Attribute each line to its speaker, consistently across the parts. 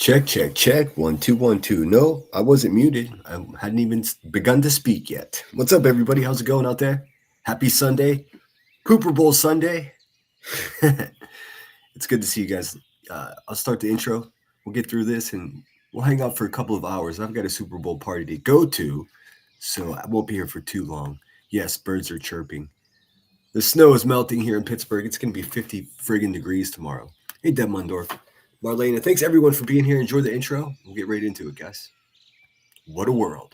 Speaker 1: Check, check, check. 1 2 1 2. No, I wasn't muted. I hadn't even begun to speak yet. What's up, everybody? How's it going out there? Happy Sunday, PooperBowl Sunday. It's good to see you guys. I'll start the intro. We'll get through this and we'll hang out for a couple of hours. I've got a Super Bowl party to go to, so I won't be here for too long. Yes, birds are chirping. The snow is melting here in Pittsburgh. It's going to be 50 friggin' degrees tomorrow. Hey, Deb Mundorf. Marlena, thanks everyone for being here. Enjoy the intro. We'll get right into it, guys. What a world.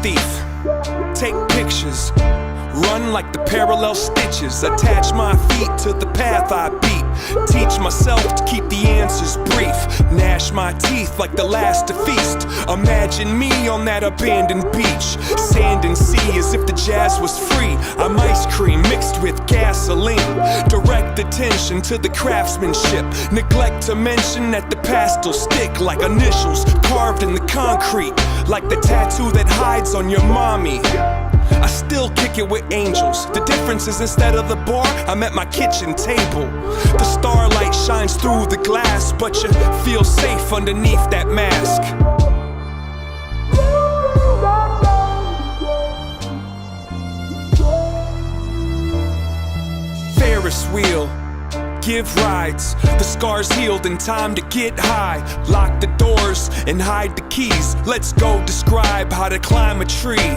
Speaker 2: Thief, take pictures, run like the parallel stitches, attach my feet to the path I beat, teach myself to keep the answers brief, gnash my teeth like the last to feast, imagine me on that abandoned beach, sand and sea as if the jazz was free, I'm ice cream mixed with gasoline, direct attention to the craftsmanship, neglect to mention that the past'll stick like initials carved in the concrete, like the tattoo that hides on your mommy. I still kick it with angels. The difference is instead of the bar, I'm at my kitchen table. The starlight shines through the glass, but you feel safe underneath that mask. Ferris wheel, give rides, the scars healed in time to get high. Lock the doors and hide the keys. Let's go describe how to climb a tree.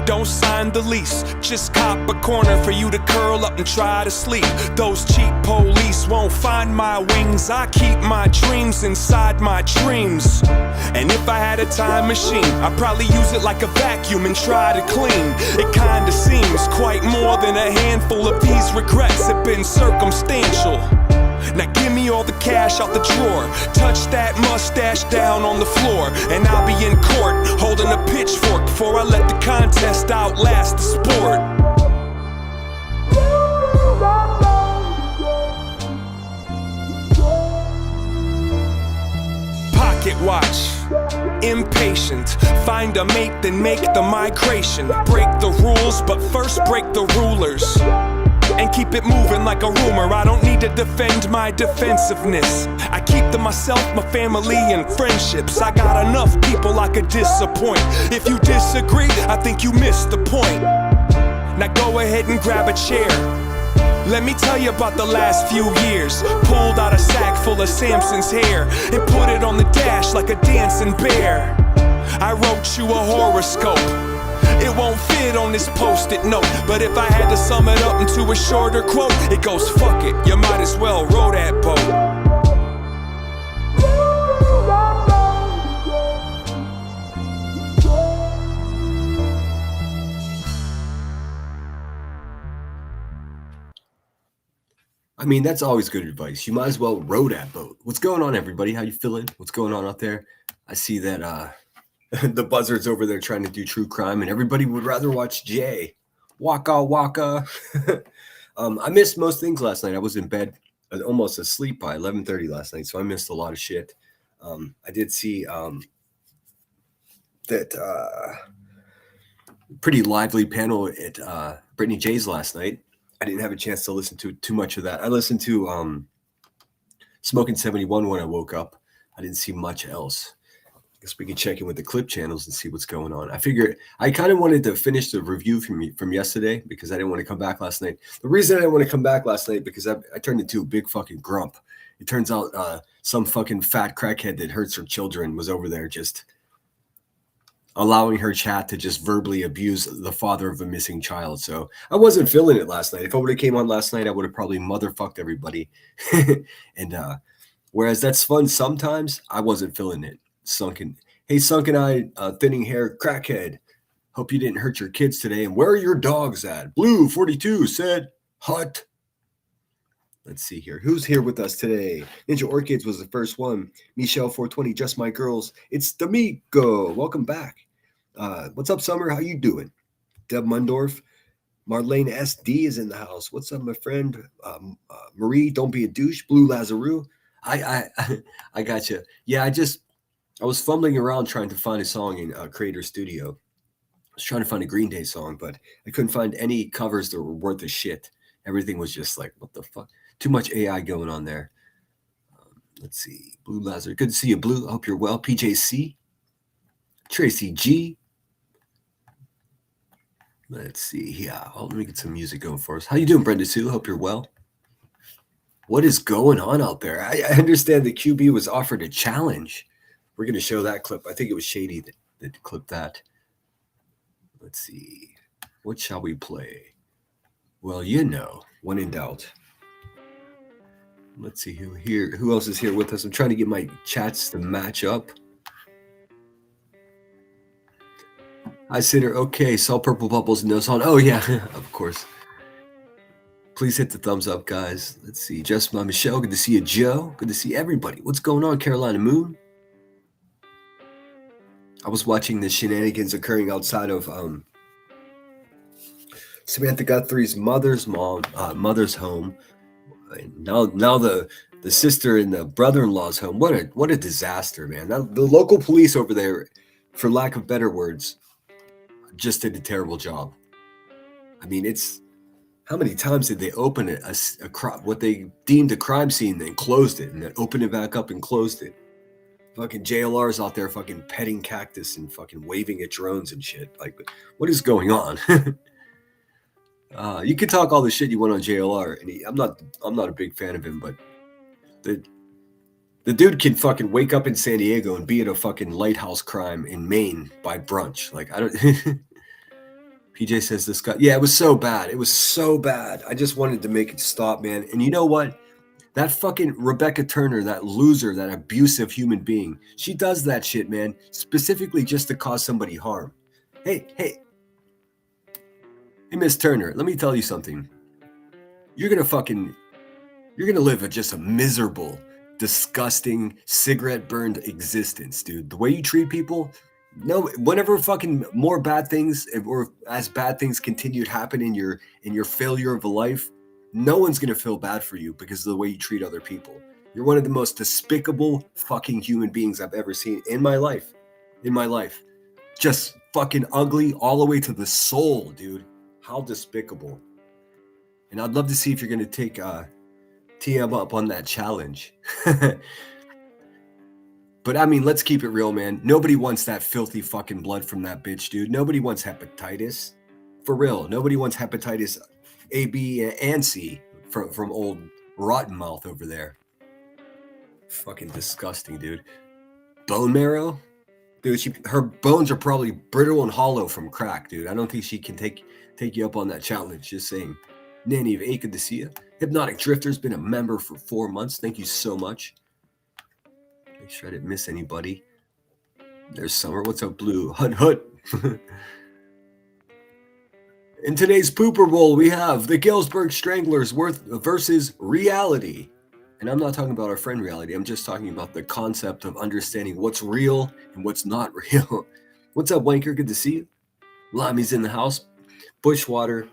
Speaker 2: Don't sign the lease, just cop a corner for you to curl up and try to sleep. Those cheap police won't find my wings. I keep my dreams inside my dreams. And if I had a time machine, I'd probably use it like a vacuum and try to clean. It kinda seems quite more than a handful of these regrets have been circumstantial. Now give me all the cash out the drawer, touch that mustache down on the floor, and I'll be in court holding a pitchfork before I let the contest outlast the sport. Pocket watch, impatient, find a mate then make the migration. Break the rules but first break the rulers and keep it moving like a rumor. I don't need to defend my defensiveness. I keep to myself, my family, and friendships. I got enough people I could disappoint. If you disagree, I think you missed the point. Now go ahead and grab a chair. Let me tell you about the last few years. Pulled out a sack full of Samson's hair and put it on the dash like a dancing bear. I wrote you a horoscope. It won't fit on this post-it note, but if I had to sum it up into a shorter quote, it goes, fuck it, you might as well row that boat.
Speaker 1: I mean, that's always good advice. You might as well row that boat. What's going on, everybody? How you feeling? What's going on out there? I see that the buzzards over there trying to do true crime, and everybody would rather watch Jay. Waka waka. I missed most things last night. I was in bed, almost asleep by 11:30 last night, so I missed a lot of shit. I did see that pretty lively panel at Brittany J's last night. I didn't have a chance to listen to too much of that. I listened to Smoking 71 when I woke up. I didn't see much else. I guess we can check in with the clip channels and see what's going on. I figured I kind of wanted to finish the review from yesterday because I didn't want to come back last night. The reason I didn't want to come back last night because I turned into a big fucking grump. It turns out some fucking fat crackhead that hurts her children was over there just allowing her chat to just verbally abuse the father of a missing child. So I wasn't feeling it last night. If I would have came on last night, I would have probably motherfucked everybody. And whereas that's fun sometimes, I wasn't feeling it. Sunken eye, thinning hair crackhead. Hope you didn't hurt your kids today. And where are your dogs at? Blue 42 said hut. Let's see here. Who's here with us today? Ninja Orchids was the first one. Michelle 420, Just My Girls. It's D'Amico. Welcome back. What's up, Summer? How you doing? Deb Mundorf. Marlene SD is in the house. What's up, my friend? Marie, don't be a douche. Blue Lazarou. I got you. Yeah, I was fumbling around trying to find a song in Creator Studio. I was trying to find a Green Day song, but I couldn't find any covers that were worth a shit. Everything was just like, what the fuck? Too much AI going on there. Let's see. Blue Lazarou. Good to see you, Blue. I hope you're well. PJC. Tracy G. Let's see. Yeah. Oh, let me get some music going for us. How you doing, Brenda Sue? Hope you're well. What is going on out there? I understand the QB was offered a challenge. We're going to show that clip. I think it was Shady that clipped that. Let's see. What shall we play? Well, you know, when in doubt. Let's see who else is here with us. I'm trying to get my chats to match up. Hi, Sinner. Okay, saw Purple Bubbles no song. Oh, yeah, of course. Please hit the thumbs up, guys. Let's see. Just my Michelle. Good to see you, Joe. Good to see everybody. What's going on, Carolina Moon? I was watching the shenanigans occurring outside of Samantha Guthrie's mother's home. And now the sister and the brother-in-law's home. What a disaster, man. Now, the local police over there, for lack of better words, just did a terrible job. I mean, how many times did they open what they deemed a crime scene, then closed it, and then opened it back up and closed it? Fucking JLR's out there fucking petting cactus and fucking waving at drones and shit. Like, what is going on? You can talk all the shit you want on JLR, and I'm not a big fan of him, but the dude can fucking wake up in San Diego and be at a fucking lighthouse crime in Maine by brunch. Like, I don't. PJ says this guy. Yeah, it was so bad. It was so bad. I just wanted to make it stop, man. And you know what? That fucking Rebecca Turner, that loser, that abusive human being, she does that shit, man, specifically just to cause somebody harm. Hey, Miss Turner, let me tell you something. You're gonna live just a miserable, disgusting, cigarette-burned existence, dude. The way you treat people, no, whenever fucking more bad things or as bad things continue to happen in your failure of a life, no one's gonna feel bad for you because of the way you treat other people. You're one of the most despicable fucking human beings I've ever seen in my life. Just fucking ugly all the way to the soul, dude. How despicable. And I'd love to see if you're gonna take TM up on that challenge. But I mean, let's keep it real, man. Nobody wants that filthy fucking blood from that bitch, dude. Nobody wants hepatitis. For real. Nobody wants hepatitis A, B, and C from old rotten mouth over there. Fucking disgusting, dude. Bone marrow? Dude, her bones are probably brittle and hollow from crack, dude. I don't think she can take you up on that challenge. Just saying. Nanny of 8, good to see you. Hypnotic Drifter's been a member for 4 months. Thank you so much. Make sure I didn't miss anybody. There's Summer. What's up, Blue? Hut. In today's Pooper Bowl, we have the Galesburg Stranglers versus Reality. And I'm not talking about our friend Reality. I'm just talking about the concept of understanding what's real and what's not real. What's up, Wanker? Good to see you. Lami's in the house. Bushwater.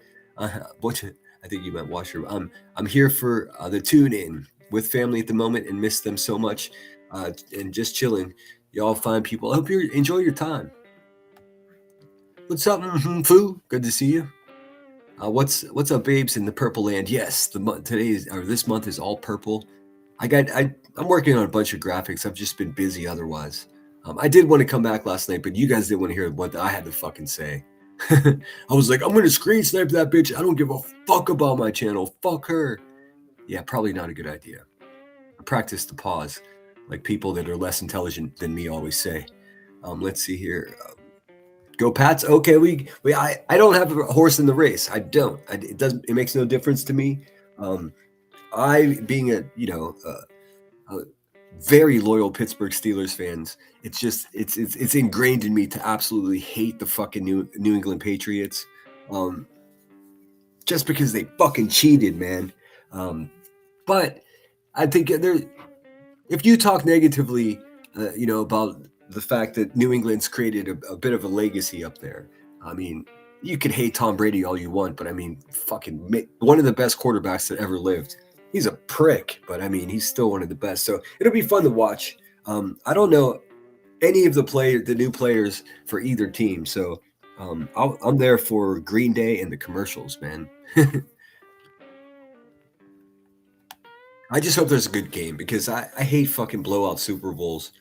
Speaker 1: Butch, I think you meant Washer. I'm here for the tune-in with family at the moment and miss them so much. And just chilling. Y'all fine people. I hope you enjoy your time. What's up, Foo? Good to see you. What's up, babes in the purple land? Yes, this month is all purple. I'm working on a bunch of graphics. I've just been busy otherwise. I did want to come back last night, but you guys didn't want to hear what I had to fucking say. I was like, I'm gonna screen snipe that bitch. I don't give a fuck about my channel. Fuck her. Yeah, probably not a good idea. I practice the pause, like people that are less intelligent than me always say. Let's see here. Go Pats. Okay, I don't have a horse in the race. I don't. It makes no difference to me. I being a very loyal Pittsburgh Steelers fans, it's ingrained in me to absolutely hate the fucking New England Patriots, just because they fucking cheated, man. But I think if you talk negatively, about the fact that New England's created a bit of a legacy up there. I mean, you could hate Tom Brady all you want, but I mean, fucking one of the best quarterbacks that ever lived. He's a prick, but I mean, he's still one of the best. So it'll be fun to watch. I don't know any of the new players for either team. So I'm there for Green Day and the commercials, man. I just hope there's a good game because I hate fucking blowout Super Bowls.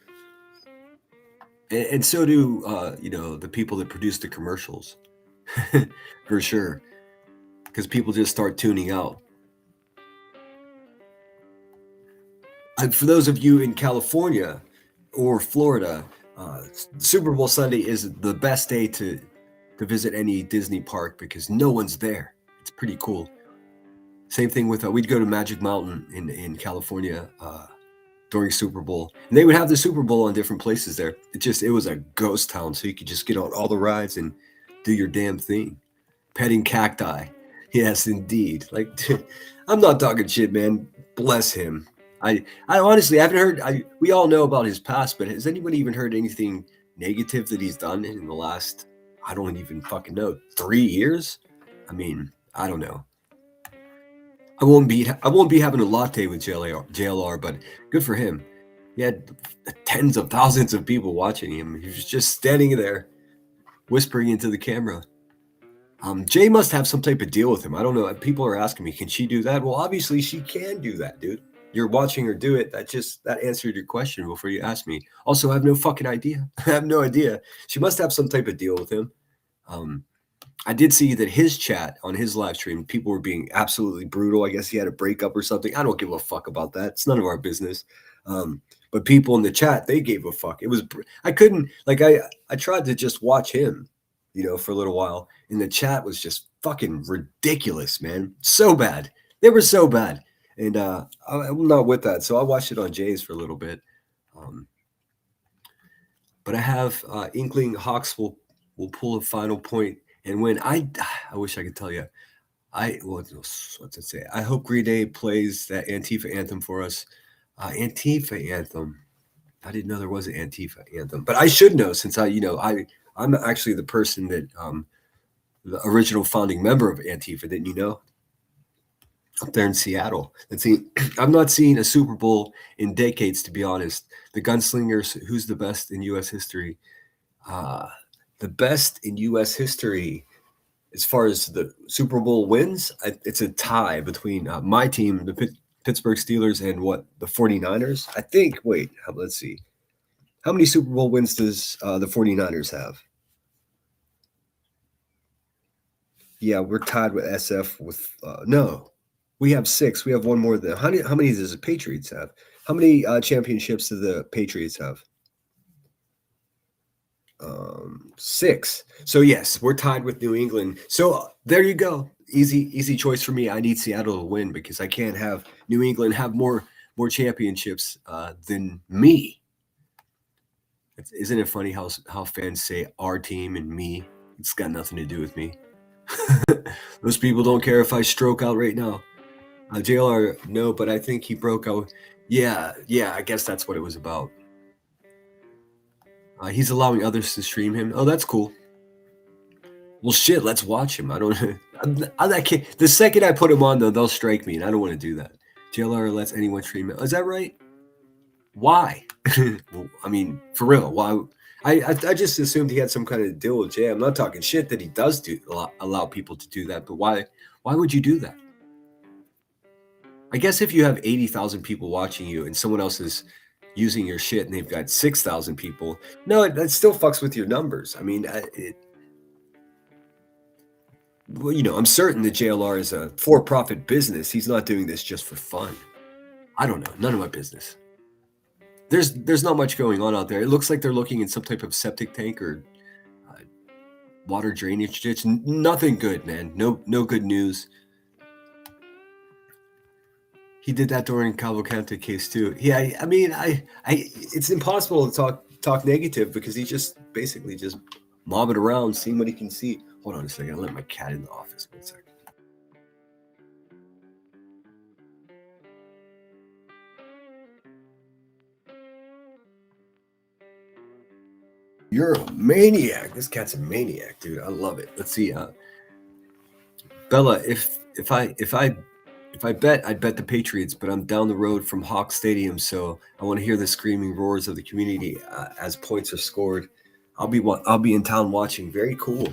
Speaker 1: And so do the people that produce the commercials. For sure. Because people just start tuning out. For those of you in California or Florida, Super Bowl Sunday is the best day to visit any Disney park because no one's there. It's pretty cool. Same thing with we'd go to Magic Mountain in California during Super Bowl, and they would have the Super Bowl on different places there. It was a ghost town, so you could just get on all the rides and do your damn thing. Petting cacti, yes, indeed. Like, I'm not talking shit, man. Bless him. I honestly haven't heard. We all know about his past, but has anyone even heard anything negative that he's done in the last? I don't even fucking know. 3 years? I mean, I don't know. I won't be having a latte with JLR, but good for him. He had tens of thousands of people watching him. He was just standing there, whispering into the camera. Jay must have some type of deal with him. I don't know. People are asking me, can she do that? Well, obviously she can do that, dude. You're watching her do it. That answered your question before you asked me. Also, I have no fucking idea. I have no idea. She must have some type of deal with him. I did see that his chat on his live stream, people were being absolutely brutal. I guess he had a breakup or something. I don't give a fuck about that. It's none of our business. But people in the chat, they gave a fuck. I couldn't, like, I tried to just watch him, for a little while. And the chat was just fucking ridiculous, man. So bad. They were so bad. And I'm not with that. So I watched it on Jay's for a little bit. But I have inkling Hawks will pull a final point and win. I wish I could tell you. What's it say? I hope Green Day plays that Antifa anthem for us. Antifa anthem. I didn't know there was an Antifa anthem, but I should know since I'm actually the person that the original founding member of Antifa. Didn't you know? Up there in Seattle. And see, I'm not seeing a Super Bowl in decades, to be honest. The Gunslingers, who's the best in U.S. history? The best in U.S. history, as far as the Super Bowl wins, it's a tie between my team, the Pittsburgh Steelers, and the 49ers. I think, let's see. How many Super Bowl wins does the 49ers have? Yeah, we're tied with SF with no. We have 6. We have one more than how many does the Patriots have? How many championships do the Patriots have? 6. So yes, we're tied with New England. So there you go. Easy choice for me. I need Seattle to win because I can't have New England have more championships than me. Isn't it funny how fans say our team and me? It's got nothing to do with me. Those people don't care if I stroke out right now. JLR, no, but I think he broke out. Yeah, I guess that's what it was about. He's allowing others to stream him. Oh, that's cool. Well, shit, let's watch him. I can't. The second I put him on, though, they'll strike me, and I don't want to do that. JLR lets anyone stream him. Is that right? Why? Well, I mean, for real, why? I just assumed he had some kind of deal with Jay. I'm not talking shit that he does allow people to do that, but why would you do that? I guess if you have 80,000 people watching you and someone else is using your shit and they've got 6,000 people, no, that still fucks with your numbers. I mean, I'm certain that JLR is a for-profit business. He's not doing this just for fun. I don't know. None of my business. There's not much going on out there. It looks like they're looking in some type of septic tank or water drainage ditch. Nothing good, man. No good news. He did that during Cavalcante case too. Yeah, I mean, it's impossible to talk negative because he just basically just mobbing around, seeing what he can see. Hold on a second. I'll let my cat in the office. 1 second. You're a maniac. This cat's a maniac, dude. I love it. Let's see. Bella, if I bet, I'd bet the Patriots, but I'm down the road from Hawk Stadium, so I want to hear the screaming roars of the community as points are scored. I'll be in town watching. Very cool.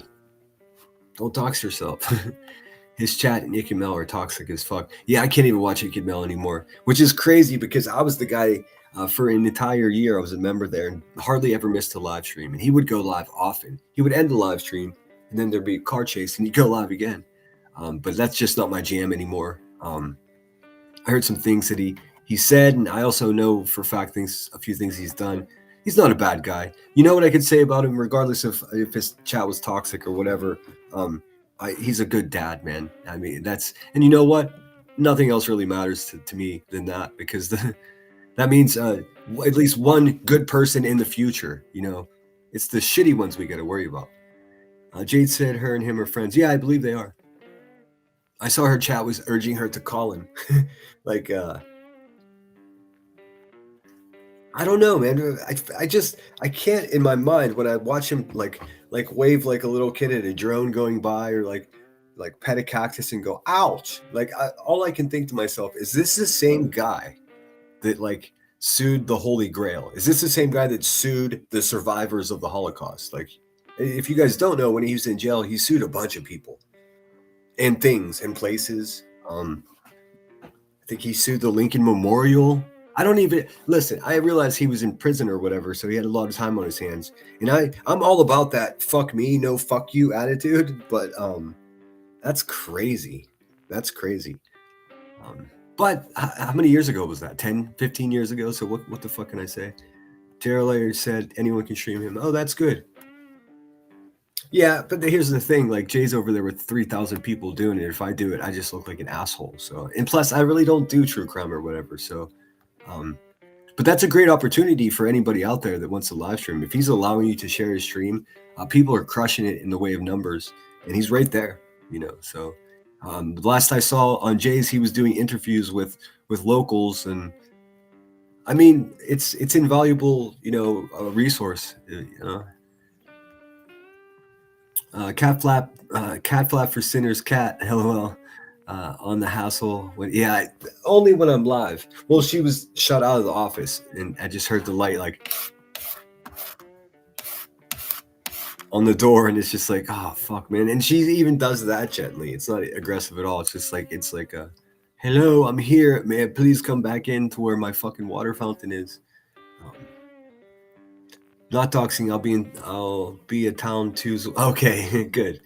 Speaker 1: Don't dox yourself. His chat and Nick and Mel are toxic as fuck. Yeah, I can't even watch Nick and Mel anymore, which is crazy because I was the guy for an entire year. I was a member there and hardly ever missed a live stream. And he would go live often. He would end the live stream, and then there'd be a car chase, and he'd go live again. But that's just not my jam anymore. I heard some things that he said, and I also know for a fact a few things he's done. He's not a bad guy. You know what I could say about him, regardless of if his chat was toxic or whatever. He's a good dad, man. I mean, and you know what? Nothing else really matters to me than that, because that means at least one good person in the future. You know, it's the shitty ones we got to worry about. Jade said her and him are friends. Yeah, I believe they are. I saw her chat was urging her to call him. I don't know, man. I can't in my mind when I watch him like wave like a little kid at a drone going by, or like pet a cactus and go ouch. All I can think to myself is, this the same guy that like sued the Holy Grail? Is this the same guy that sued the survivors of the Holocaust? Like, if you guys don't know, when he was in jail, he sued a bunch of people and things and places. I think he sued the Lincoln Memorial. I don't even listen. I realized he was in prison or whatever, so he had a lot of time on his hands. And I'm all about that fuck me, no fuck you attitude. But that's crazy. That's crazy. But how many years ago was that? 10, 15 years ago. So what the fuck can I say? Gerald said anyone can stream him. Oh, that's good. Yeah, but here's the thing. Like, Jay's over there with 3,000 people doing it. If I do it, I just look like an asshole. So, and plus, I really don't do true crime or whatever. So, but that's a great opportunity for anybody out there that wants to live stream. If he's allowing you to share his stream, people are crushing it in the way of numbers, and he's right there, you know. So, the last I saw on Jay's, he was doing interviews with locals, and I mean, it's invaluable, you know, resource, you know. Cat flap for sinners. Cat, LOL. On the hassle. Only when I'm live. Well, she was shut out of the office, and I just heard the light like on the door, and it's just like, oh fuck, man. And she even does that gently. It's not aggressive at all. It's just like, it's like a, hello, I'm here, man. Please come back in to where my fucking water fountain is. Not doxing. I'll be a town Tuesday. Okay, good.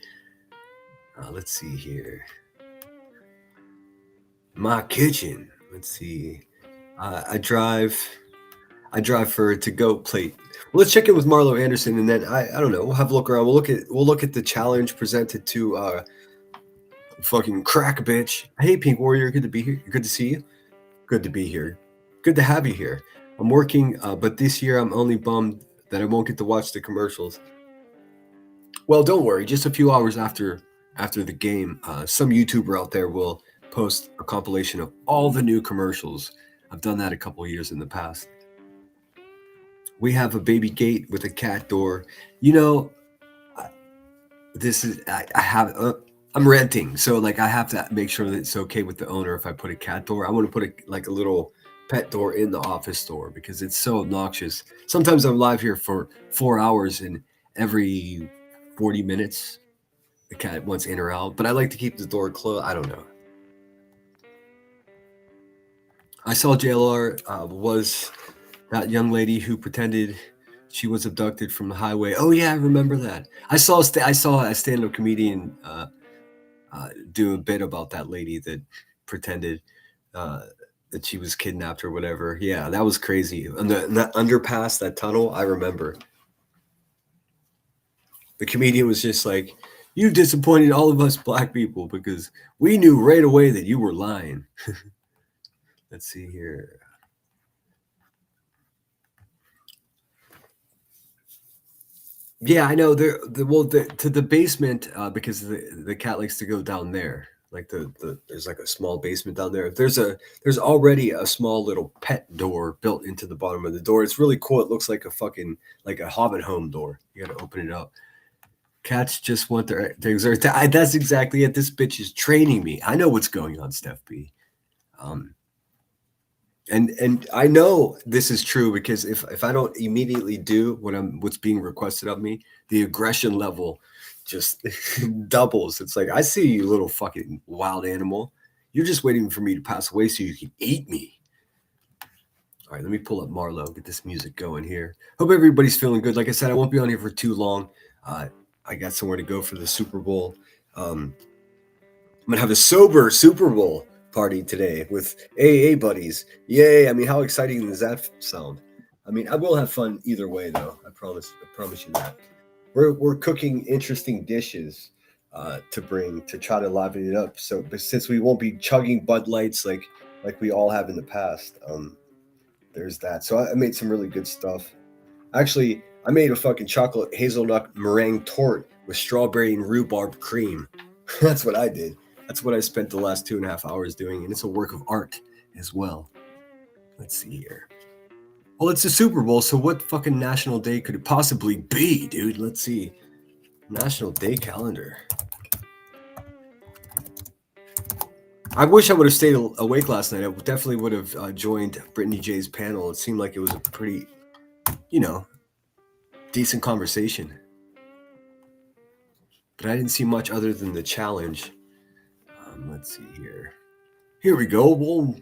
Speaker 1: Let's see here. My kitchen. Let's see. I drive for a to-go plate. Well, let's check in with Marlo Anderson, and then I don't know. We'll have a look around. We'll look at the challenge presented to fucking crack bitch. Hey, Pink Warrior. Good to be here. Good to see you. Good to be here. Good to have you here. I'm working, but this year I'm only bummed that I won't get to watch the commercials. Well, don't worry. Just a few hours after the game, some YouTuber out there will post a compilation of all the new commercials. I've done that a couple of years in the past. We have a baby gate with a cat door. You know, I'm renting, so like I have to make sure that it's okay with the owner if I put a cat door. I want to put a little pet door in the office door because it's so obnoxious. Sometimes I'm live here for 4 hours, and every 40 minutes the cat wants in or out, but I like to keep the door closed. I don't know. I saw JLR was that young lady who pretended she was abducted from the highway. Oh yeah, I remember that. I saw a stand-up comedian do a bit about that lady that pretended that she was kidnapped or whatever. Yeah, that was crazy. And that underpass, that tunnel, I remember. The comedian was just like, "You disappointed all of us black people because we knew right away that you were lying." Let's see here. Yeah, I know. To the basement because the cat likes to go down there. Like there's like a small basement down there. There's already a small little pet door built into the bottom of the door. It's really cool. It looks like a fucking like a Hobbit home door. You got to open it up. Cats just want their exert. That's exactly it. This bitch is training me. I know what's going on, Steph B. And I know this is true because if I don't immediately do what's being requested of me, the aggression level just doubles. It's like, I see you, little fucking wild animal. You're just waiting for me to pass away so you can eat me. All right, let me pull up Marlo, get this music going here. Hope everybody's feeling good. Like I said, I won't be on here for too long. I got somewhere to go for the Super Bowl. I'm gonna have a sober Super Bowl party today with AA buddies. Yay! I mean, how exciting does that sound? I mean, I will have fun either way, though. I promise you that. We're cooking interesting dishes to bring to try to liven it up. So, but since we won't be chugging Bud Lights like we all have in the past, there's that. So I made some really good stuff. Actually, I made a fucking chocolate hazelnut meringue torte with strawberry and rhubarb cream. That's what I did. That's what I spent the last 2.5 hours doing, and it's a work of art as well. Let's see here. Well, it's the Super Bowl, so what fucking national day could it possibly be, dude? Let's see. National Day calendar. I wish I would have stayed awake last night. I definitely would have joined Brittany J's panel. It seemed like it was a pretty, decent conversation. But I didn't see much other than the challenge. Let's see here. Here we go.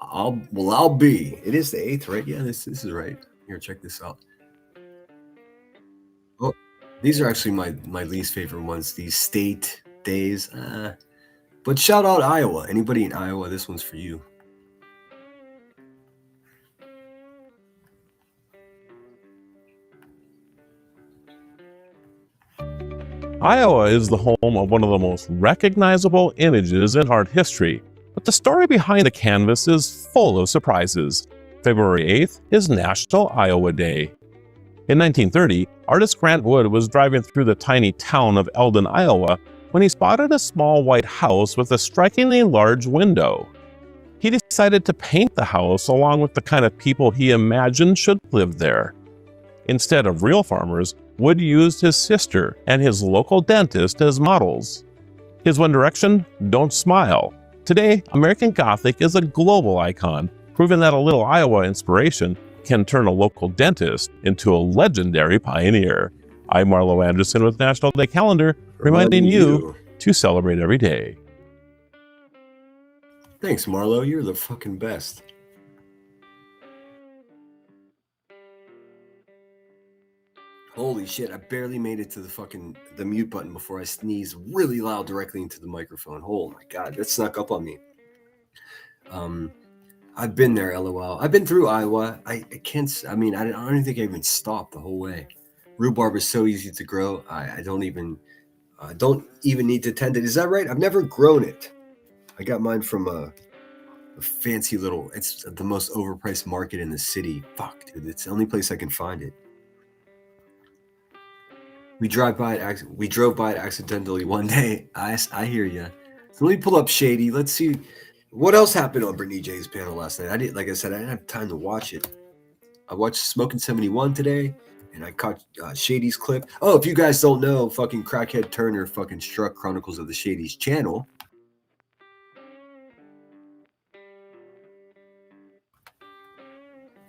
Speaker 1: I'll be. It is the 8th, right? Yeah, this is right. Here, check this out. Oh, these are actually my least favorite ones. These state days. But shout out Iowa. Anybody in Iowa, this one's for you.
Speaker 3: Iowa is the home of one of the most recognizable images in art history, but the story behind the canvas is full of surprises. February 8th is National Iowa Day. In 1930, artist Grant Wood was driving through the tiny town of Eldon, Iowa, when he spotted a small white house with a strikingly large window. He decided to paint the house along with the kind of people he imagined should live there. Instead of real farmers, Wood used his sister and his local dentist as models. His one direction? Don't smile. Today, American Gothic is a global icon, proving that a little Iowa inspiration can turn a local dentist into a legendary pioneer. I'm Marlo Anderson with National Day Calendar, reminding you to celebrate every day.
Speaker 1: Thanks, Marlo. You're the fucking best. Holy shit, I barely made it to the mute button before I sneezed really loud directly into the microphone. Oh my God, that snuck up on me. I've been there, LOL. I've been through Iowa. I don't think I even stopped the whole way. Rhubarb is so easy to grow. I don't even need to tend it. Is that right? I've never grown it. I got mine from a fancy little, it's the most overpriced market in the city. Fuck, dude, it's the only place I can find it. We drove by it accidentally one day. I hear you. So let me pull up Shady. Let's see what else happened on Brittany J's panel last night. I didn't have time to watch it. I watched Smoking 71 today, and I caught Shady's clip. Oh, if you guys don't know, fucking Crackhead Turner fucking struck Chronicles of the Shady's channel.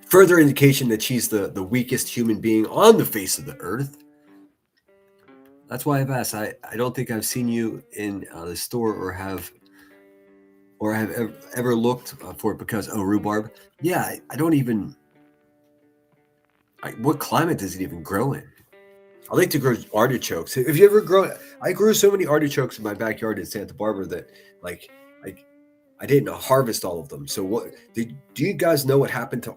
Speaker 1: Further indication that she's the weakest human being on the face of the earth. That's why I've asked. I don't think I've seen you in the store or have ever looked for it because, rhubarb. Yeah, I don't even. What climate does it even grow in? I like to grow artichokes. Have you ever grown? I grew so many artichokes in my backyard in Santa Barbara that I didn't harvest all of them. So do you guys know what happens to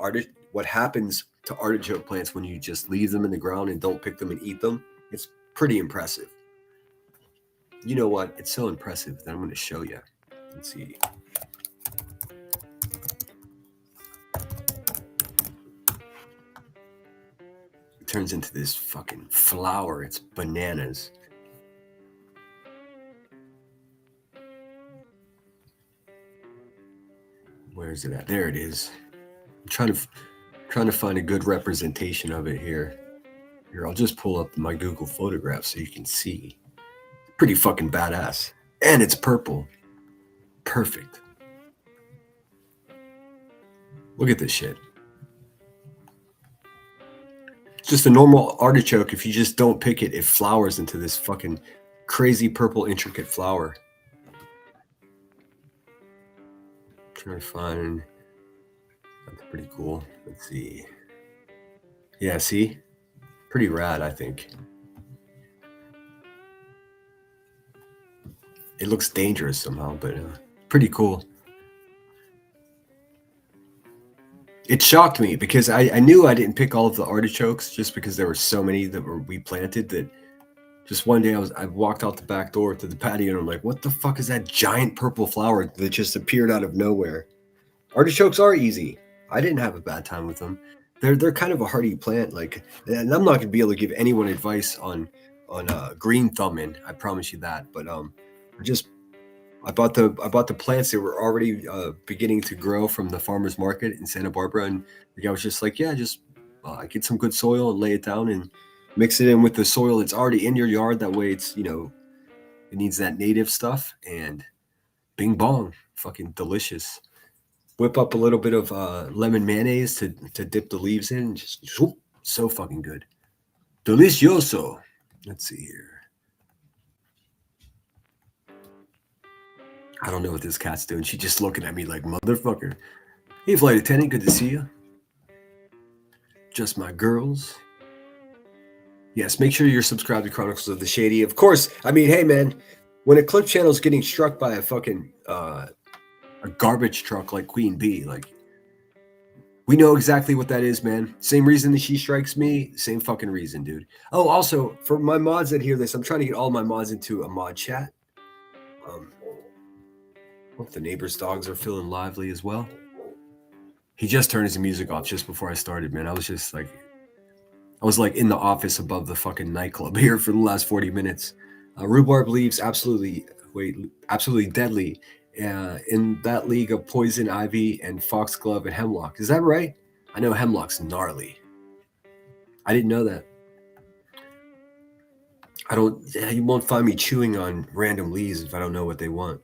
Speaker 1: artichoke plants when you just leave them in the ground and don't pick them and eat them? It's pretty impressive. You know what? It's so impressive that I'm going to show you. Let's see. It turns into this fucking flower. It's bananas. Where is it at? There it is. I'm trying to find a good representation of it here. Here, I'll just pull up my Google photographs so you can see. Pretty fucking badass. And it's purple. Perfect. Look at this shit. Just a normal artichoke. If you just don't pick it, it flowers into this fucking crazy purple intricate flower. Trying to find. That's pretty cool. Let's see. Yeah, see? Pretty rad, I think. It looks dangerous somehow, but pretty cool. It shocked me because I knew I didn't pick all of the artichokes just because there were so many that we planted that just one day I walked out the back door to the patio and I'm like, what the fuck is that giant purple flower that just appeared out of nowhere? Artichokes are easy. I didn't have a bad time with them. They're kind of a hardy plant, like, and I'm not gonna be able to give anyone advice on green thumbing. I promise you that. But I bought the plants that were already beginning to grow from the farmer's market in Santa Barbara, and the guy was just like, yeah, just get some good soil and lay it down and mix it in with the soil that's already in your yard. That way it's, it needs that native stuff, and bing bong, fucking delicious. Whip up a little bit of lemon mayonnaise to dip the leaves in, and just whoop, so fucking good. Delicioso. Let's see here. I don't know what this cat's doing. She's just looking at me like, motherfucker. Hey, flight attendant, good to see you. Just my girls. Yes, make sure you're subscribed to Chronicles of the Shady. Of course, I mean, hey, man, when a clip channel is getting struck by a fucking a garbage truck like Queen Bee, like, we know exactly what that is, man. Same reason that she strikes me, same fucking reason, dude. Oh, also, for my mods that hear this, I'm trying to get all my mods into a mod chat. Hope the neighbor's dogs are feeling lively as well. He just turned his music off just before I started, man. I was like in the office above the fucking nightclub here for the last 40 minutes. Rhubarb leaves absolutely deadly in that league of poison ivy and foxglove and hemlock. Is that right? I know hemlock's gnarly. I didn't know that. You won't find me chewing on random leaves if I don't know what they want.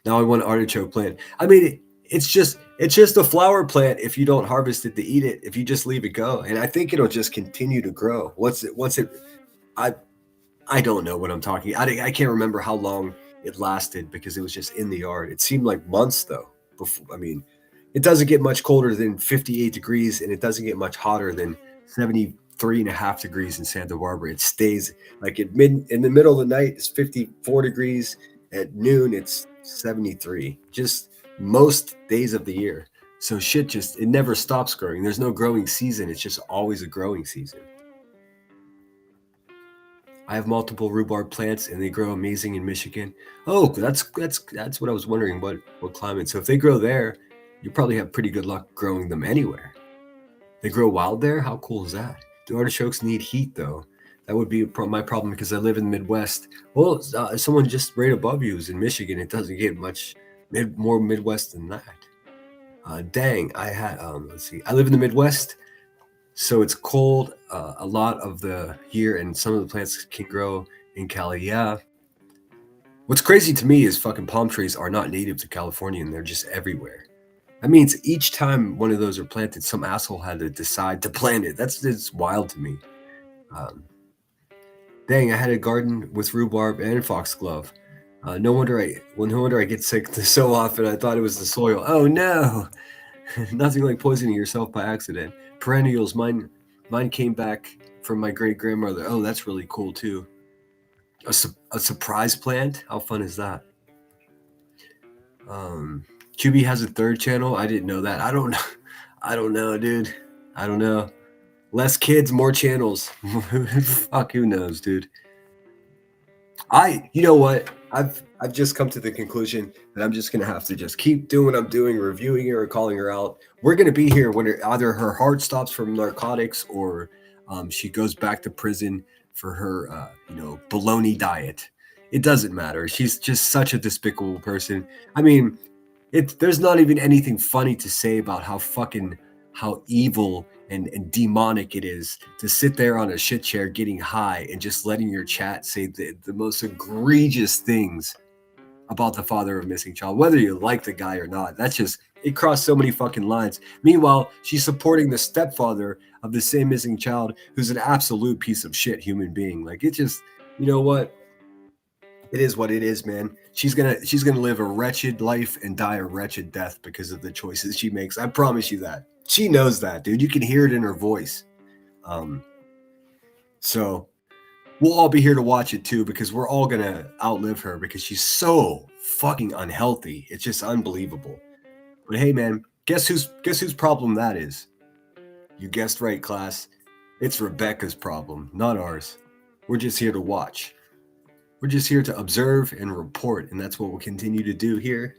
Speaker 1: Now I want an artichoke plant. I mean, it's just a flower plant if you don't harvest it to eat it, if you just leave it go. And I think it'll just continue to grow. I don't know what I'm talking. I can't remember how long it lasted because it was just in the yard. It seemed like months though. I mean, it doesn't get much colder than 58 degrees and it doesn't get much hotter than 73.5 degrees in Santa Barbara. It stays like in the middle of the night, it's 54 degrees. At noon, it's 73. Just most days of the year. So it never stops growing. There's no growing season. It's just always a growing season. I have multiple rhubarb plants and they grow amazing in Michigan. Oh, that's what I was wondering. What climate? So if they grow there, you probably have pretty good luck growing them anywhere. They grow wild there? How cool is that? Do artichokes need heat though? That would be my problem because I live in the Midwest. Well, someone just right above you is in Michigan. It doesn't get much more Midwest than that. Dang, I had let's see. I live in the Midwest, so it's cold a lot of the year, and some of the plants can grow in Cali. Yeah. What's crazy to me is fucking palm trees are not native to California, and they're just everywhere. That means each time one of those are planted, some asshole had to decide to plant it. That's wild to me. Dang, I had a garden with rhubarb and foxglove. No wonder I get sick so often. I thought it was the soil. Oh no, nothing like poisoning yourself by accident. Perennials, mine came back from my great grandmother. Oh, that's really cool too. A surprise plant. How fun is that? QB has a third channel. I didn't know that. I don't know, dude. I don't know. Less kids, more channels. Fuck, who knows, dude? You know what? I've just come to the conclusion that I'm just gonna have to just keep doing what I'm doing, reviewing her or calling her out. We're gonna be here when either her heart stops from narcotics or she goes back to prison for her baloney diet. It doesn't matter. She's just such a despicable person. I mean, There's not even anything funny to say about how evil and demonic it is to sit there on a shit chair getting high and just letting your chat say the most egregious things about the father of a missing child, whether you like the guy or not. That's just, it crossed so many fucking lines. Meanwhile, she's supporting the stepfather of the same missing child, who's an absolute piece of shit human being. Like, it just, you know what? It is what it is, man. She's gonna live a wretched life and die a wretched death because of the choices she makes. I promise you that. She knows that, dude. You can hear it in her voice. So we'll all be here to watch it too, because we're all gonna outlive her because she's so fucking unhealthy. It's just unbelievable. But hey, man, guess whose problem that is? You guessed right, class. It's Rebecca's problem, not ours. We're just here to watch. We're just here to observe and report, and that's what we'll continue to do here.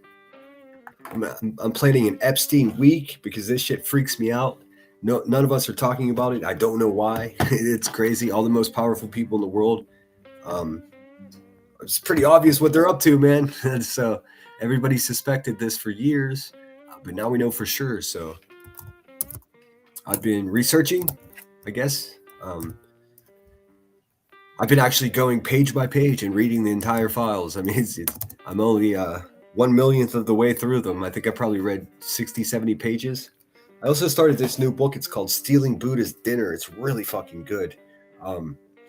Speaker 1: I'm planning an Epstein week because this shit freaks me out. No, none of us are talking about it. I don't know why. It's crazy. All the most powerful people in the world. It's pretty obvious what they're up to, man. And so everybody suspected this for years, but now we know for sure. So I've been researching, I guess. I've been actually going page by page and reading the entire files. I mean, I'm only 1/1,000,000th of the way through them. I think I probably read 60, 70 pages. I also started this new book. It's called Stealing Buddha's Dinner. It's really fucking good. A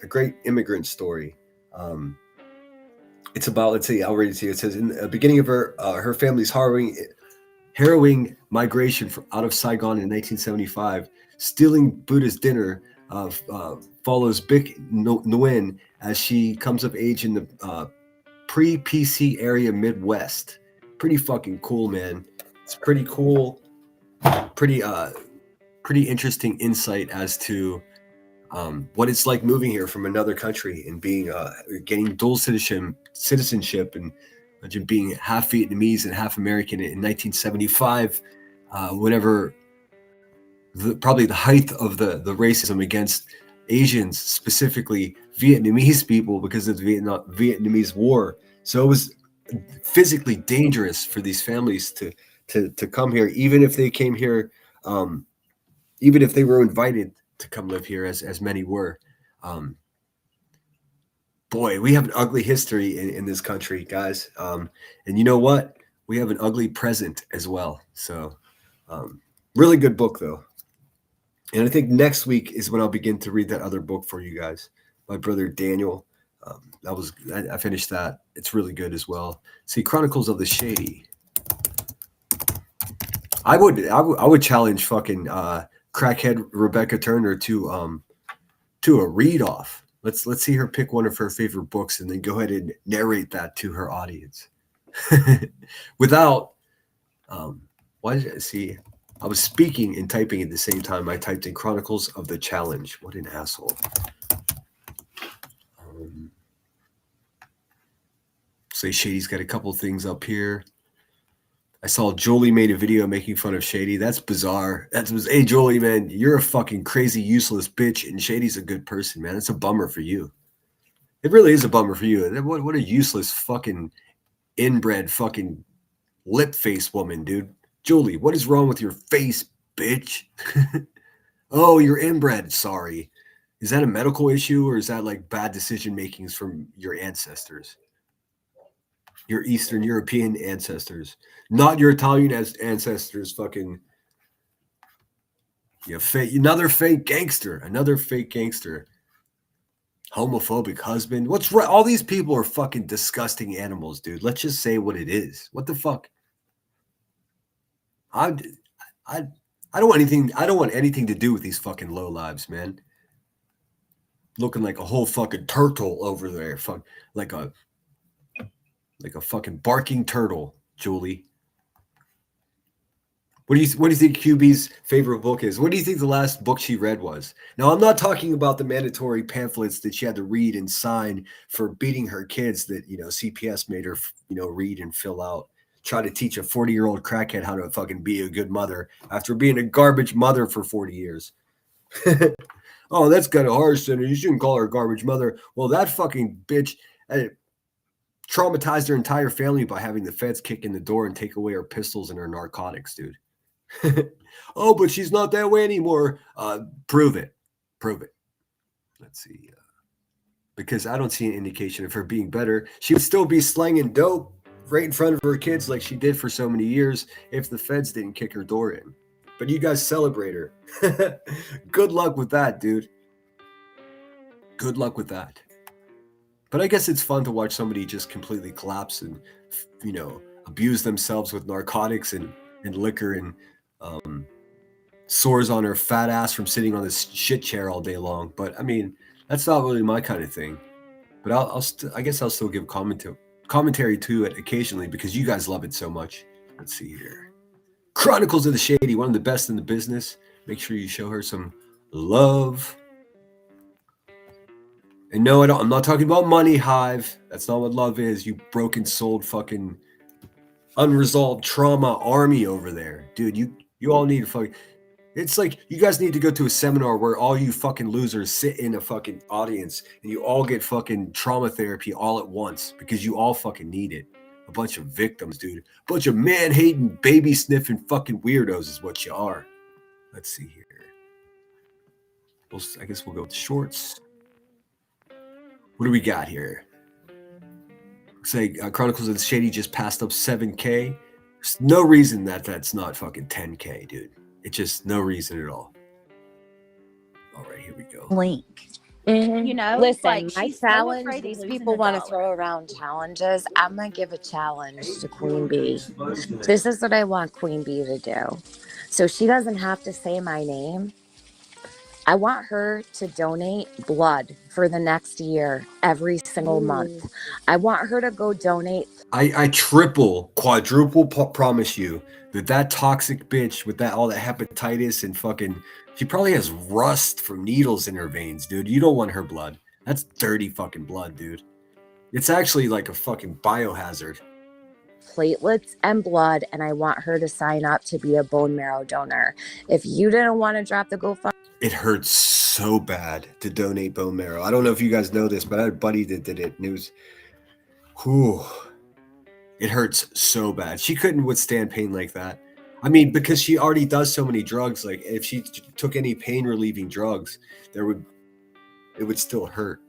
Speaker 1: great immigrant story. It's about, let's see, I'll read it to you. It says, in the beginning of her family's harrowing migration out of Saigon in 1975, Stealing Buddha's Dinner follows Bic Nguyen as she comes of age in the pre-PC area Midwest. Pretty fucking cool, man. It's pretty cool. Pretty interesting insight as to what it's like moving here from another country and being getting dual citizenship and being half Vietnamese and half American in 1975. Whenever probably the height of the racism against Asians, specifically Vietnamese people, because of the Vietnamese War. So it was physically dangerous for these families to come here, even if they came here, even if they were invited to come live here, as many were. Boy, we have an ugly history in this country, guys. And you know what? We have an ugly present as well. So really good book, though. And I think next week is when I'll begin to read that other book for you guys. My brother Daniel. I finished that. It's really good as well. See, Chronicles of the Shady. I would challenge fucking crackhead Rebecca Turner to a read off. Let's see her pick one of her favorite books and then go ahead and narrate that to her audience. Without why did I see? I was speaking and typing at the same time. I typed in Chronicles of the Challenge. What an asshole. Say Shady's got a couple things up here. I saw Jolie made a video making fun of Shady. That's bizarre. Hey, Jolie, man, you're a fucking crazy, useless bitch, and Shady's a good person, man. It's a bummer for you. It really is a bummer for you. What a useless fucking inbred fucking lip face woman, dude. Jolie, what is wrong with your face, bitch? Oh, you're inbred. Sorry. Is that a medical issue, or is that like bad decision makings from your ancestors? Your Eastern European ancestors, not your Italian ancestors. Fucking, another fake gangster, homophobic husband. What's right? All these people are fucking disgusting animals, dude. Let's just say what it is. What the fuck? I don't want anything. I don't want anything to do with these fucking low lives, man. Looking like a whole fucking turtle over there, like a fucking barking turtle, Julie. What do you think QB's favorite book is? What do you think the last book she read was? Now, I'm not talking about the mandatory pamphlets that she had to read and sign for beating her kids that, CPS made her, read and fill out. Try to teach a 40-year-old crackhead how to fucking be a good mother after being a garbage mother for 40 years. Oh, that's kind of harsh, Senator. You shouldn't call her a garbage mother. Well, that fucking bitch traumatized her entire family by having the feds kick in the door and take away her pistols and her narcotics, dude. Oh, but she's not that way anymore. Prove it. Prove it. Let's see. Because I don't see an indication of her being better. She would still be slanging dope right in front of her kids like she did for so many years if the feds didn't kick her door in. But you guys celebrate her. Good luck with that, dude. Good luck with that. But I guess it's fun to watch somebody just completely collapse and, you know, abuse themselves with narcotics and liquor and sores on her fat ass from sitting on this shit chair all day long. But I mean, that's not really my kind of thing. But I guess I'll still give commentary to it occasionally because you guys love it so much. Let's see here. Chronicles of the Shady, one of the best in the business. Make sure you show her some love. And no, I'm not talking about money, Hive. That's not what love is. You broken-souled fucking unresolved trauma army over there. Dude, you all need to fucking... It's like you guys need to go to a seminar where all you fucking losers sit in a fucking audience and you all get fucking trauma therapy all at once because you all fucking need it. A bunch of victims, dude. A bunch of man-hating, baby-sniffing fucking weirdos is what you are. Let's see here. I guess we'll go with shorts. What do we got here? Looks like Chronicles of the Shady just passed up 7K. There's no reason that's not fucking 10K, dude. It's just no reason at all. All right, here we go.
Speaker 4: Link.
Speaker 5: Mm-hmm.
Speaker 4: You know,
Speaker 5: listen,
Speaker 4: like,
Speaker 5: my
Speaker 4: she's so
Speaker 5: challenge,
Speaker 4: afraid of
Speaker 5: these
Speaker 4: losing
Speaker 5: people
Speaker 4: a
Speaker 5: want to
Speaker 4: dollar.
Speaker 5: throw around challenges. I'm going to give a challenge to Queen Bee. This is what I want Queen Bee to do. So she doesn't have to say my name. I want her to donate blood for the next year, every single month. I want her to go donate.
Speaker 1: I triple, quadruple promise you that toxic bitch with all that hepatitis and fucking, she probably has rust from needles in her veins, dude. You don't want her blood. That's dirty fucking blood, dude. It's actually like a fucking biohazard.
Speaker 5: Platelets and blood, and I want her to sign up to be a bone marrow donor. If you didn't want to drop the GoFundMe,
Speaker 1: It hurts so bad to donate bone marrow. I don't know if you guys know this, but I had a buddy that did it, and it was, whew, it hurts so bad. She couldn't withstand pain like that. I mean, because she already does so many drugs. Like, if she took any pain relieving drugs, it would still hurt.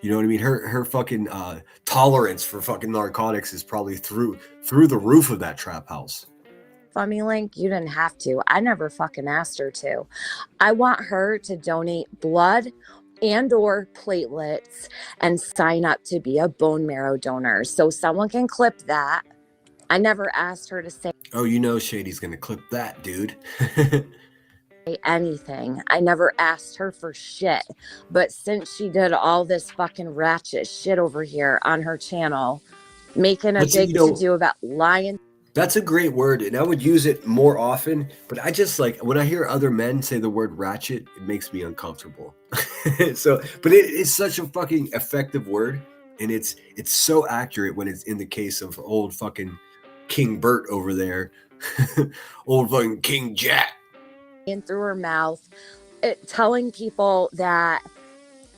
Speaker 1: You know what I mean? Her fucking tolerance for fucking narcotics is probably through the roof of that trap house.
Speaker 5: link, you didn't have to. I never fucking asked her to. I want her to donate blood and or platelets and sign up to be a bone marrow donor. So someone can clip that. I never asked her to say
Speaker 1: Oh, you know Shady's gonna clip that, dude.
Speaker 5: anything. I never asked her for shit. But since she did all this fucking ratchet shit over here on her channel, making a
Speaker 1: But see,
Speaker 5: big to-do about lying.
Speaker 1: That's a great word, and I would use it more often. But I just like when I hear other men say the word ratchet, it makes me uncomfortable. But it's such a fucking effective word, and it's so accurate when it's in the case of old fucking King Bert over there, old fucking King Jack.
Speaker 5: In through her mouth, telling people that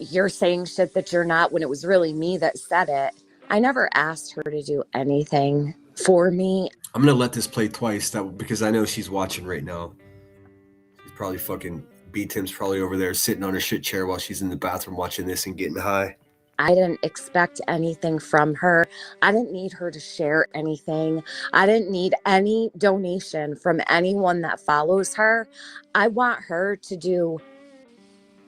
Speaker 5: you're saying shit that you're not when it was really me that said it. I never asked her to do anything for me.
Speaker 1: I'm gonna let this play twice because I know she's watching right now. She's probably fucking B-Tim's probably over there sitting on her shit chair while she's in the bathroom watching this and getting high.
Speaker 5: I didn't expect anything from her. I didn't need her to share anything. I didn't need any donation from anyone that follows her. I want her to do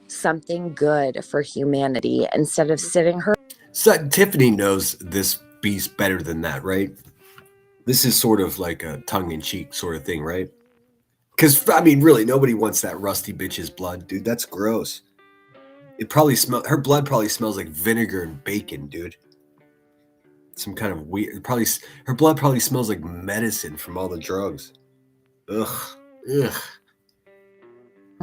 Speaker 5: something good for humanity instead of sitting her.
Speaker 1: So Tiffany knows this beast better than that, right? This is sort of like a tongue-in-cheek sort of thing, right? Because, I mean, really, nobody wants that rusty bitch's blood, dude. That's gross. Her blood probably smells like vinegar and bacon, dude. Some kind of weird, her blood probably smells like medicine from all the drugs. Ugh.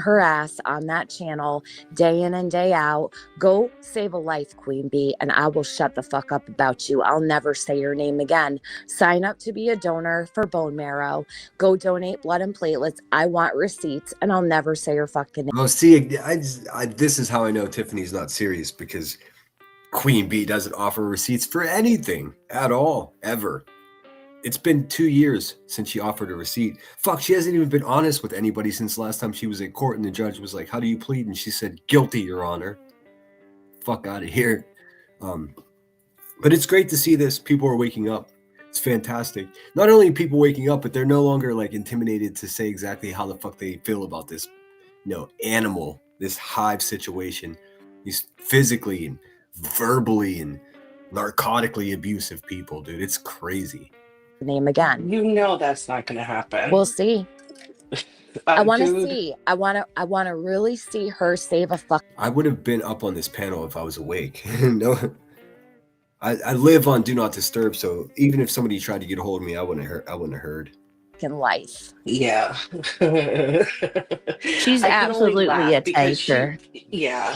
Speaker 5: Her ass on that channel day in and day out. Go save a life, Queen Bee, and I will shut the fuck up about you. I'll never say your name again. Sign up to be a donor for bone marrow. Go donate blood and platelets. I want receipts, and I'll never say your fucking name.
Speaker 1: Oh, see, this is how I know Tiffany's not serious, because Queen Bee doesn't offer receipts for anything at all, ever. It's been 2 years since she offered a receipt. Fuck, she hasn't even been honest with anybody since the last time she was in court, and the judge was like, "How do you plead?" And she said, "Guilty, Your Honor." Fuck out of here. But it's great to see this. People are waking up. It's fantastic. Not only people waking up, but they're no longer like intimidated to say exactly how the fuck they feel about this, animal, this hive situation, these physically and verbally and narcotically abusive people, dude. It's crazy.
Speaker 5: Name again.
Speaker 4: You know that's not going to happen.
Speaker 5: We'll see. I want to
Speaker 4: Dude,
Speaker 5: see. I want to really see her save a fuck.
Speaker 1: I would have been up on this panel if I was awake. No, I live on Do Not Disturb, so even if somebody tried to get a hold of me, I wouldn't have heard.
Speaker 5: In life.
Speaker 4: Yeah.
Speaker 6: She's
Speaker 4: I can only
Speaker 6: absolutely
Speaker 4: laugh
Speaker 6: a
Speaker 4: because
Speaker 6: taker.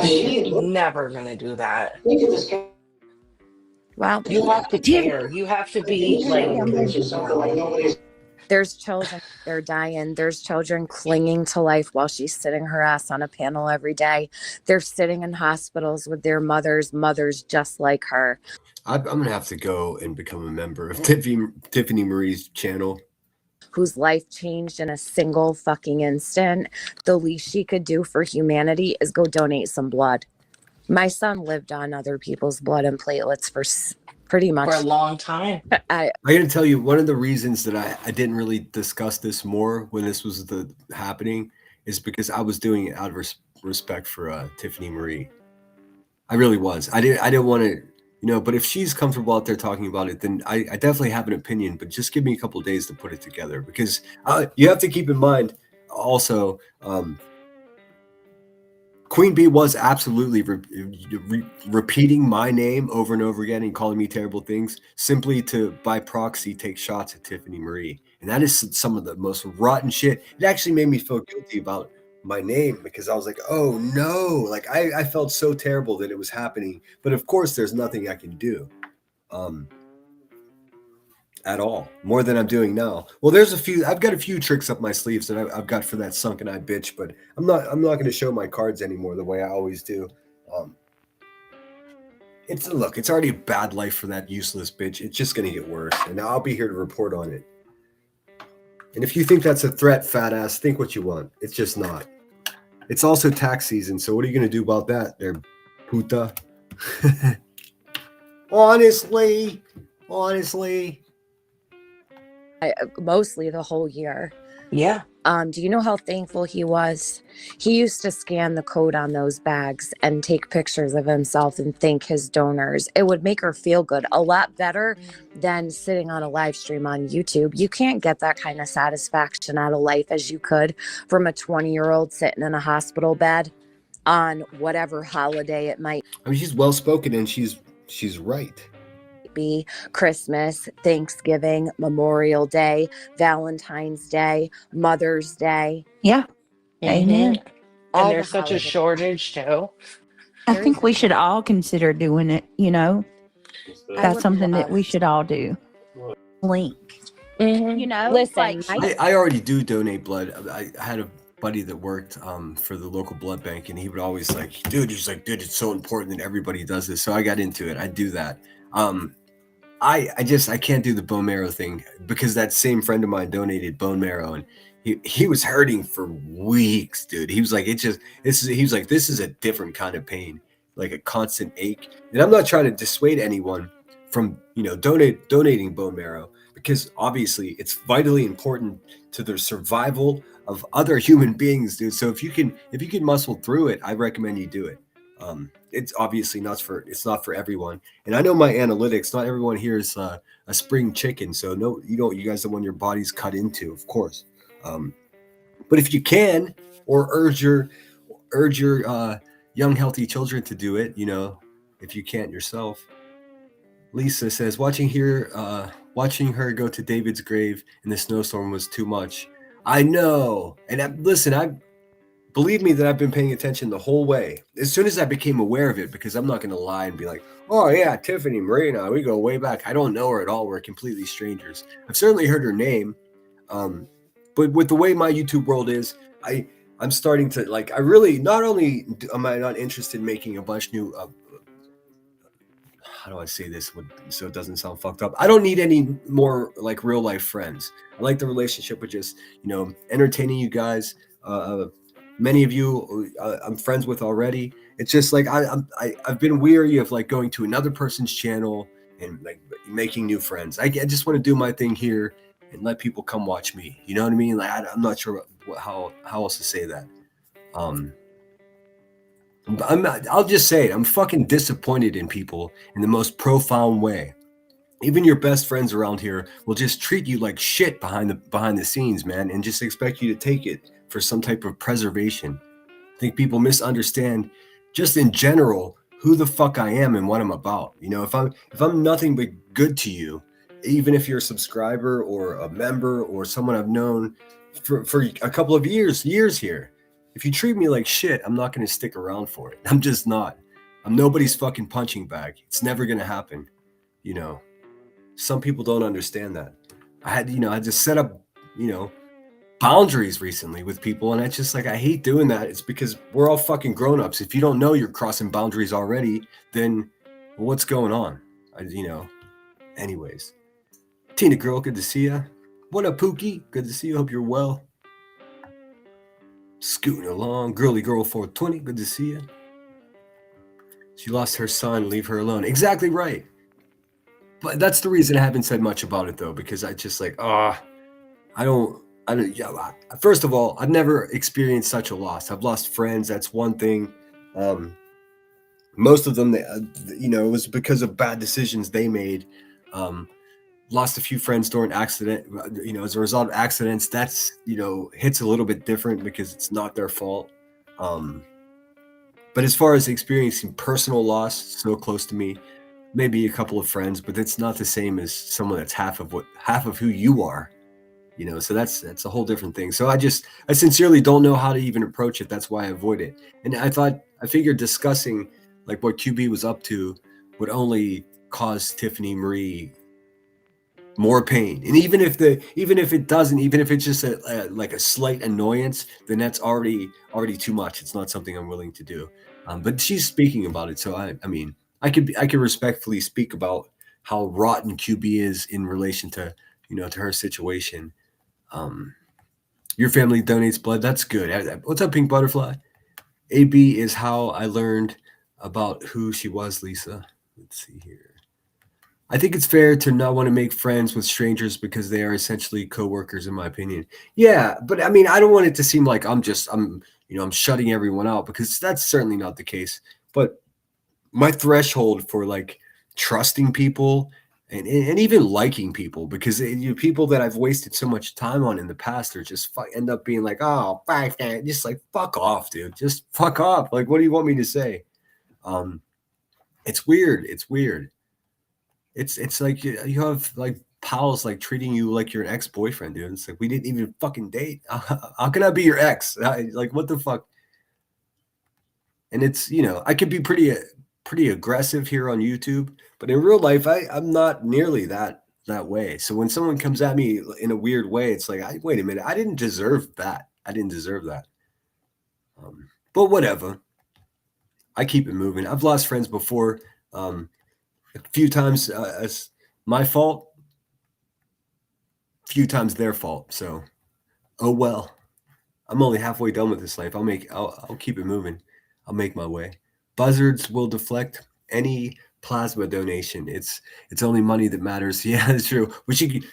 Speaker 4: she's never going to do that.
Speaker 5: Well,
Speaker 4: You have to care. You have to be like,
Speaker 5: there's children, they're dying. There's children clinging to life while she's sitting her ass on a panel every day. They're sitting in hospitals with their mothers just like her.
Speaker 1: I'm gonna have to go and become a member of Tiffany Marie's channel.
Speaker 5: Whose life changed in a single fucking instant. The least she could do for humanity is go donate some blood. My son lived on other people's blood and platelets for pretty much
Speaker 4: for a long time.
Speaker 1: I gotta tell you, one of the reasons that I didn't really discuss this more when this was happening is because I was doing it out of respect for Tiffany Marie. I really was. I didn't want to, but if she's comfortable out there talking about it, then I definitely have an opinion, but just give me a couple of days to put it together, because you have to keep in mind also, Queen Bee was absolutely repeating my name over and over again and calling me terrible things simply to, by proxy, take shots at Tiffany Marie. And that is some of the most rotten shit. It actually made me feel guilty about my name, because I was like, oh no, like I felt so terrible that it was happening. But of course, there's nothing I can do at all, more than I'm doing now. Well, I've got a few tricks up my sleeves that I've got for that sunken eye bitch, but I'm not going to show my cards anymore the way I always do. It's already a bad life for that useless bitch. It's just going to get worse, and I'll be here to report on it. And if you think that's a threat, fat ass, think what you want. It's just not. It's also tax season, so what are you going to do about that there, puta? Honestly.
Speaker 5: Mostly the whole year.
Speaker 4: Yeah.
Speaker 5: Do you know how thankful he was? He used to scan the code on those bags and take pictures of himself and thank his donors. It would make her feel good, a lot better than sitting on a live stream on YouTube. You can't get that kind of satisfaction out of life as you could from a 20-year-old sitting in a hospital bed on whatever holiday it might
Speaker 1: I mean, she's well spoken, and she's right.
Speaker 5: be. Christmas, Thanksgiving, Memorial Day, Valentine's Day, Mother's Day.
Speaker 6: Yeah.
Speaker 4: Mhm.
Speaker 6: Amen.
Speaker 5: All
Speaker 4: And
Speaker 5: the
Speaker 4: there's such a
Speaker 5: holidays.
Speaker 4: shortage too.
Speaker 6: I think we should all consider doing it,
Speaker 5: I
Speaker 6: That's
Speaker 5: would
Speaker 6: something that
Speaker 5: love-
Speaker 6: we should all do. Link.
Speaker 5: Listen,
Speaker 6: like,
Speaker 1: I already do donate blood. I had a buddy that worked for the local blood bank, and he would always dude, it's so important that everybody does this. So I got into it. I do that. I can't do the bone marrow thing, because that same friend of mine donated bone marrow, and he was hurting for weeks, dude. He was like, this is a different kind of pain, like a constant ache. And I'm not trying to dissuade anyone from, donating bone marrow, because obviously it's vitally important to the survival of other human beings, dude. So if you can muscle through it, I recommend you do it. It's obviously it's not for everyone. And I know my analytics, not everyone here is a spring chicken. So no, you guys don't want your bodies cut into, of course. But if you can, or urge your young, healthy children to do it, if you can't yourself. Lisa says, watching her go to David's grave in the snowstorm was too much. I know. And believe me that I've been paying attention the whole way. As soon as I became aware of it, because I'm not going to lie and be like, oh yeah, Tiffany Marie, we go way back. I don't know her at all. We're completely strangers. I've certainly heard her name. But with the way my YouTube world is, I'm starting to I really, not only am I not interested in making a bunch new how do I say this so it doesn't sound fucked up? I don't need any more like real life friends. I like the relationship with just, entertaining you guys. Many of you I'm friends with already. It's just like I've been weary of like going to another person's channel and like making new friends. I just want to do my thing here and let people come watch me. You know what I mean? Like I'm not sure how else to say that. I'll just say it. I'm fucking disappointed in people in the most profound way. Even your best friends around here will just treat you like shit behind the scenes, man, and just expect you to take it for some type of preservation. I think people misunderstand, just in general, who the fuck I am and what I'm about. If I'm nothing but good to you, even if you're a subscriber or a member or someone I've known for a couple of years here. If you treat me like shit, I'm not going to stick around for it. I'm just not. I'm nobody's fucking punching bag. It's never going to happen. Some people don't understand that. I just set up, boundaries recently with people. And I just I hate doing that. It's because we're all fucking grown-ups. If you don't know you're crossing boundaries already, then what's going on? Anyways. Tina girl, good to see ya. What up, Pookie? Good to see you. Hope you're well. Scooting along. Girly girl 420. Good to see you. She lost her son. Leave her alone. Exactly right. But that's the reason I haven't said much about it, though, because I just first of all, I've never experienced such a loss. I've lost friends. That's one thing. Most of them, it was because of bad decisions they made. Lost a few friends during accident, as a result of accidents. That's, hits a little bit different because it's not their fault. But as far as experiencing personal loss so close to me, maybe a couple of friends, but it's not the same as someone that's half of who you are, so that's a whole different thing. So I sincerely don't know how to even approach it. That's why I avoid it. And I figured discussing like what QB was up to would only cause Tiffany Marie more pain. And even if it's just like a slight annoyance, then that's already too much. It's not something I'm willing to do. But she's speaking about it, so I mean, I could respectfully speak about how rotten QB is in relation to to her situation. Your family donates blood. That's good. What's up, Pink Butterfly? AB is how I learned about who she was, Lisa. Let's see here. I think it's fair to not want to make friends with strangers because they are essentially coworkers, in my opinion. Yeah, but I mean, I don't want it to seem like I'm shutting everyone out, because that's certainly not the case. But my threshold for like trusting people and even liking people, because people that I've wasted so much time on in the past are just end up being like, oh, just like fuck off, dude. Just fuck off. Like, what do you want me to say? It's weird. It's like you have like pals like treating you like you're an ex-boyfriend, dude. It's like, we didn't even fucking date. How can I be your ex? Like, what the fuck? And it's, I could be pretty aggressive here on YouTube, but in real life, I'm not nearly that way. So when someone comes at me in a weird way, it's like, wait a minute, I didn't deserve that. But whatever. I keep it moving. I've lost friends before. A few times as my fault, few times their fault. So, oh well. I'm only halfway done with this life. I'll keep it moving. I'll make my way. Buzzards will deflect any plasma donation. It's only money that matters. Yeah, that's true. We should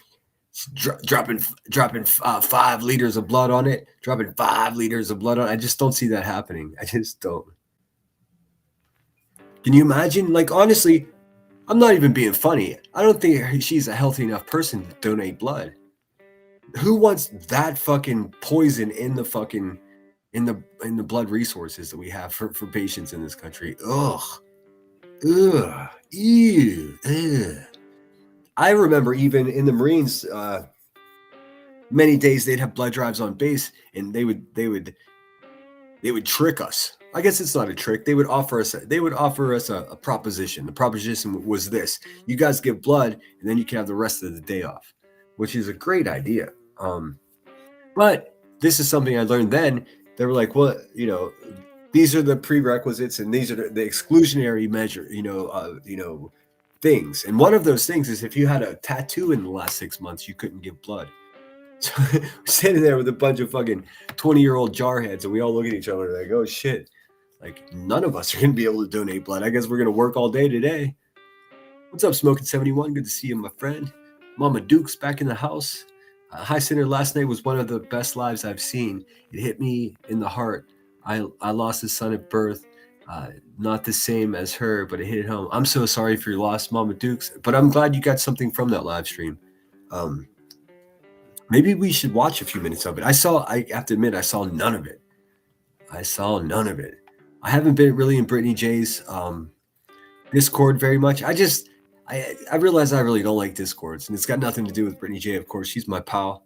Speaker 1: dropping 5 liters of blood on it. Dropping 5 liters of blood on it. I just don't see that happening. I just don't. Can you imagine? Like, honestly, I'm not even being funny. I don't think she's a healthy enough person to donate blood. Who wants that fucking poison in the fucking in the blood resources that we have for patients in this country? Ugh. Ew. Ugh. I remember even in the Marines, many days they'd have blood drives on base, and they would trick us. I guess it's not a trick. They would offer us a proposition. The proposition was this: you guys give blood, and then you can have the rest of the day off, which is a great idea. But this is something I learned then. They were like, well, these are the prerequisites, and these are the exclusionary measure, things. And one of those things is if you had a tattoo in the last 6 months, you couldn't give blood. So we're sitting there with a bunch of fucking 20-year-old jarheads, and we all look at each other like, oh shit, like none of us are gonna be able to donate blood. I guess we're gonna work all day today. What's up, Smoking 71? Good to see you, my friend. Mama Duke's back in the house. Hi, Sinner. Last night was one of the best lives I've seen. It hit me in the heart. I lost a son at birth. Not the same as her, but it hit home. I'm so sorry for your loss, Mama Dukes, but I'm glad you got something from that live stream. Maybe we should watch a few minutes of it. I have to admit, I saw none of it. I haven't been really in Brittany J's Discord very much. I realize I really don't like Discords, and it's got nothing to do with Brittany J. Of course, she's my pal.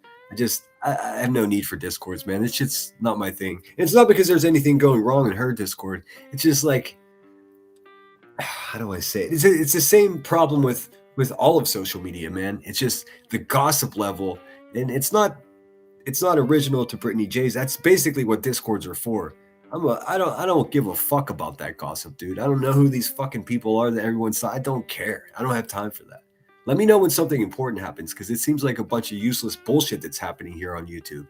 Speaker 1: I have no need for Discords, man. It's just not my thing. And it's not because there's anything going wrong in her Discord. It's just like, how do I say it? It's the same problem with all of social media, man. It's just the gossip level, and it's not original to Brittany J's. That's basically what Discords are for. I don't give a fuck about that gossip, dude. I don't know who these fucking people are that everyone's. I don't care. I don't have time for that. Let me know when something important happens, because it seems like a bunch of useless bullshit that's happening here on YouTube.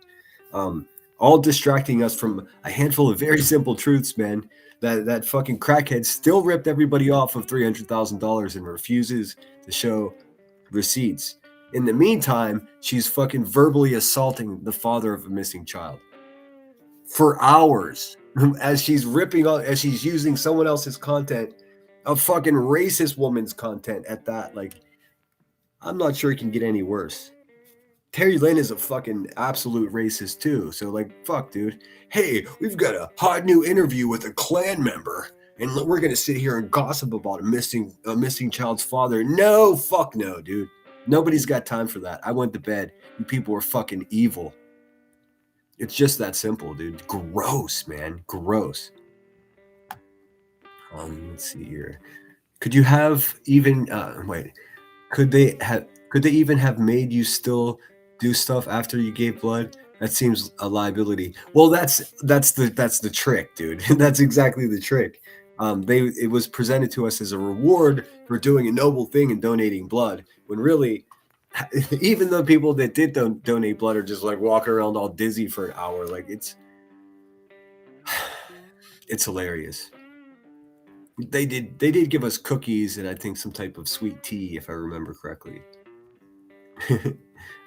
Speaker 1: All distracting us from a handful of very simple truths, man. That fucking crackhead still ripped everybody off of $300,000 and refuses to show receipts. In the meantime, she's fucking verbally assaulting the father of a missing child for hours as she's using someone else's content, a fucking racist woman's content at that. Like, I'm not sure it can get any worse. Terry Lynn is a fucking absolute racist too. So like, fuck, dude. Hey, we've got a hot new interview with a Klan member, and we're gonna sit here and gossip about a missing child's father. No, fuck no, dude. Nobody's got time for that. I went to bed. You people are fucking evil. It's just that simple, dude. Gross, man. Gross. Let's see here. Could you have even Could they even have made you still do stuff after you gave blood? That seems a liability. Well, that's the trick, dude. That's exactly the trick. It was presented to us as a reward for doing a noble thing and donating blood, when really, even the people that did donate blood are just like walking around all dizzy for an hour. Like, it's hilarious. They did give us cookies and I think some type of sweet tea, if I remember correctly.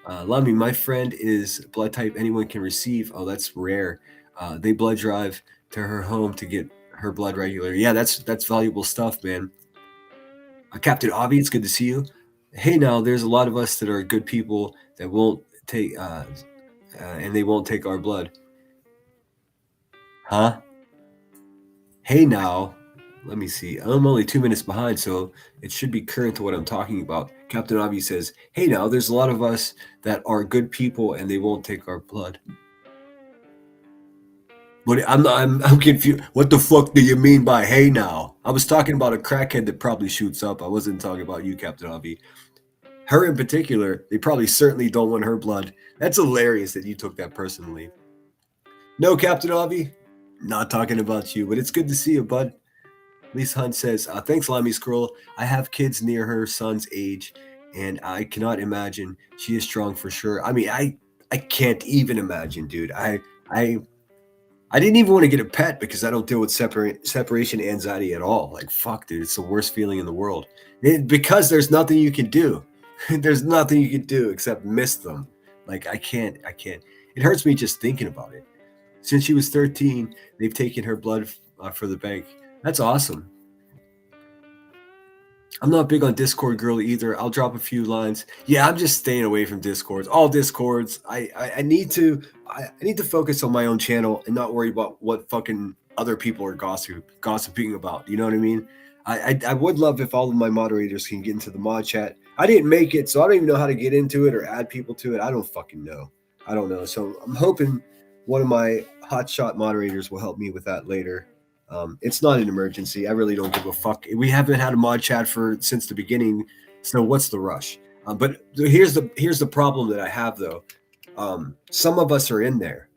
Speaker 1: Lami, my friend is blood type anyone can receive. Oh, that's rare. They blood drive to her home to get her blood regular. Yeah, that's valuable stuff, man. Captain Avi, it's good to see you. Hey, now there's a lot of us that are good people that won't take and they won't take our blood. Huh? Hey, now. Let me see. I'm only 2 minutes behind, so it should be current to what I'm talking about. Captain Avi says, hey, now, there's a lot of us that are good people and they won't take our blood. But I'm confused. What the fuck do you mean by hey, now? I was talking about a crackhead that probably shoots up. I wasn't talking about you, Captain Avi. Her in particular, they probably certainly don't want her blood. That's hilarious that you took that personally. No, Captain Avi, not talking about you, but it's good to see you, bud. Lisa Hunt says, thanks, Limey Scroll. I have kids near her son's age, and I cannot imagine she is strong for sure. I mean, I can't even imagine, dude. I didn't even want to get a pet because I don't deal with separation anxiety at all. Like, fuck, dude, it's the worst feeling in the world. Because there's nothing you can do. There's nothing you can do except miss them. Like, I can't. It hurts me just thinking about it. Since she was 13, they've taken her blood for the bank. That's awesome. I'm not big on Discord girl either. I'll drop a few lines. Yeah, I'm just staying away from Discords. All Discords. I need to focus on my own channel and not worry about what fucking other people are gossiping about. You know what I mean? I would love if all of my moderators can get into the mod chat. I didn't make it, so I don't even know how to get into it or add people to it. I don't fucking know. I don't know. So I'm hoping one of my hotshot moderators will help me with that later. It's not an emergency. I really don't give a fuck. We haven't had a mod chat since the beginning, so what's the rush? But here's the problem that I have though. Some of us are in there,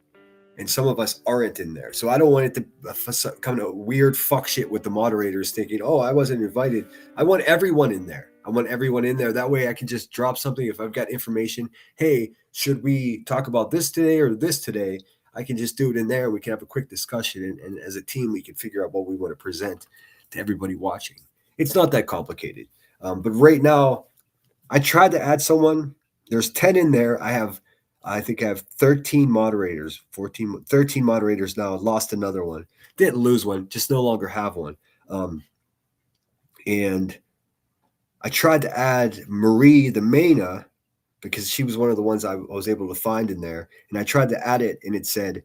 Speaker 1: and some of us aren't in there. So I don't want it to come to weird fuck shit with the moderators thinking, oh, I wasn't invited. I want everyone in there. I want everyone in there. That way I can just drop something. If I've got information, hey, should we talk about this today or this today? I can just do it in there. We can have a quick discussion. And as a team, we can figure out what we want to present to everybody watching. It's not that complicated. But right now, I tried to add someone. There's 10 in there. I think I have 13 moderators, 13 moderators now. Lost another one. Didn't lose one, just no longer have one. And I tried to add Marie the Maina because she was one of the ones I was able to find in there. And I tried to add it, and it said,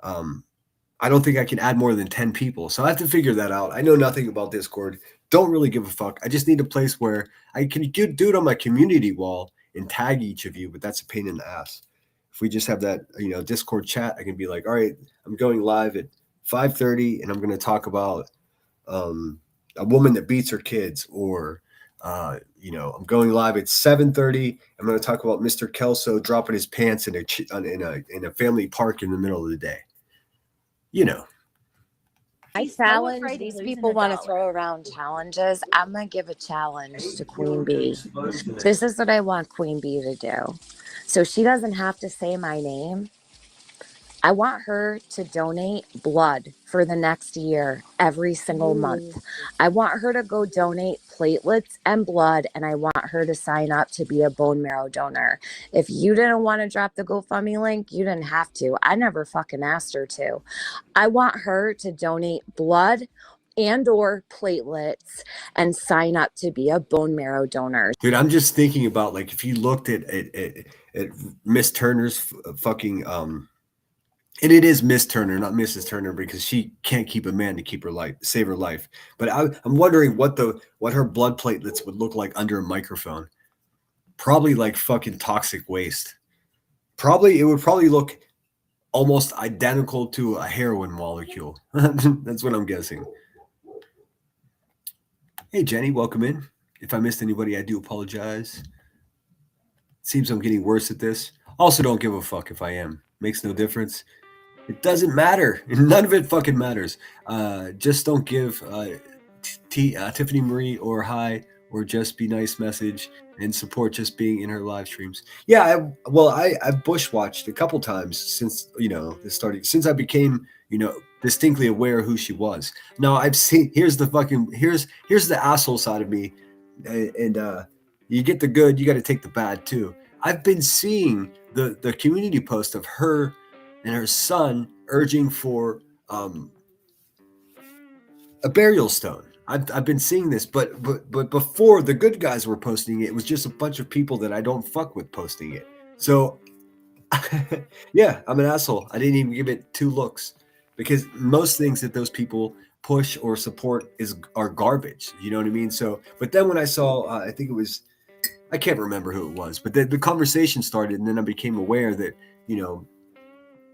Speaker 1: I don't think I can add more than 10 people. So I have to figure that out. I know nothing about Discord. Don't really give a fuck. I just need a place where I can do it on my community wall and tag each of you, but that's a pain in the ass. If we just have that, Discord chat, I can be like, all right, I'm going live at 5:30 and I'm going to talk about a woman that beats her kids, or I'm going live at 7:30. I'm going to talk about Mr. Kelso dropping his pants in a family park in the middle of the day.
Speaker 5: I challenge these people want to throw around challenges. I'm going to give a challenge to Queen Bee. This is what I want Queen Bee to do. So she doesn't have to say my name. I want her to donate blood for the next year, every single month. I want her to go donate platelets and blood, and I want her to sign up to be a bone marrow donor. If you didn't want to drop the GoFundMe link, you didn't have to. I never fucking asked her to. I want her to donate blood and or platelets and sign up to be a bone marrow donor.
Speaker 1: Dude, I'm just thinking about, like, if you looked at Miss Turner's fucking and it is Miss Turner, not Mrs. Turner, because she can't keep a man to save her life. But I'm wondering what her blood platelets would look like under a microphone. Probably like fucking toxic waste. It would probably look almost identical to a heroin molecule. That's what I'm guessing. Hey, Jenny, welcome in. If I missed anybody, I do apologize. Seems I'm getting worse at this. Also, don't give a fuck if I am. Makes no difference. It doesn't matter. None of it fucking matters. Just don't give Tiffany Marie or hi or just be nice message and support just being in her live streams. Yeah, I've bushwatched a couple times since this started. Since I became distinctly aware of who she was. Now I've seen. Here's the asshole side of me, and you get the good, you got to take the bad too. I've been seeing the community post of her and her son urging for a burial stone. I've been seeing this, but before the good guys were posting it, it was just a bunch of people that I don't fuck with posting it. So yeah, I'm an asshole. I didn't even give it 2 looks, because most things that those people push or support are garbage. You know what I mean? So, but then when I saw, I think it was, I can't remember who it was, but the conversation started, and then I became aware that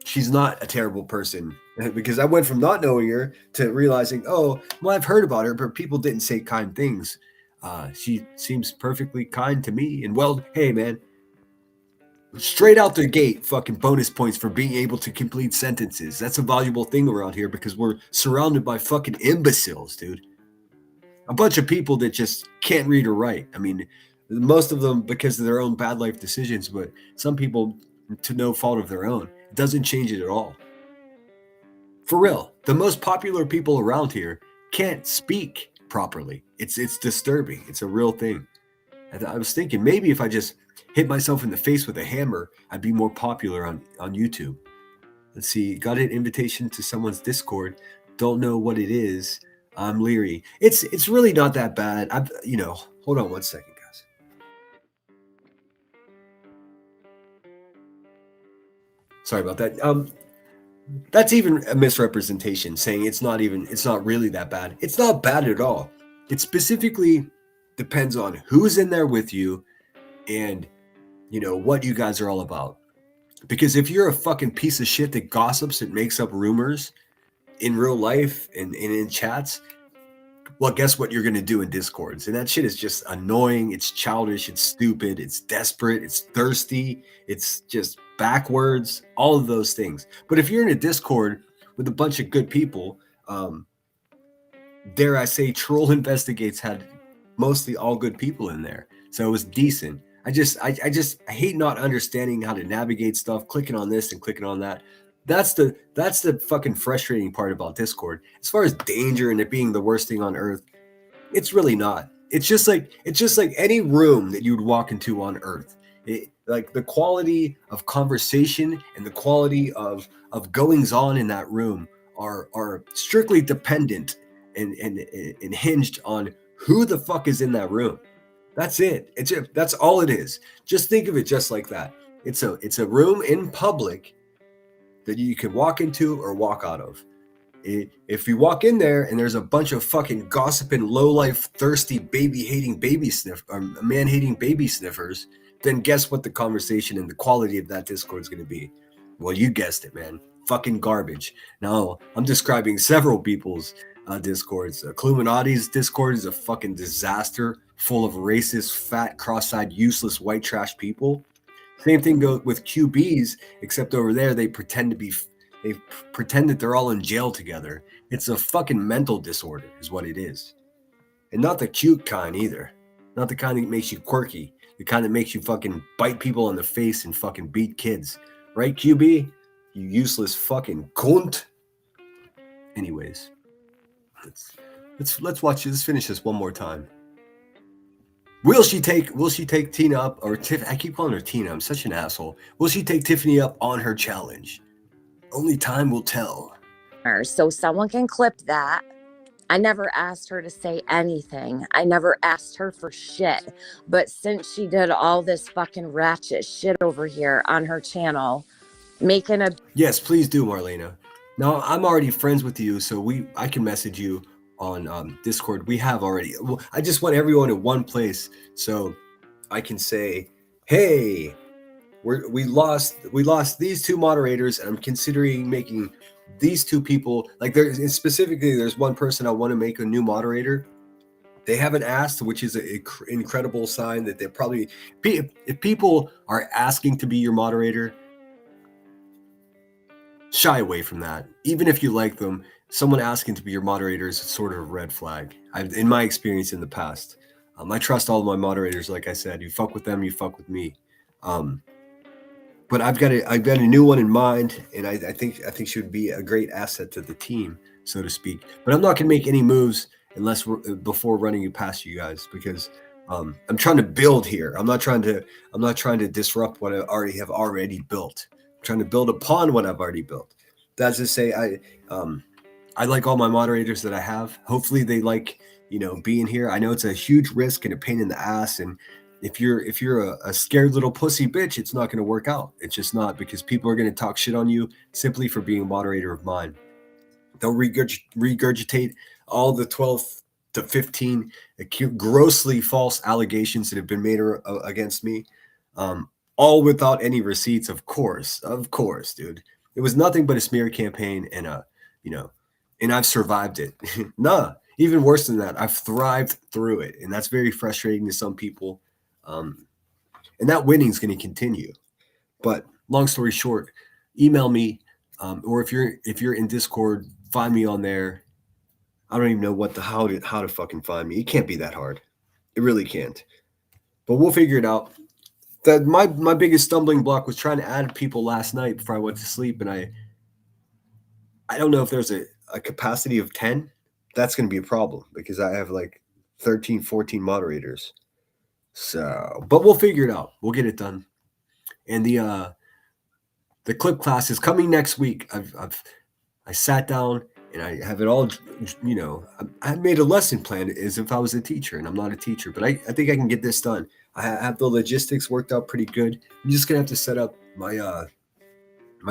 Speaker 1: she's not a terrible person, because I went from not knowing her to realizing, oh, well, I've heard about her, but people didn't say kind things. She seems perfectly kind to me. And well, hey, man, straight out the gate, fucking bonus points for being able to complete sentences. That's a valuable thing around here, because we're surrounded by fucking imbeciles, dude. A bunch of people that just can't read or write. I mean, most of them because of their own bad life decisions, but some people to no fault of their own. It doesn't change it at all. For real, the most popular people around here can't speak properly. It's disturbing. It's a real thing. I was thinking maybe if I just hit myself in the face with a hammer, I'd be more popular on YouTube. Let's see. Got an invitation to someone's Discord. Don't know what it is. I'm leery. It's really not that bad. Hold on one second, guys. Sorry about that. That's even a misrepresentation, saying it's not really that bad. It's not bad at all. It specifically depends on who's in there with you and what you guys are all about. Because if you're a fucking piece of shit that gossips and makes up rumors in real life and in chats, well, guess what you're going to do in Discords? And that shit is just annoying. It's childish. It's stupid. It's desperate. It's thirsty. It's just backwards, all of those things. But if you're in a Discord with a bunch of good people, dare I say, Troll Investigates had mostly all good people in there, so it was decent. I hate not understanding how to navigate stuff, clicking on this and clicking on that. That's the fucking frustrating part about Discord. As far as danger and it being the worst thing on earth, it's really not. It's just like any room that you would walk into on earth. Like the quality of conversation and the quality of goings on in that room are strictly dependent and hinged on who the fuck is in that room. That's it. That's all it is. Just think of it just like that. It's a room in public that you can walk into or walk out of. If you walk in there and there's a bunch of fucking gossiping, low-life, thirsty, man-hating baby sniffers, then guess what the conversation and the quality of that Discord is going to be? Well, you guessed it, man. Fucking garbage. Now, I'm describing several people's Discords. Illuminati's Discord is a fucking disaster, full of racist, fat, cross-eyed, useless, white trash people. Same thing goes with QBs, except over there they pretend that they're all in jail together. It's a fucking mental disorder is what it is. And not the cute kind either. Not the kind that makes you quirky. The kind that makes you fucking bite people in the face and fucking beat kids. Right, QB? You useless fucking cunt. Anyways. Let's watch it. Let's finish this one more time. Will she take Tina up, or Tiff? I keep calling her Tina. I'm such an asshole. Will she take Tiffany up on her challenge? Only time will tell.
Speaker 5: So someone can clip that. I never asked her to say anything. I never asked her for shit. But since she did all this fucking ratchet shit over here on her channel, making a...
Speaker 1: Yes, please do, Marlena. Now, I'm already friends with you, so I can message you on Discord. We have already. Well, I just want everyone in one place so I can say, hey, we lost these two moderators, and I'm considering making these two people, like there's one person I want to make a new moderator. They haven't asked, which is an incredible sign that they're probably, if people are asking to be your moderator, shy away from that. Even if you like them, someone asking to be your moderator is sort of a red flag. In my experience in the past, I trust all of my moderators. Like I said, you fuck with them, you fuck with me. But I've got a new one in mind, and I think she would be a great asset to the team, so to speak. But I'm not going to make any moves before running it past you guys, because I'm trying to build here. I'm not trying to disrupt what I already built. I'm trying to build upon what I've already built. That's to say, I like all my moderators that I have. Hopefully they like, being here. I know it's a huge risk and a pain in the ass, and if you're a scared little pussy bitch, it's not going to work out. It's just not, because people are going to talk shit on you simply for being a moderator of mine. They'll regurgitate all the 12 to 15 grossly false allegations that have been made against me, all without any receipts. Of course, dude. It was nothing but a smear campaign, and and I've survived it. Nah, even worse than that, I've thrived through it, and that's very frustrating to some people. And that winning is going to continue. But long story short, email me, or if you're in Discord, find me on there. I don't even know how to fucking find me. It can't be that hard. It really can't. But we'll figure it out. My biggest stumbling block was trying to add people last night before I went to sleep, and I don't know if there's a capacity of 10. That's going to be a problem, because I have like 13, 14 moderators. So, but we'll figure it out. We'll get it done. And the clip class is coming next week. I sat down and I have it all, I made a lesson plan as if I was a teacher, and I'm not a teacher, but I think I can get this done. I have the logistics worked out pretty good. I'm just going to have to set up my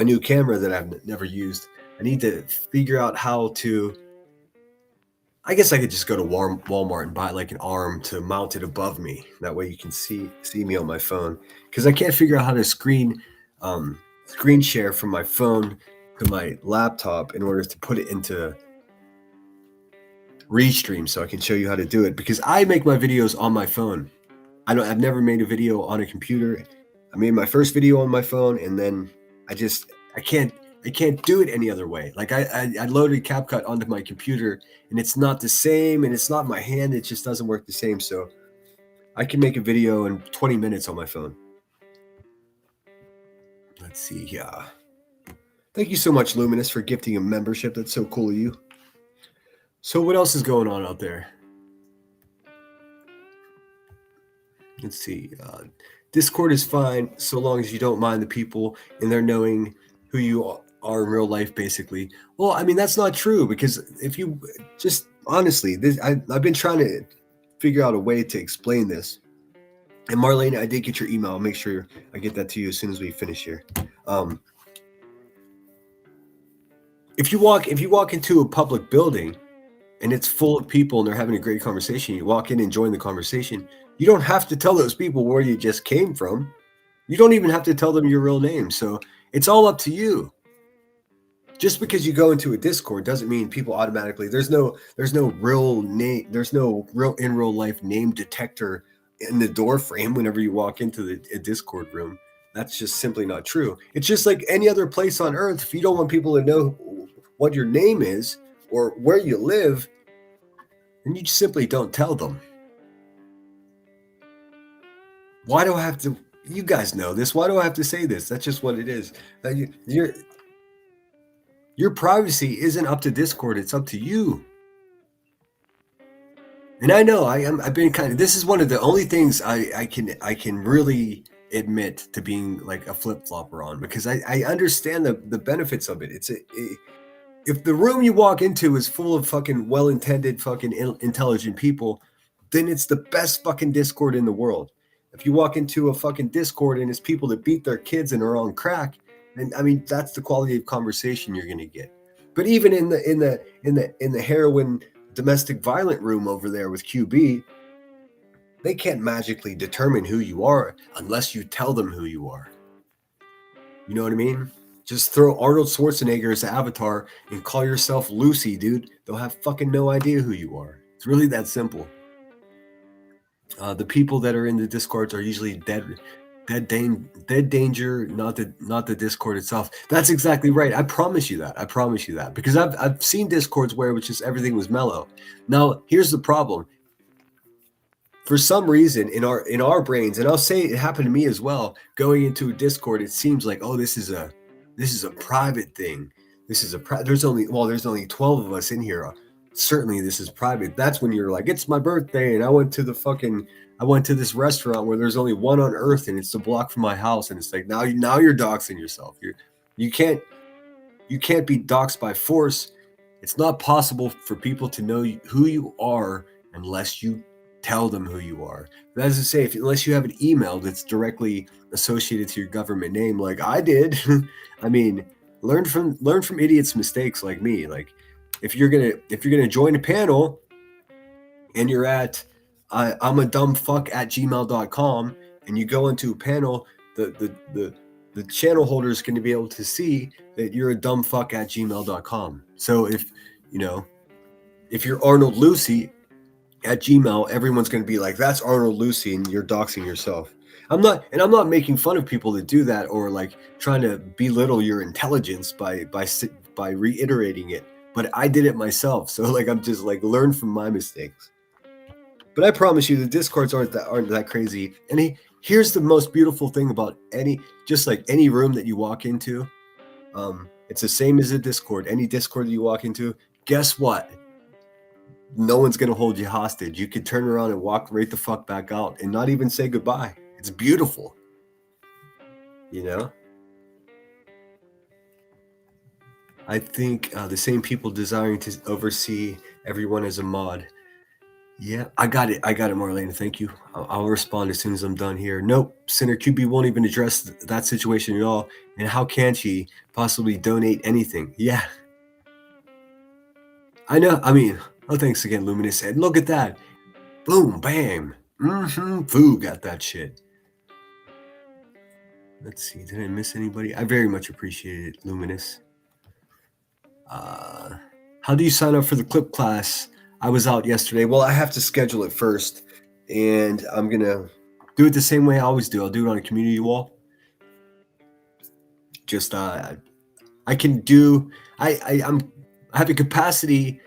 Speaker 1: new camera that I've never used. I need to figure out how to, I guess I could just go to Walmart and buy like an arm to mount it above me. That way you can see me on my phone, because I can't figure out how to screen share from my phone to my laptop in order to put it into Restream, so I can show you how to do it, because I make my videos on my phone. I've never made a video on a computer. I made my first video on my phone, and then I can't do it any other way. Like I loaded CapCut onto my computer, and it's not the same, and it's not my hand. It just doesn't work the same. So I can make a video in 20 minutes on my phone. Let's see. Yeah. Thank you so much, Luminous, for gifting a membership. That's so cool of you. So what else is going on out there? Let's see. Discord is fine so long as you don't mind the people and they're knowing who you are in real life, basically. Well, I mean, that's not true, because if you just honestly, I've been trying to figure out a way to explain this. And Marlene, I did get your email. I'll make sure I get that to you as soon as we finish here. If you walk into a public building and it's full of people and they're having a great conversation, you walk in and join the conversation, you don't have to tell those people where you just came from. You don't even have to tell them your real name. So it's all up to you. Just because you go into a Discord doesn't mean people automatically, there's no real name, there's no real in real life name detector in the door frame whenever you walk into a Discord room. That's just simply not true. It's just like any other place on earth. If you don't want people to know what your name is or where you live, then you just simply don't tell them. Why do I have to? You guys know this. Why do I have to say this? That's just what it is. Your privacy isn't up to Discord. It's up to you. And I know I've been kind of. This is one of the only things I can really admit to being like a flip-flopper on, because I understand the benefits of it. If the room you walk into is full of fucking well-intended fucking intelligent people, then it's the best fucking Discord in the world. If you walk into a fucking Discord and it's people that beat their kids and are on crack, and I mean that's the quality of conversation you're gonna get. But even in the heroin domestic violent room over there with QB, they can't magically determine who you are unless you tell them who you are. You know what I mean? Just throw Arnold Schwarzenegger as an avatar and call yourself Lucy, dude. They'll have fucking no idea who you are. It's really that simple. The people that are in the Discords are usually dead danger, not the Discord itself. That's exactly right. I promise you that. Because I've seen Discords where everything was mellow. Now, here's the problem. For some reason in our brains, and I'll say it happened to me as well, going into a Discord, it seems like, oh, this is a private thing. There's only 12 of us in here. Certainly this is private. That's when you're like, it's my birthday and I went to this restaurant where there's only one on earth and it's a block from my house, and it's like now you're doxing yourself. You can't be doxed by force. It's not possible for people to know who you are unless you tell them who you are. That is to say, unless you have an email that's directly associated to your government name, like I did. I mean, learn from idiots' mistakes like me. Like if you're gonna join a panel and you're at I'm a dumb fuck at gmail.com and you go into a panel, the channel holder is going to be able to see that you're a dumb fuck at gmail.com. So if you're Arnold Lucy at Gmail, everyone's going to be like, that's Arnold Lucy, and you're doxing yourself. I'm not making fun of people that do that or like trying to belittle your intelligence by reiterating it, but I did it myself. So like I'm just like learn from my mistakes. But I promise you, the Discords aren't that crazy. And here's the most beautiful thing about any room that you walk into. It's the same as a Discord. Any Discord that you walk into, guess what? No one's gonna hold you hostage. You could turn around and walk right the fuck back out and not even say goodbye. It's beautiful. I think the same people desiring to oversee everyone as a mod. Yeah, I got it, Marlene. Thank you. I'll respond as soon as I'm done here. Nope, Senator QB won't even address that situation at all. And how can she possibly donate anything? Yeah. I know. I mean, oh, thanks again, Luminous. And look at that. Boom, bam. Foo got that shit. Let's see. Did I miss anybody? I very much appreciate it, Luminous. How do you sign up for the clip class? I was out yesterday. Well, I have to schedule it first, and I'm going to do it the same way I always do. I'll do it on a community wall. just I can do. I have the capacity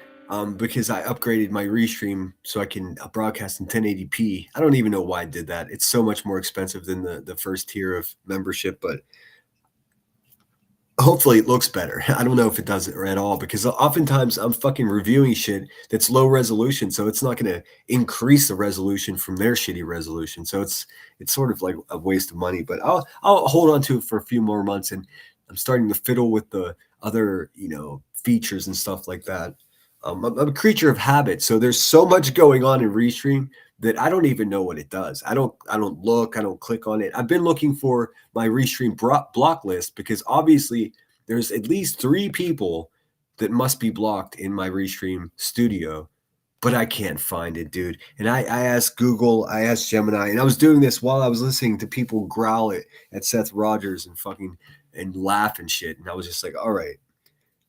Speaker 1: because I upgraded my restream so I can broadcast in 1080p. I don't even know why I did that. It's so much more expensive than the first tier of membership, but hopefully it looks better. I don't know if it does it at all, because oftentimes I'm fucking reviewing shit that's low resolution, so it's not going to increase the resolution from their shitty resolution. So it's sort of like a waste of money, but I'll hold on to it for a few more months, and I'm starting to fiddle with the other, features and stuff like that. I'm a creature of habit, so there's so much going on in Restream that I don't even know what it does. I don't look, I don't click on it. I've been looking for my Restream block list, because obviously there's at least 3 people that must be blocked in my Restream studio, but I can't find it, dude. And I asked Google, I asked Gemini, and I was doing this while I was listening to people growl at Seth Rogers and laugh and shit. And I was just like, all right,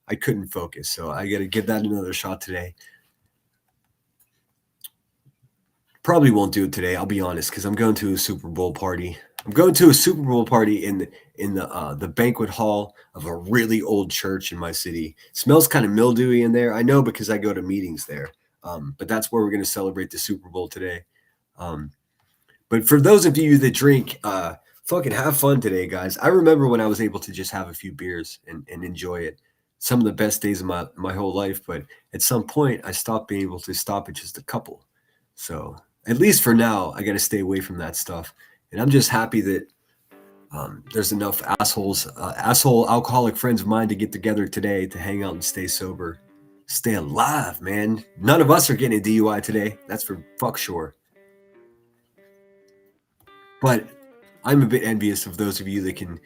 Speaker 1: I couldn't focus. So I got to give that another shot today. Probably won't do it today, I'll be honest, because I'm going to a Super Bowl party. I'm going to a Super Bowl party in the banquet hall of a really old church in my city. It smells kind of mildewy in there. I know, because I go to meetings there. But that's where we're going to celebrate the Super Bowl today. But for those of you that drink, fucking have fun today, guys. I remember when I was able to just have a few beers and enjoy it. Some of the best days of my whole life. But at some point, I stopped being able to stop at just a couple. So at least for now, I got to stay away from that stuff. And I'm just happy that there's enough asshole alcoholic friends of mine to get together today to hang out and stay sober. Stay alive, man. None of us are getting a DUI today. That's for fuck sure. But I'm a bit envious of those of you that can,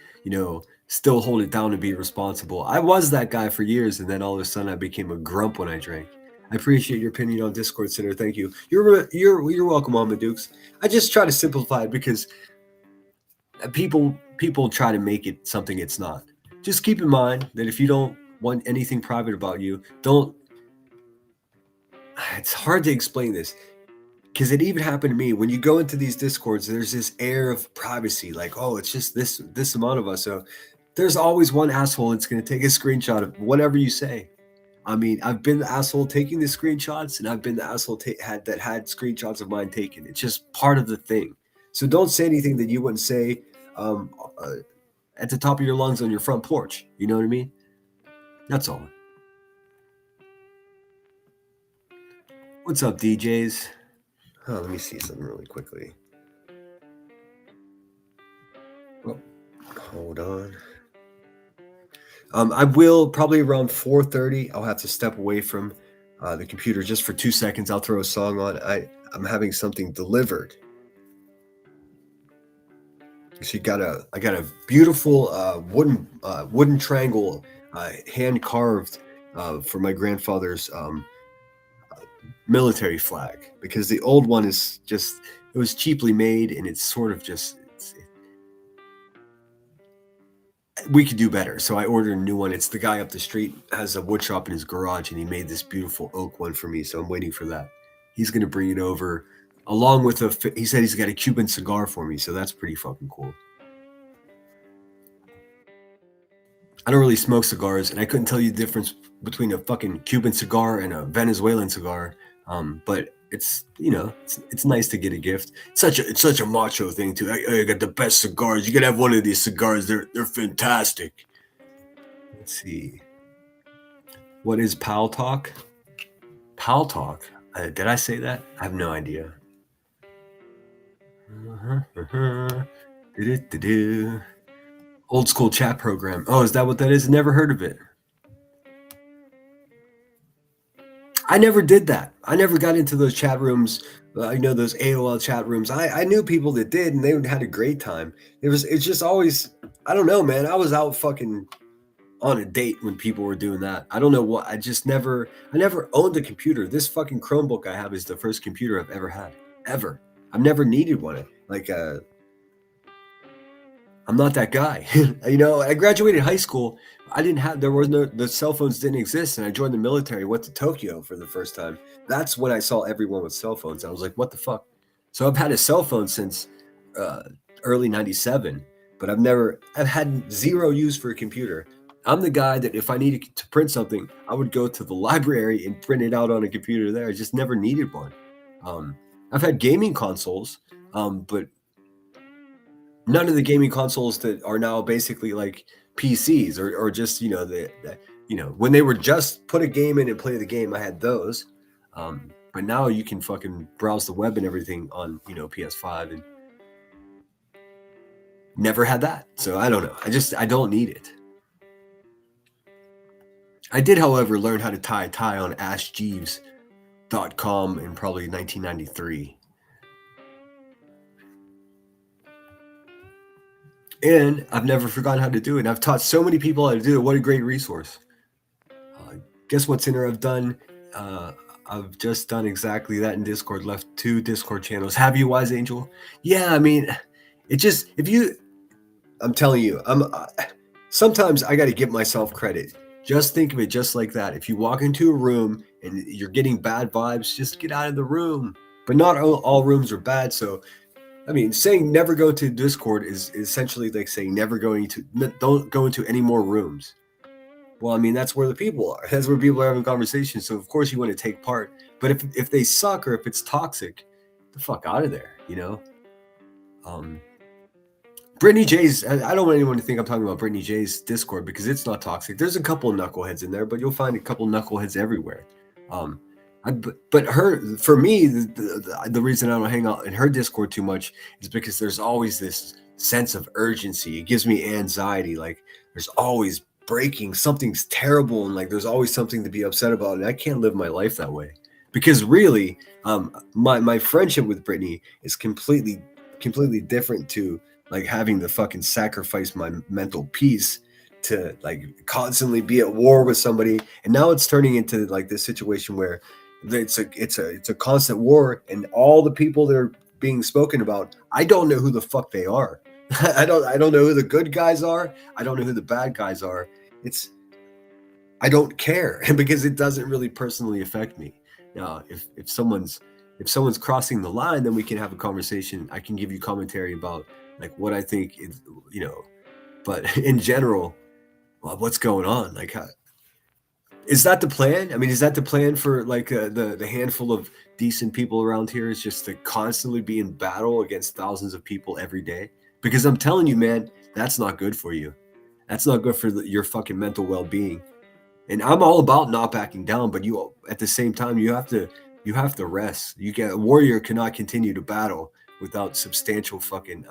Speaker 1: still hold it down and be responsible. I was that guy for years, and then all of a sudden I became a grump when I drank. I appreciate your opinion on Discord, Sinner. Thank you. You're welcome, Mama Dukes. I just try to simplify it, because people try to make it something it's not. Just keep in mind that if you don't want anything private about you, don't. It's hard to explain this, because it even happened to me. When you go into these Discords, there's this air of privacy, like, oh, it's just this amount of us. So there's always one asshole that's going to take a screenshot of whatever you say. I mean, I've been the asshole taking the screenshots, and I've been the asshole that had screenshots of mine taken. It's just part of the thing. So don't say anything that you wouldn't say at the top of your lungs on your front porch. You know what I mean? That's all. What's up, DJs? Oh, let me see something really quickly. Oh, hold on. I will probably around 4:30. I'll have to step away from the computer just for 2 seconds. I'll throw a song on. I'm having something delivered. So I got a beautiful wooden triangle, hand carved for my grandfather's military flag, because the old one is just, it was cheaply made, and it's sort of just, we could do better. So I ordered a new one. It's the guy up the street has a wood shop in his garage, and he made this beautiful oak one for me. So I'm waiting for that. He's going to bring it over along with he said he's got a Cuban cigar for me. So that's pretty fucking cool. I don't really smoke cigars, and I couldn't tell you the difference between a fucking Cuban cigar and a Venezuelan cigar. But it's, it's nice to get a gift. It's such a macho thing too. I got the best cigars. You can have one of these cigars. They're fantastic. Let's see. What is Pal Talk? Pal Talk? Did I say that? I have no idea. Old school chat program. Oh, is that what that is? Never heard of it. I never did that. I never got into those chat rooms. Those AOL chat rooms. I knew people that did, and they had a great time. It's just always, I don't know, man. I was out fucking on a date when people were doing that. I don't know what. I never owned a computer. This fucking Chromebook I have is the first computer I've ever had. Ever. I've never needed one. I'm not that guy. I graduated high school. The cell phones didn't exist, and I joined the military, went to Tokyo for the first time. That's when I saw everyone with cell phones. I was like, what the fuck? So I've had a cell phone since early 97. but I've had zero use for a computer. I'm the guy that if I needed to print something, I would go to the library and print it out on a computer there. I just never needed one. I've had gaming consoles, but none of the gaming consoles that are now basically like PCs or just, you know, when they were just put a game in and play the game, I had those. But now you can fucking browse the web and everything on, you know, PS5, and never had that. So I don't know. I don't need it. I did, however, learn how to tie a tie on AskJeeves.com in probably 1993. And I've never forgotten how to do it. And I've taught so many people how to do it. What a great resource. Guess what's in there? I've just done exactly that in Discord, left 2 Discord channels. Have you, Wise Angel? Yeah, I mean, I'm telling you, sometimes I got to give myself credit. Just think of it just like that. If you walk into a room and you're getting bad vibes, just get out of the room. But not all rooms are bad. So, I mean, saying never go to Discord is essentially like saying don't go into any more rooms. Well, I mean, that's where the people are. That's where people are having conversations. So, of course, you want to take part. But if they suck or if it's toxic, get the fuck out of there, you know? Brittany J's, I don't want anyone to think I'm talking about Brittany J's Discord because it's not toxic. There's a couple of knuckleheads in there, but you'll find a couple of knuckleheads everywhere. But for me, the reason I don't hang out in her Discord too much is because there's always this sense of urgency. It gives me anxiety. Like there's always breaking, something's terrible, and like there's always something to be upset about, and I can't live my life that way. Because really, my friendship with Brittany is completely different to like having to fucking sacrifice my mental peace to like constantly be at war with somebody. And now it's turning into like this situation where it's a constant war, and all the people that are being spoken about, I don't know who the fuck they are. I don't know who the good guys are. I don't know who the bad guys are. I don't care because it doesn't really personally affect me. Now, if someone's crossing the line, then we can have a conversation. I can give you commentary about like what I think is, you know, but in general, well, what's going on? Like, is that the plan? I mean, is that the plan for like the handful of decent people around here, is just to constantly be in battle against thousands of people every day? Because I'm telling you, man, that's not good for you. That's not good for your fucking mental well-being. And I'm all about not backing down, but you, at the same time, you have to rest. A warrior cannot continue to battle without substantial fucking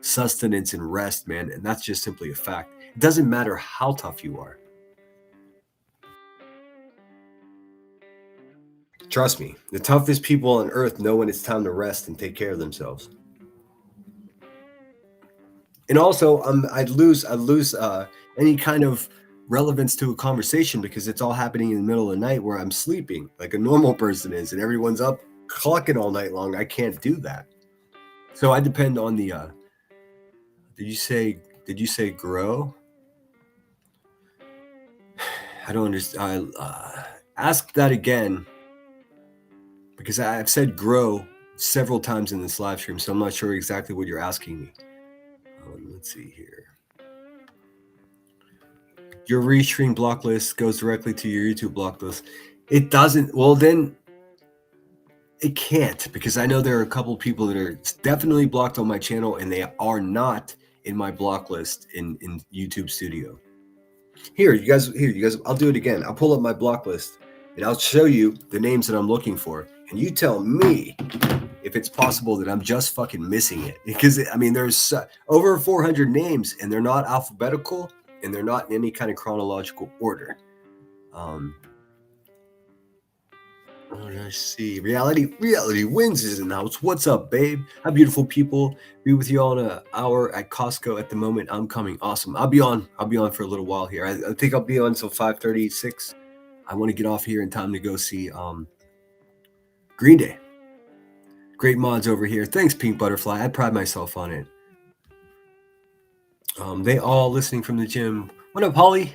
Speaker 1: sustenance and rest, man. And that's just simply a fact. It doesn't matter how tough you are. Trust me, the toughest people on earth know when it's time to rest and take care of themselves. And also, I'd lose any kind of relevance to a conversation because it's all happening in the middle of the night where I'm sleeping like a normal person is, and everyone's up clucking all night long. I can't do that. So I depend on the. Did you say grow? I don't understand. Ask that again, because I've said grow several times in this live stream, so I'm not sure exactly what you're asking me. Let's see here. Your restream block list goes directly to your YouTube block list. It doesn't. Well, then it can't, because I know there are a couple people that are definitely blocked on my channel, and they are not in my block list in YouTube Studio. Here, you guys. I'll do it again. I'll pull up my block list, and I'll show you the names that I'm looking for, and you tell me if it's possible that I'm just fucking missing it. Because I mean, there's over 400 names, and they're not alphabetical, and they're not in any kind of chronological order. Let's see. Reality Wins is in the house. What's up, babe? How beautiful people. Be with you all in an hour at Costco at the moment. I'm coming. Awesome. I'll be on for a little while here. I think I'll be on until 5:36. I want to get off here in time to go see Green Day. Great mods over here. Thanks, Pink Butterfly. I pride myself on it. They all listening from the gym. What up, Holly?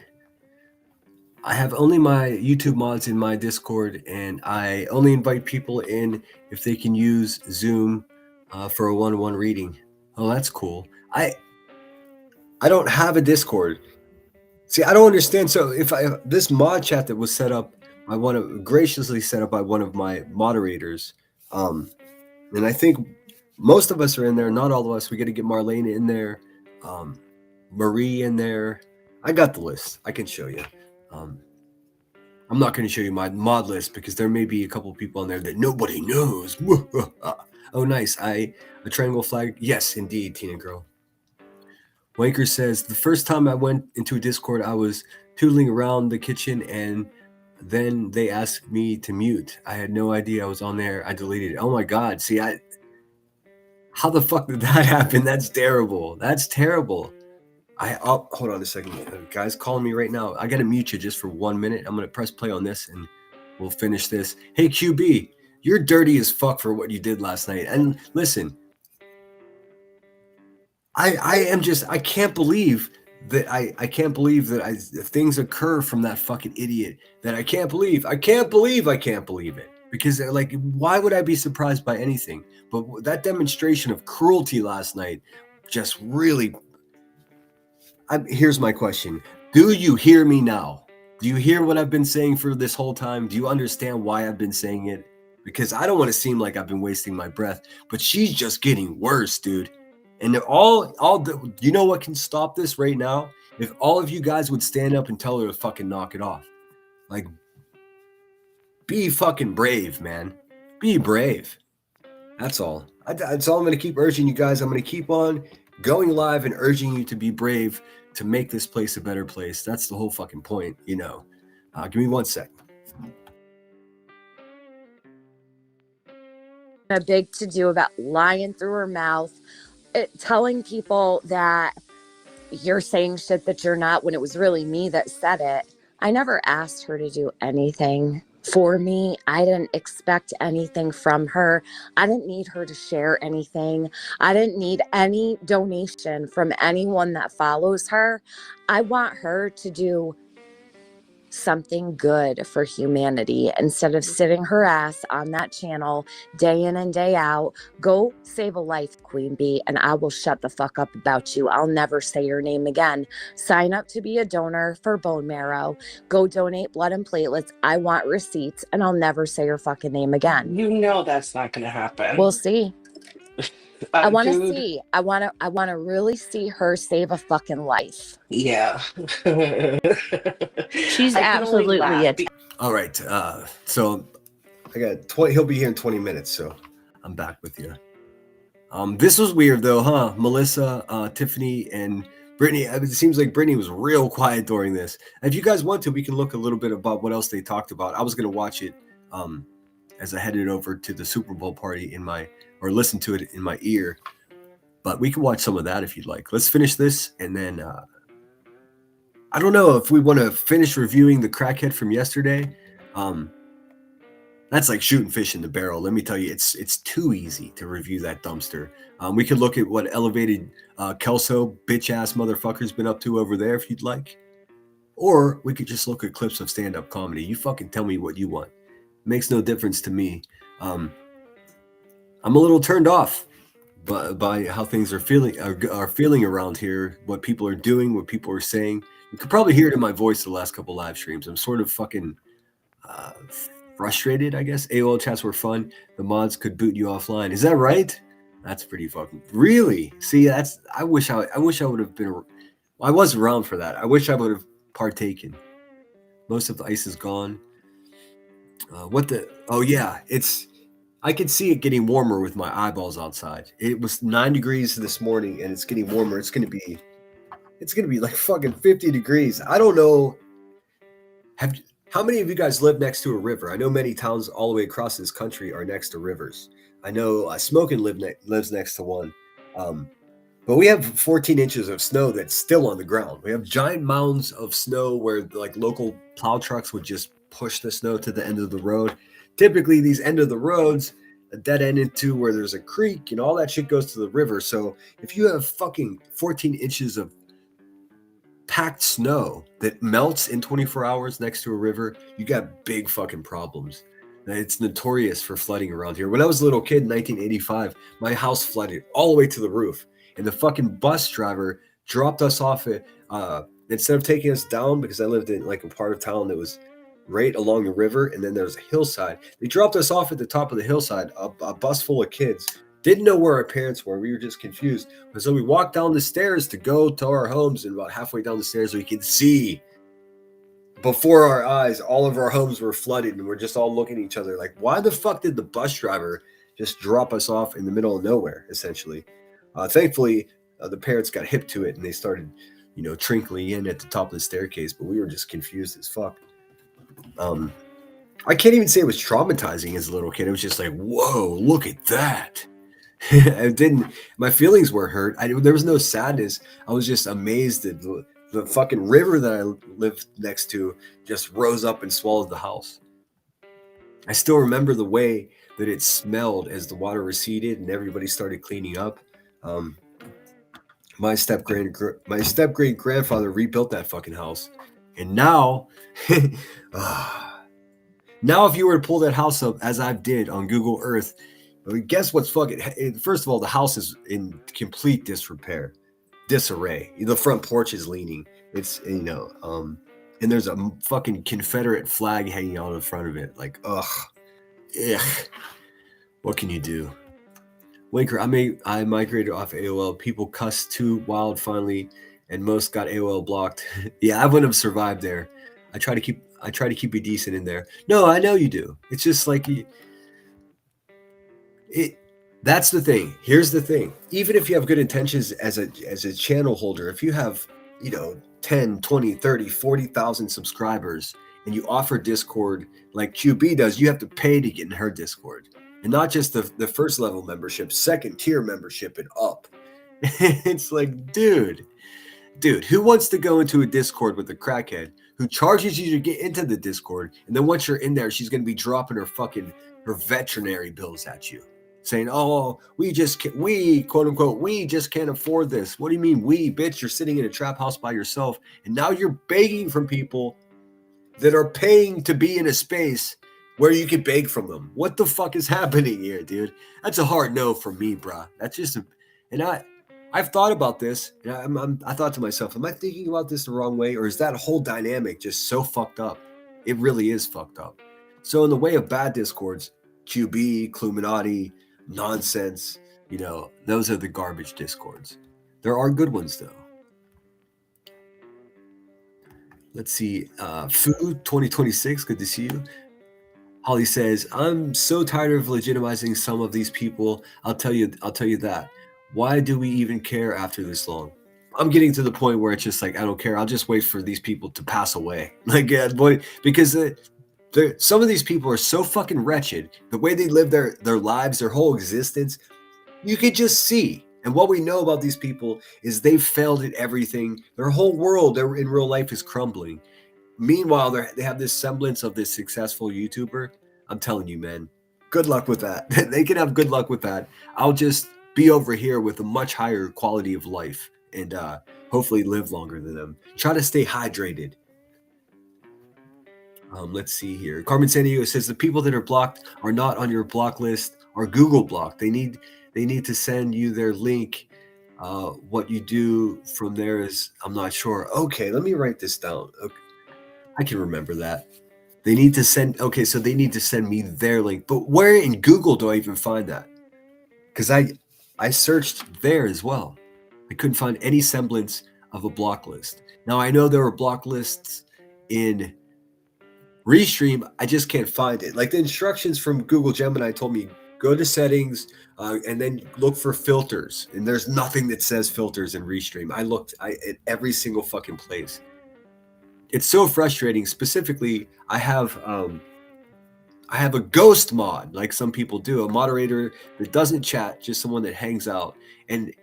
Speaker 1: I have only my YouTube mods in my Discord, and I only invite people in if they can use Zoom for a one-on-one reading. Oh, that's cool. I don't have a Discord. See, I don't understand. So if this mod chat that was set up by graciously set up by one of my moderators, and I think most of us are in there, not all of us. We got to get Marlene in there, Marie in there. I got the list. I can show you. I'm not going to show you my mod list because there may be a couple of people on there that nobody knows. Oh, nice. A triangle flag. Yes, indeed, Tina girl. Wanker says, the first time I went into a Discord, I was tootling around the kitchen and then they asked me to mute. I had no idea I was on there. I deleted it. Oh my God. See, how the fuck did that happen? That's terrible. That's terrible. Hold on a second. Guys calling me right now. I got to mute you just for 1 minute. I'm going to press play on this and we'll finish this. Hey, QB, you're dirty as fuck for what you did last night. And listen, I can't believe that I can't believe that things occur from that fucking idiot that I can't believe it. Because like, why would I be surprised by anything? But that demonstration of cruelty last night just really... here's my question. Do you hear me now? Do you hear what I've been saying for this whole time? Do you understand why I've been saying it? Because I don't want to seem like I've been wasting my breath, but she's just getting worse, dude. And you know what can stop this right now? If all of you guys would stand up and tell her to fucking knock it off. Like, be fucking brave, man. Be brave. That's all. That's all I'm going to keep urging you guys. I'm going to keep on going live and urging you to be brave to make this place a better place. That's the whole fucking point, you know. Give me 1 sec.
Speaker 5: A big to-do about lying through her mouth, telling people that you're saying shit that you're not when it was really me that said it. I never asked her to do anything for me. I didn't expect anything from her. I didn't need her to share anything. I didn't need any donation from anyone that follows her. I want her to do something good for humanity instead of sitting her ass on that channel day in and day out. Go save a life, Queen Bee, and I will shut the fuck up about you. I'll never say your name again. Sign up to be a donor for bone marrow. Go donate blood and platelets. I want receipts, and I'll never say your fucking name again.
Speaker 4: You know that's not going to happen.
Speaker 5: We'll see. I want to see. I want to really see her save a fucking life.
Speaker 4: Yeah.
Speaker 6: She's absolutely
Speaker 1: all right. So I got 20. He'll be here in 20 minutes. So I'm back with you. This was weird though, huh? Melissa, Tiffany, and Brittany. It seems like Brittany was real quiet during this. If you guys want to, we can look a little bit about what else they talked about. I was gonna watch it as I headed over to the Super Bowl party or listen to it in my ear. But we can watch some of that if you'd like. Let's finish this, and then I don't know if we want to finish reviewing the crackhead from yesterday. That's like shooting fish in the barrel. Let me tell you, it's too easy to review that dumpster. We could look at what elevated Kelso bitch ass motherfucker's been up to over there if you'd like, or we could just look at clips of stand-up comedy. You fucking tell me what you want. Makes no difference to me. I'm a little turned off by how things are feeling around here, what people are doing, what people are saying. You could probably hear it in my voice the last couple live streams. I'm sort of fucking frustrated, I guess. AOL chats were fun. The mods could boot you offline. Is that right? That's pretty fucking really. See, I wish I would have been. I was around for that. I wish I would have partaken. Most of the ice is gone. Oh yeah, I could see it getting warmer with my eyeballs outside. It was 9 degrees this morning and it's getting warmer. It's gonna be like fucking 50 degrees. I don't know. How many of you guys live next to a river? I know many towns all the way across this country are next to rivers. I know Smokin lives next to one. But we have 14 inches of snow that's still on the ground. We have giant mounds of snow where like local plow trucks would just push the snow to the end of the road. Typically these end of the roads, a dead end into where there's a creek and all that shit goes to the river. So if you have fucking 14 inches of packed snow that melts in 24 hours next to a river, you got big fucking problems. It's notorious for flooding around here. When I was a little kid in 1985, my house flooded all the way to the roof. And the fucking bus driver dropped us off at instead of taking us down, because I lived in like a part of town that was right along the river, and then there's a hillside. They dropped us off at the top of the hillside, a bus full of kids. Didn't know where our parents were. We were just confused. And so we walked down the stairs to go to our homes, and about halfway down the stairs, we could see before our eyes, all of our homes were flooded, and we're just all looking at each other like, why the fuck did the bus driver just drop us off in the middle of nowhere, essentially? Thankfully, the parents got hip to it, and they started, trinkling in at the top of the staircase, but we were just confused as fuck. I can't even say it was traumatizing as a little kid. It was just like, whoa, look at that. My feelings weren't hurt. There was no sadness. I was just amazed that the fucking river that I lived next to just rose up and swallowed the house. I still remember the way that it smelled as the water receded and everybody started cleaning up. My step great grandfather rebuilt that fucking house, and now, now if you were to pull that house up as I did on Google Earth, guess what's fucking? First of all, the house is in complete disarray. The front porch is leaning. It's and there's a fucking Confederate flag hanging out in front of it. Like, ugh. What can you do? Winker, I migrated off AOL. People cussed too wild finally, and most got AOL blocked. Yeah, I wouldn't have survived there. I try to keep you decent in there. No, I know you do. It's just like that's the thing. Here's the thing. Even if you have good intentions as a channel holder, if you have 10, 20, 30, 40,000 subscribers, and you offer Discord like QB does, you have to pay to get in her Discord. And not just the first level membership, second tier membership and up. It's like, dude, who wants to go into a Discord with a crackhead who charges you to get into the Discord, and then once you're in there, she's going to be dropping her veterinary bills at you, saying, oh, we quote unquote, we just can't afford this. What do you mean we, bitch? You're sitting in a trap house by yourself, and now you're begging from people that are paying to be in a space where you can beg from them. What the fuck is happening here, dude? That's a hard no from me, bruh. That's just I've thought about this, and I thought to myself, am I thinking about this the wrong way, or is that whole dynamic just so fucked up? It really is fucked up. So in the way of bad Discords, QB, Cluminati, nonsense, those are the garbage Discords. There are good ones though. Let's see, Food 2026, good to see you. Holly says, I'm so tired of legitimizing some of these people. I'll tell you that. Why do we even care after this long? I'm getting to the point where it's just like, I don't care. I'll just wait for these people to pass away. Like, yeah, boy, because some of these people are so fucking wretched. The way they live their lives, their whole existence, you could just see. And what we know about these people is they've failed at everything. Their whole world in real life is crumbling. Meanwhile, they have this semblance of this successful YouTuber. I'm telling you, man, good luck with that. They can have good luck with that. I'll just be over here with a much higher quality of life and hopefully live longer than them. Try to stay hydrated. Let's see here. Carmen Sandiego says the people that are blocked are not on your block list, are Google blocked. They need to send you their link. What you do from there is, I'm not sure. Okay, let me write this down. Okay. I can remember that. They need to send me their link. But where in Google do I even find that? Because I searched there as well. I couldn't find any semblance of a block list. Now I know there are block lists in Restream. I just can't find it. Like the instructions from Google Gemini told me, go to settings and then look for filters. And there's nothing that says filters in Restream. I looked at every single fucking place. It's so frustrating. Specifically, I have a ghost mod, like some people do, a moderator that doesn't chat, just someone that hangs out, and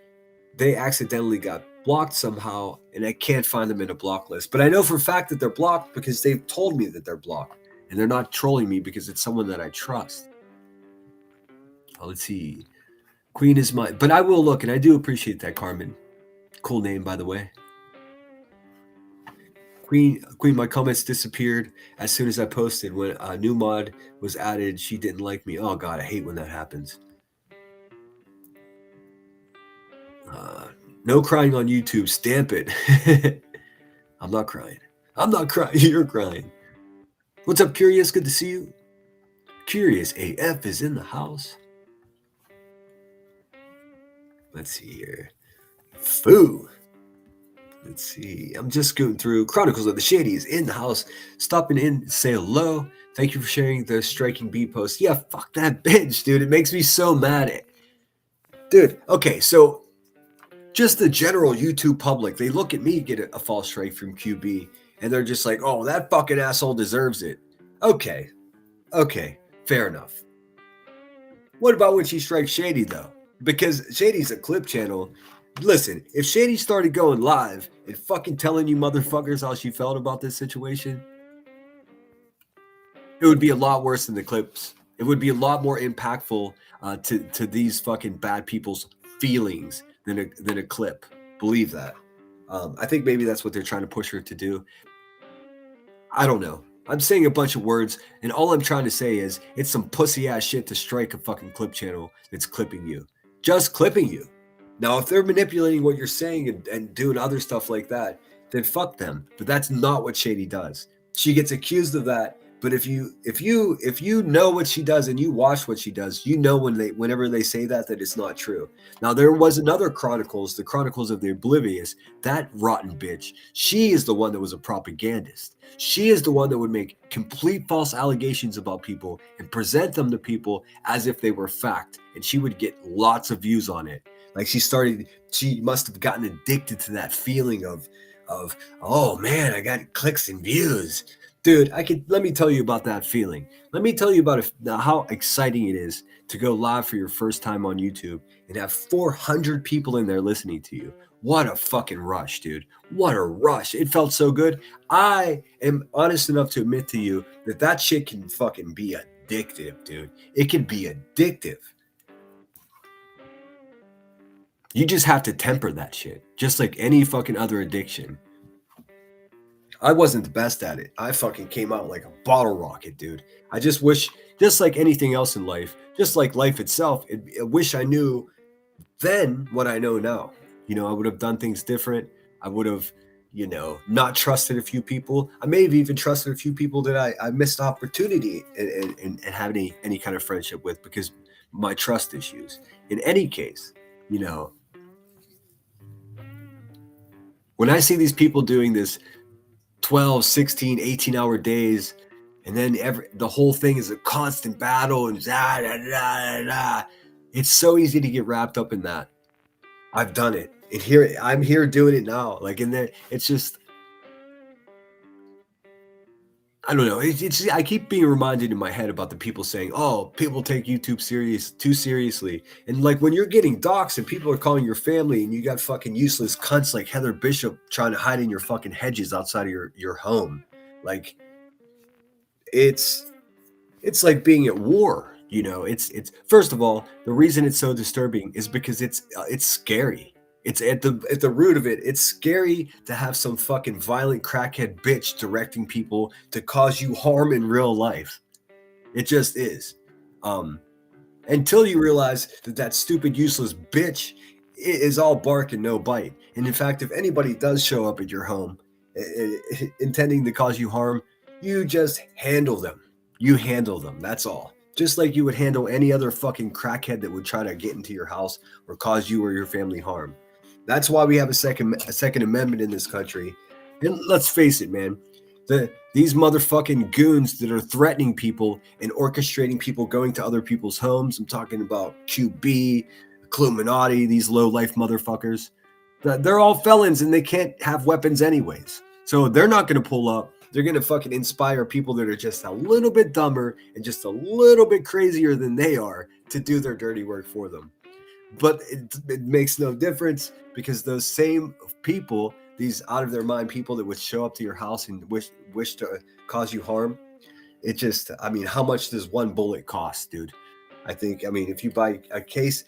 Speaker 1: they accidentally got blocked somehow, and I can't find them in a block list. But I know for a fact that they're blocked because they've told me that they're blocked, and they're not trolling me because it's someone that I trust. Let's see. Queen is mine, but I will look, and I do appreciate that, Carmen. Cool name, by the way. Queen, my comments disappeared as soon as I posted. When a new mod was added, she didn't like me. Oh God, I hate when that happens. No crying on YouTube. Stamp it. I'm not crying. I'm not crying. You're crying. What's up, Curious? Good to see you. Curious AF is in the house. Let's see here. Foo. Let's see. I'm just scooting through. Chronicles of the Shady is in the house. Stopping in to say hello. Thank you for sharing the striking beat post. Yeah, fuck that bitch, dude. It makes me so mad. Dude, okay, so just the general YouTube public, they look at me get a false strike from QB, and they're just like, oh, that fucking asshole deserves it. Okay, fair enough. What about when she strikes Shady, though? Because Shady's a clip channel. Listen, if Shady started going live and fucking telling you motherfuckers how she felt about this situation, it would be a lot worse than the clips. It would be a lot more impactful to these fucking bad people's feelings than a clip. Believe that. I think maybe that's what they're trying to push her to do. I don't know. I'm saying a bunch of words, and all I'm trying to say is it's some pussy ass shit to strike a fucking clip channel that's clipping you. Just clipping you. Now, if they're manipulating what you're saying and doing other stuff like that, then fuck them. But that's not what Shady does. She gets accused of that. But if you know what she does and you watch what she does, you know whenever they say that it's not true. Now there was another Chronicles, the Chronicles of the Oblivious, that rotten bitch. She is the one that was a propagandist. She is the one that would make complete false allegations about people and present them to people as if they were fact. And she would get lots of views on it. Like she must have gotten addicted to that feeling of oh man, I got clicks and views. Dude, let me tell you about that feeling. Let me tell you about how exciting it is to go live for your first time on YouTube and have 400 people in there listening to you. What a fucking rush, dude. What a rush. It felt so good. I am honest enough to admit to you that shit can fucking be addictive, dude. It can be addictive. You just have to temper that shit, just like any fucking other addiction. I wasn't the best at it. I fucking came out like a bottle rocket, dude. I just wish, just like anything else in life, just like life itself, I wish I knew then what I know now. You know, I would have done things different. I would have, not trusted a few people. I may have even trusted a few people that I missed opportunity and had any kind of friendship with because my trust issues. In any case, when I see these people doing this 12, 16, 18-hour days, and then the whole thing is a constant battle and it's so easy to get wrapped up in that. I've done it. And I'm here doing it now. Like in there, it's just, I don't know. I keep being reminded in my head about the people saying, oh, people take YouTube too seriously. And like when you're getting doxxed and people are calling your family and you got fucking useless cunts like Heather Bishop trying to hide in your fucking hedges outside of your home. Like it's like being at war, it's first of all, the reason it's so disturbing is because it's scary. It's at the root of it. It's scary to have some fucking violent crackhead bitch directing people to cause you harm in real life. It just is. Until you realize that stupid, useless bitch is all bark and no bite. And in fact, if anybody does show up at your home intending to cause you harm, you just handle them. You handle them. That's all. Just like you would handle any other fucking crackhead that would try to get into your house or cause you or your family harm. That's why we have a second amendment in this country. And let's face it, man, these motherfucking goons that are threatening people and orchestrating people going to other people's homes. I'm talking about QB, Illuminati, these low life motherfuckers. They're all felons and they can't have weapons anyways. So they're not going to pull up. They're going to fucking inspire people that are just a little bit dumber and just a little bit crazier than they are to do their dirty work for them. But it makes no difference because those same people, these out of their mind people that would show up to your house and wish to cause you harm, it just, how much does one bullet cost, dude? If you buy a case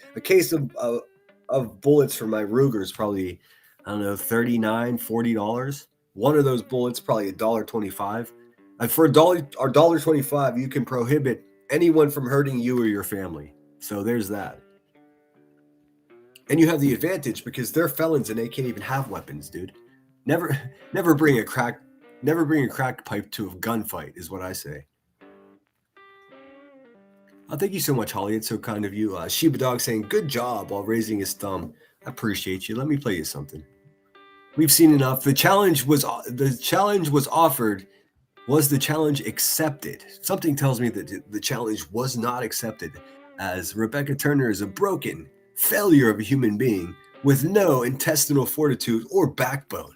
Speaker 1: of bullets for my Ruger is probably, $39, $40. One of those bullets probably $1.25. And for $1.25, you can prohibit anyone from hurting you or your family. So there's that. And you have the advantage because they're felons and they can't even have weapons, dude. Never bring a crack pipe to a gunfight is what I say. Thank you so much, Holly. It's so kind of you. Sheba Dog saying good job while raising his thumb. I appreciate you. Let me play you something. We've seen enough. The challenge was offered. Was the challenge accepted? Something tells me that the challenge was not accepted, as Rebecca Turner is a broken failure of a human being with no intestinal fortitude or backbone.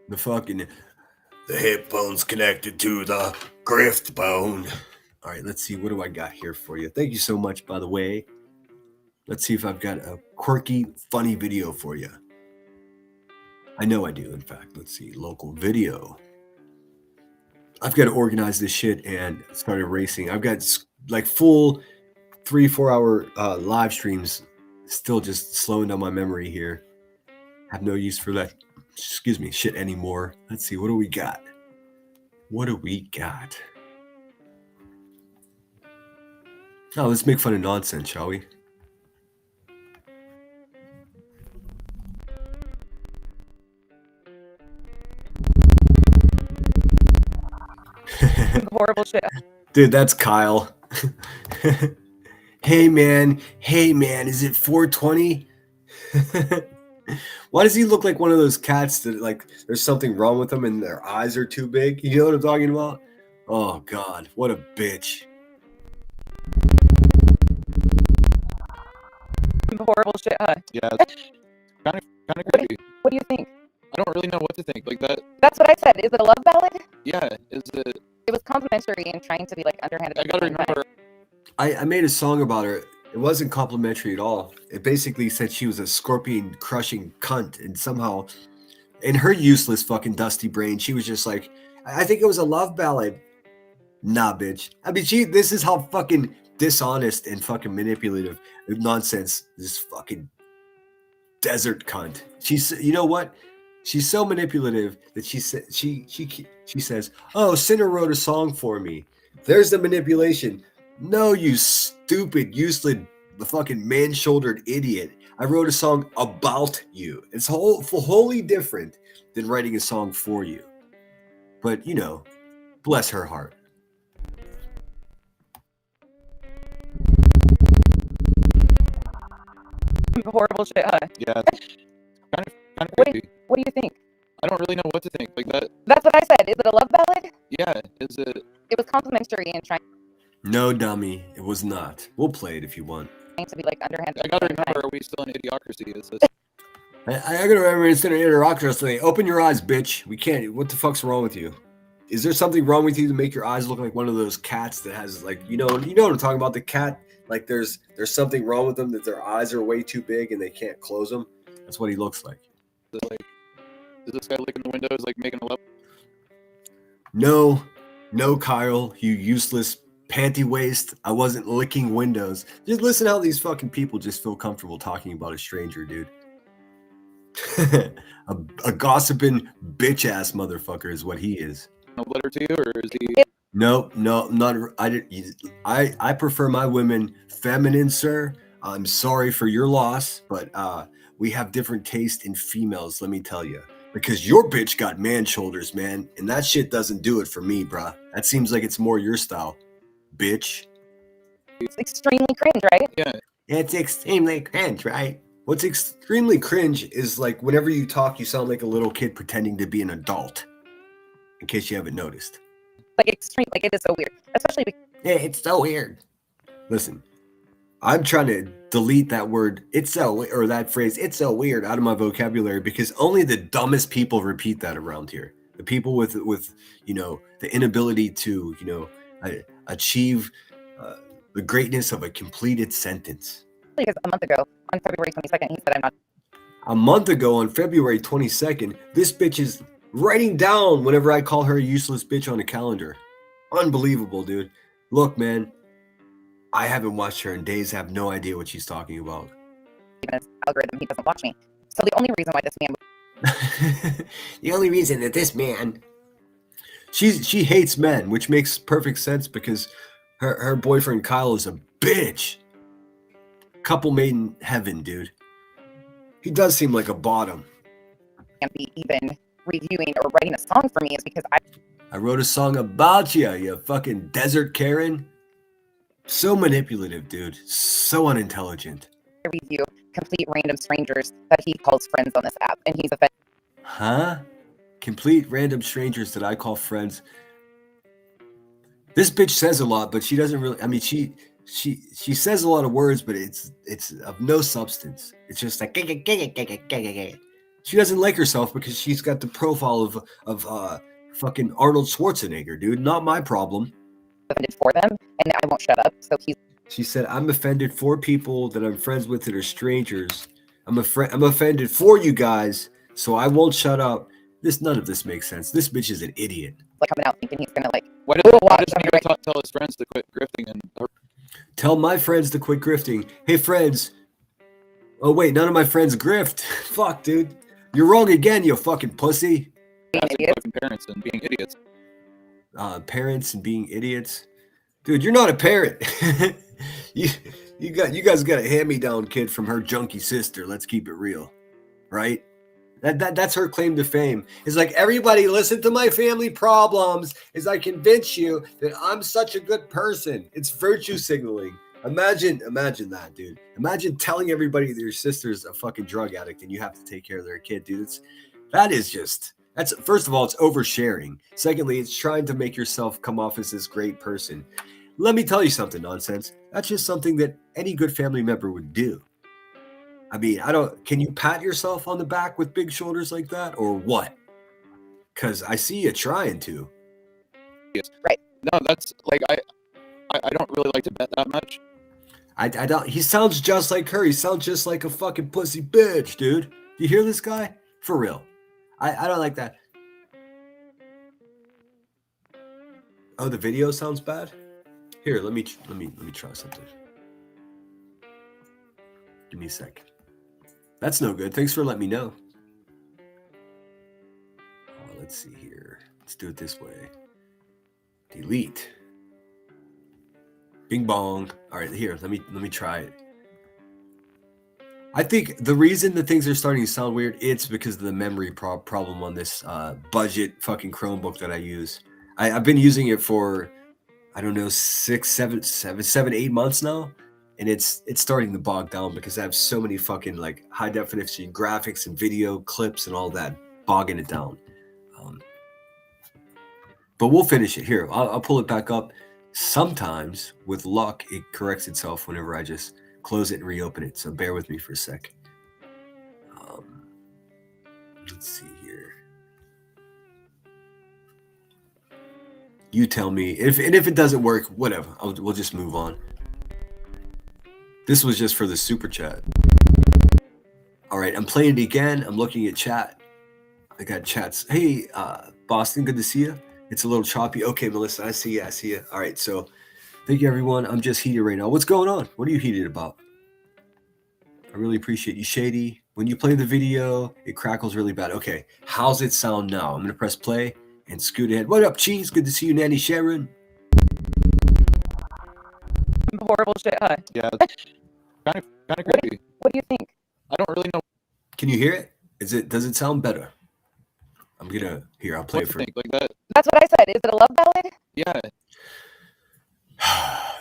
Speaker 1: The hip bone's connected to the grift bone. All right, let's see. What do I got here for you? Thank you so much, by the way. Let's see if I've got a quirky, funny video for you. I know I do, in fact. Let's see. Local video. I've got to organize this shit and start erasing. I've got like full 3-4 hour live streams still just slowing down my memory here. Have no use for that, shit anymore. Let's see. What do we got? Oh, let's make fun of nonsense, shall we?
Speaker 7: Horrible shit.
Speaker 1: Dude, that's Kyle. Hey man, is it 420? Why does he look like one of those cats that like there's something wrong with them and their eyes are too big? You know what I'm talking about? Oh God, what a bitch.
Speaker 7: Horrible shit, huh?
Speaker 8: Yeah, it's kind of creepy.
Speaker 7: What do you think?
Speaker 8: I don't really know what to think. Like that.
Speaker 7: That's what I said. Is it a love ballad?
Speaker 8: Yeah, is it?
Speaker 7: It was complimentary and trying to be like underhanded.
Speaker 8: I gotta remember.
Speaker 1: I made a song about her. It wasn't complimentary at all. It basically said she was a scorpion crushing cunt, and somehow in her useless fucking dusty brain, she was just like, I think it was a love ballad. Nah, bitch. I mean, this is how fucking dishonest and fucking manipulative nonsense this fucking desert cunt. You know what? She's so manipulative that she says, "Oh, Sinner wrote a song for me." There's the manipulation. No, you stupid, useless, the fucking man-shouldered idiot. I wrote a song about you. It's wholly different than writing a song for you. But, you know, bless her heart.
Speaker 7: Horrible shit, huh?
Speaker 8: Yeah, it's kind of creepy.
Speaker 7: What do you think?
Speaker 8: I don't really know what to think. Like that.
Speaker 7: That's what I said. Is it a love ballad?
Speaker 8: Yeah, is it?
Speaker 7: It was complimentary and trying
Speaker 1: No, dummy, it was not. We'll play it if you want.
Speaker 7: to be like underhanded.
Speaker 8: I gotta remember. Are we still in idiocracy? Is this?
Speaker 1: I gotta remember it's an interocracy. Open your eyes, bitch. We can't. What the fuck's wrong with you? Is there something wrong with you to make your eyes look like one of those cats that has like, you know what I'm talking about? The cat, like there's something wrong with them that their eyes are way too big and they can't close them. That's what he looks like.
Speaker 8: Is this guy licking the windows like making a love?
Speaker 1: No, Kyle, you useless panty waist. I wasn't licking windows. Just listen how these fucking people just feel comfortable talking about a stranger, dude. a gossiping bitch ass motherfucker is what he is.
Speaker 8: A letter to you, or is he?
Speaker 1: No, not. I prefer my women feminine, sir. I'm sorry for your loss, but we have different taste in females. Let me tell you, because your bitch got man shoulders, man, and that shit doesn't do it for me, bruh. That seems like it's more your style, bitch.
Speaker 7: It's extremely cringe, right?
Speaker 8: Yeah.
Speaker 1: It's extremely cringe, right? What's extremely cringe is like whenever you talk, you sound like a little kid pretending to be an adult. In case you haven't noticed.
Speaker 7: Like extreme, like it is so weird, especially because
Speaker 1: yeah, it's so weird. Listen, I'm trying to delete that word, or that phrase, it's so weird, out of my vocabulary because only the dumbest people repeat that around here. The people with the inability to, achieve the greatness of a completed sentence.
Speaker 7: a month ago on February 22nd, he said I'm not.
Speaker 1: A month ago on February 22nd, this bitch is writing down whenever I call her a useless bitch on a calendar. Unbelievable, dude. Look, man, I haven't watched her in days. I have no idea what she's talking about.
Speaker 7: Even his algorithm, he doesn't watch me. So the only reason why this man.
Speaker 1: The only reason that this man. She hates men, which makes perfect sense because her boyfriend Kyle is a bitch. Couple made in heaven, dude. He does seem like a bottom.
Speaker 7: can't be even reviewing or writing a song for me is because
Speaker 1: I wrote a song about you fucking desert Karen. So manipulative, dude. So unintelligent.
Speaker 7: I review complete random strangers that he calls friends on this app, and he's offended.
Speaker 1: Huh? Complete random strangers that I call friends. This bitch says a lot, but she doesn't really. I mean, she says a lot of words, but it's of no substance. It's just like she doesn't like herself because she's got the profile of fucking Arnold Schwarzenegger, dude. Not my problem.
Speaker 7: Offended for them, and I won't shut up. So
Speaker 1: She said, "I'm offended for people that I'm friends with that are strangers. I'm offended for you guys, so I won't shut up." None of this makes sense. This bitch is an idiot.
Speaker 7: like coming out thinking he's gonna like.
Speaker 8: Why
Speaker 7: watch
Speaker 8: doesn't he go tell his friends to quit grifting and
Speaker 1: Tell my friends to quit grifting. Hey, friends. Oh, wait, none of my friends grift. Fuck, dude. You're wrong again, you fucking pussy.
Speaker 8: fucking parents and being idiots?
Speaker 1: Parents and being idiots. Dude, you're not a parent. you guys got a hand-me-down kid from her junkie sister. Let's keep it real. Right? That's her claim to fame. It's like, everybody listen to my family problems as I convince you that I'm such a good person. It's virtue signaling. Imagine that, dude. Imagine telling everybody that your sister's a fucking drug addict and you have to take care of their kid, dude. That's first of all, it's oversharing. Secondly, it's trying to make yourself come off as this great person. Let me tell you something, nonsense. That's just something that any good family member would do. I mean, can you pat yourself on the back with big shoulders like that or what? Because I see you trying to.
Speaker 8: Yes. Right. No, that's like, I don't really like to bet that much.
Speaker 1: I don't. He sounds just like her. He sounds just like a fucking pussy bitch, dude. You hear this guy? For real. I don't like that. Oh, the video sounds bad? Here, let me try something. Give me a sec. That's no good. Thanks for letting me know. Oh, let's see here. Let's do it this way. Delete. Bing bong. All right, here. Let me try it. I think the reason that things are starting to sound weird, it's because of the memory problem on this budget fucking Chromebook that I use. I've been using it for, I don't know, 8 months now. And it's starting to bog down because I have so many fucking like high definition graphics and video clips and all that bogging it down. But we'll finish it here. I'll pull it back up. Sometimes with luck, it corrects itself whenever I just close it and reopen it. So bear with me for a sec. Let's see here. You tell me if it doesn't work, whatever. We'll just move on. This was just for the super chat. All right, I'm playing it again. I'm looking at chat. I got chats. Hey, Boston, good to see you. It's a little choppy. Okay, Melissa, I see you. All right, so thank you, everyone. I'm just heated right now. What's going on? What are you heated about? I really appreciate you, Shady. When you play the video, it crackles really bad. Okay, how's it sound now? I'm going to press play and scoot ahead. What up, Cheese? Good to see you, Nanny Sharon.
Speaker 7: Horrible shit, huh?
Speaker 8: Yeah. Kind of creepy.
Speaker 7: What do you think?
Speaker 8: I don't really know.
Speaker 1: Can you hear it? Does it sound better? I'll play it for
Speaker 8: like that.
Speaker 7: That's what I said. Is it a love ballad?
Speaker 8: Yeah.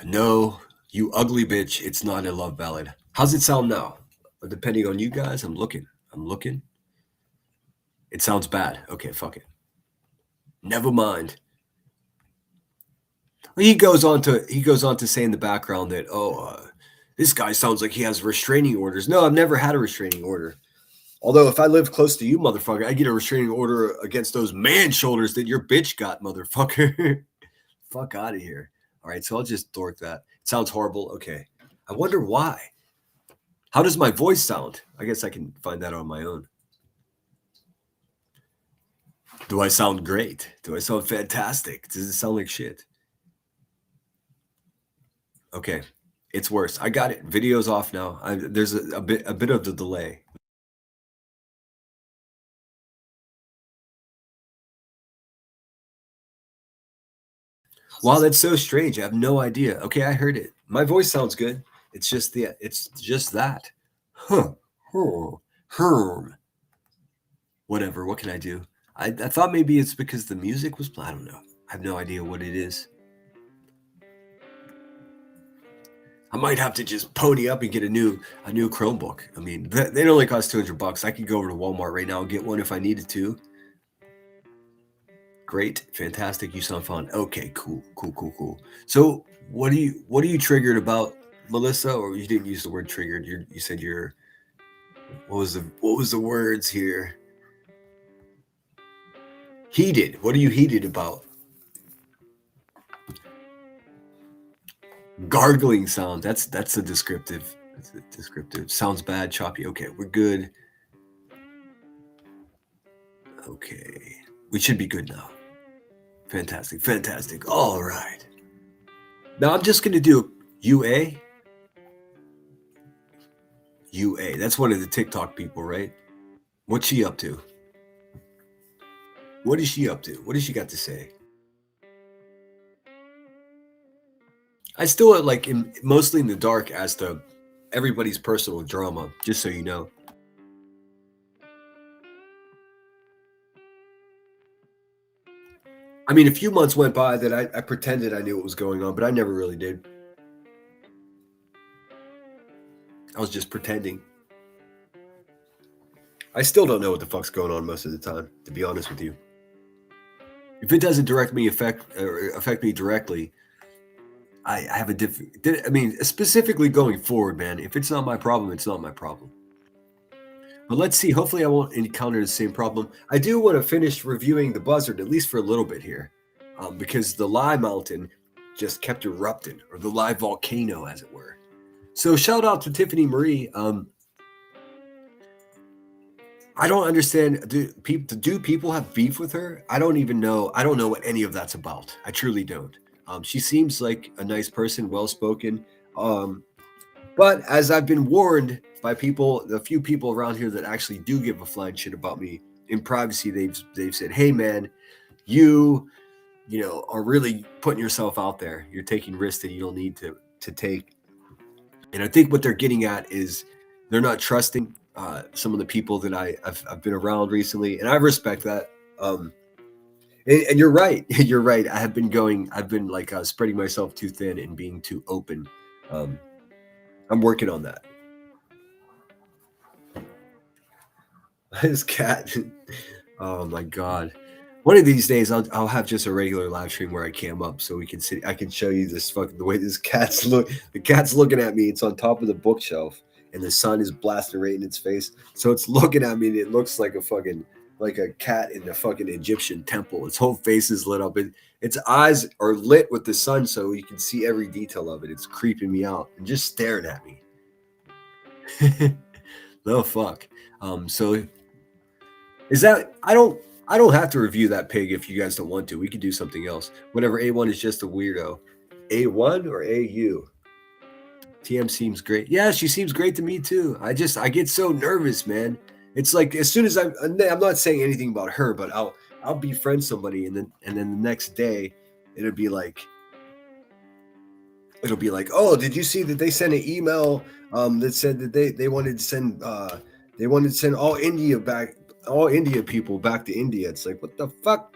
Speaker 1: No, you ugly bitch. It's not a love ballad. How's it sound now? Depending on you guys, I'm looking. It sounds bad. Okay, fuck it. Never mind. He goes on to say in the background that, this guy sounds like he has restraining orders. No, I've never had a restraining order. Although if I live close to you, motherfucker, I get a restraining order against those man shoulders that your bitch got, motherfucker. Fuck out of here. All right, so I'll just dork that. It sounds horrible. Okay. I wonder why. How does my voice sound? I guess I can find that on my own. Do I sound great? Do I sound fantastic? Does it sound like shit? Okay. It's worse. I got it. Video's off now. There's a bit of the delay. Wow, that's so strange. I have no idea. Okay, I heard it. My voice sounds good. It's just that. Huh. Herm. Whatever. What can I do? I thought maybe it's because the music was. I don't know. I have no idea what it is. I might have to just pony up and get a new Chromebook. I mean, they only cost $200. I could go over to Walmart right now and get one if I needed to. Great, fantastic. You sound fun. Okay, cool. So, what are you triggered about, Melissa? Or you didn't use the word triggered? You said you're. What was the words here? Heated. What are you heated about? Gargling sound. That's a descriptive. That's a descriptive. Sounds bad, choppy. Okay, we're good. Okay, we should be good now. Fantastic. All right. Now I'm just gonna do UA. That's one of the TikTok people, right? What's she up to? What is she up to? What does she got to say? I still like mostly in the dark as to everybody's personal drama, just so you know. I mean, a few months went by that I pretended I knew what was going on, but I never really did. I was just pretending. I still don't know what the fuck's going on most of the time, to be honest with you. If it doesn't affect me directly, I have a different. I mean, specifically going forward, man. If it's not my problem, it's not my problem. But let's see. Hopefully, I won't encounter the same problem. I do want to finish reviewing the buzzard, at least for a little bit here, because the lye mountain just kept erupting, or the lye volcano, as it were. So shout out to Tiffany Marie. I don't understand. Do people have beef with her? I don't even know. I don't know what any of that's about. I truly don't. She seems like a nice person, well-spoken. But as I've been warned by the few people around here that actually do give a flying shit about me in privacy, they've said, "Hey, man, you are really putting yourself out there. You're taking risks that you don't need to take." And I think what they're getting at is they're not trusting some of the people that I've been around recently, and I respect that. And you're right. You're right. I've been like spreading myself too thin and being too open. I'm working on that. This cat. Oh my God. One of these days I'll have just a regular live stream where I cam up so we can see. I can show you the way this cat's look. The cat's looking at me. It's on top of the bookshelf and the sun is blasting right in its face. So it's looking at me and it looks like a cat in a fucking Egyptian temple. Its whole face is lit up. Its eyes are lit with the sun so you can see every detail of it. It's creeping me out and just staring at me. No fuck. So is that I don't have to review that pig if you guys don't want to. We could do something else. Whatever. A1 is just a weirdo. A1 or AU? TM seems great. Yeah, she seems great to me too. I get so nervous, man. It's like as soon as I'm not saying anything about her, but I'll befriend somebody and then the next day it'll be like, oh, did you see that they sent an email that said that they wanted to send all India people back to India. It's like, what the fuck?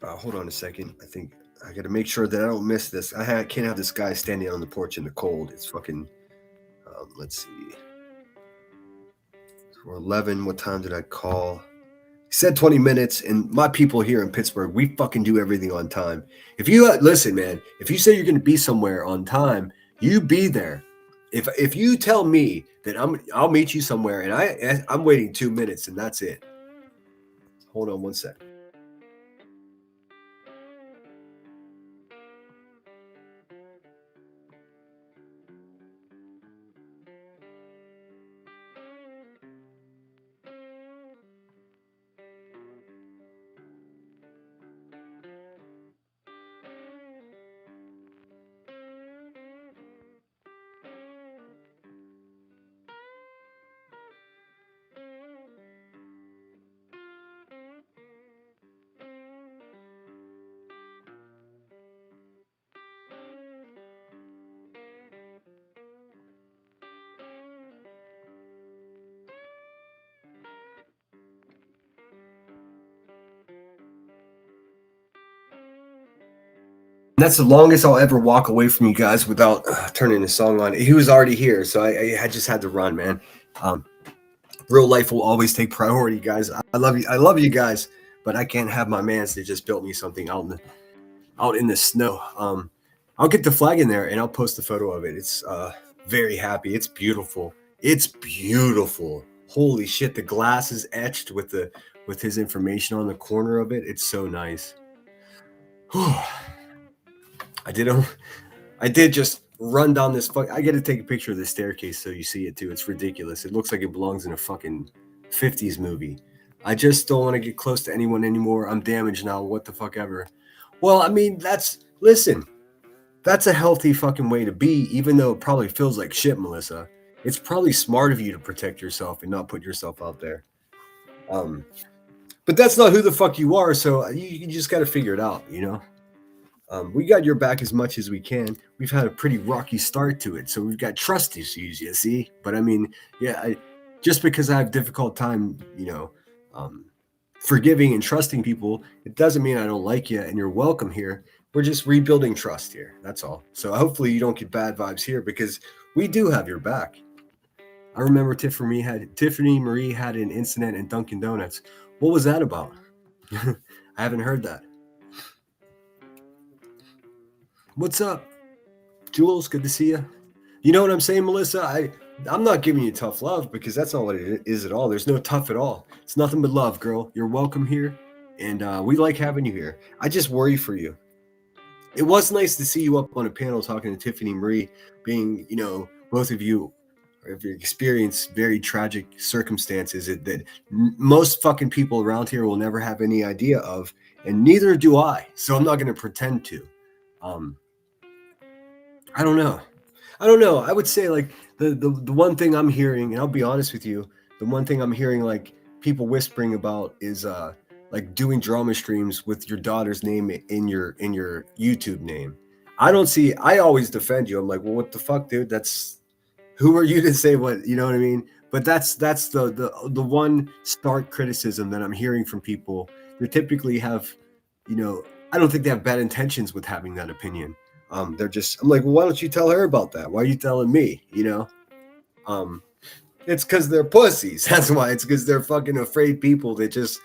Speaker 1: Hold on a second. I think I got to make sure that I don't miss this. I can't have this guy standing on the porch in the cold. It's fucking, let's see. For 11, what time did I call? He said 20 minutes, and my people here in Pittsburgh, we fucking do everything on time. If you listen, man, if you say you're going to be somewhere on time, you be there. If you tell me that I'll meet you somewhere and I'm waiting 2 minutes and that's it. Hold on one sec. That's the longest I'll ever walk away from you guys without turning the song on. He was already here, so I just had to run, man. Real life will always take priority, guys. I love you. I love you guys, but I can't have my mans that just built me something out in the snow. I'll get the flag in there and I'll post a photo of it. It's very happy. It's beautiful. It's beautiful. Holy shit! The glass is etched with his information on the corner of it. It's so nice. I did just run down this I get to take a picture of the staircase so you see it too. It's ridiculous. It looks like it belongs in a fucking 50s movie. I just don't want to get close to anyone anymore. I'm damaged now. What the fuck ever. Well, I mean, listen, that's a healthy fucking way to be, even though it probably feels like shit, Melissa. It's probably smart of you to protect yourself and not put yourself out there. But that's not who the fuck you are, so you just got to figure it out, you know? We got your back as much as we can. We've had a pretty rocky start to it, so we've got trust issues, you see? But I mean, yeah, just because I have difficult time, you know, forgiving and trusting people, it doesn't mean I don't like you and you're welcome here. We're just rebuilding trust here. That's all. So hopefully you don't get bad vibes here because we do have your back. I remember Tiffany Marie had an incident in Dunkin' Donuts. What was that about? I haven't heard that. What's up, Jules? Good to see you. You know what I'm saying, Melissa? I'm not giving you tough love because that's not what it is at all. There's no tough at all. It's nothing but love, girl. You're welcome here, and we like having you here. I just worry for you. It was nice to see you up on a panel talking to Tiffany Marie, being, you know, both of you have experienced very tragic circumstances that most fucking people around here will never have any idea of, and neither do I. So I'm not going to pretend to. I don't know. I would say like the one thing I'm hearing, and I'll be honest with you, the one thing I'm hearing like people whispering about is like doing drama streams with your daughter's name in your YouTube name. I always defend you. I'm like, well, what the fuck, dude? Who are you to say what, you know what I mean? But that's the one stark criticism that I'm hearing from people. They typically have, you know, I don't think they have bad intentions with having that opinion. I'm like, well, why don't you tell her about that? Why are you telling me? You know? It's because they're pussies. That's why. It's because they're fucking afraid people that just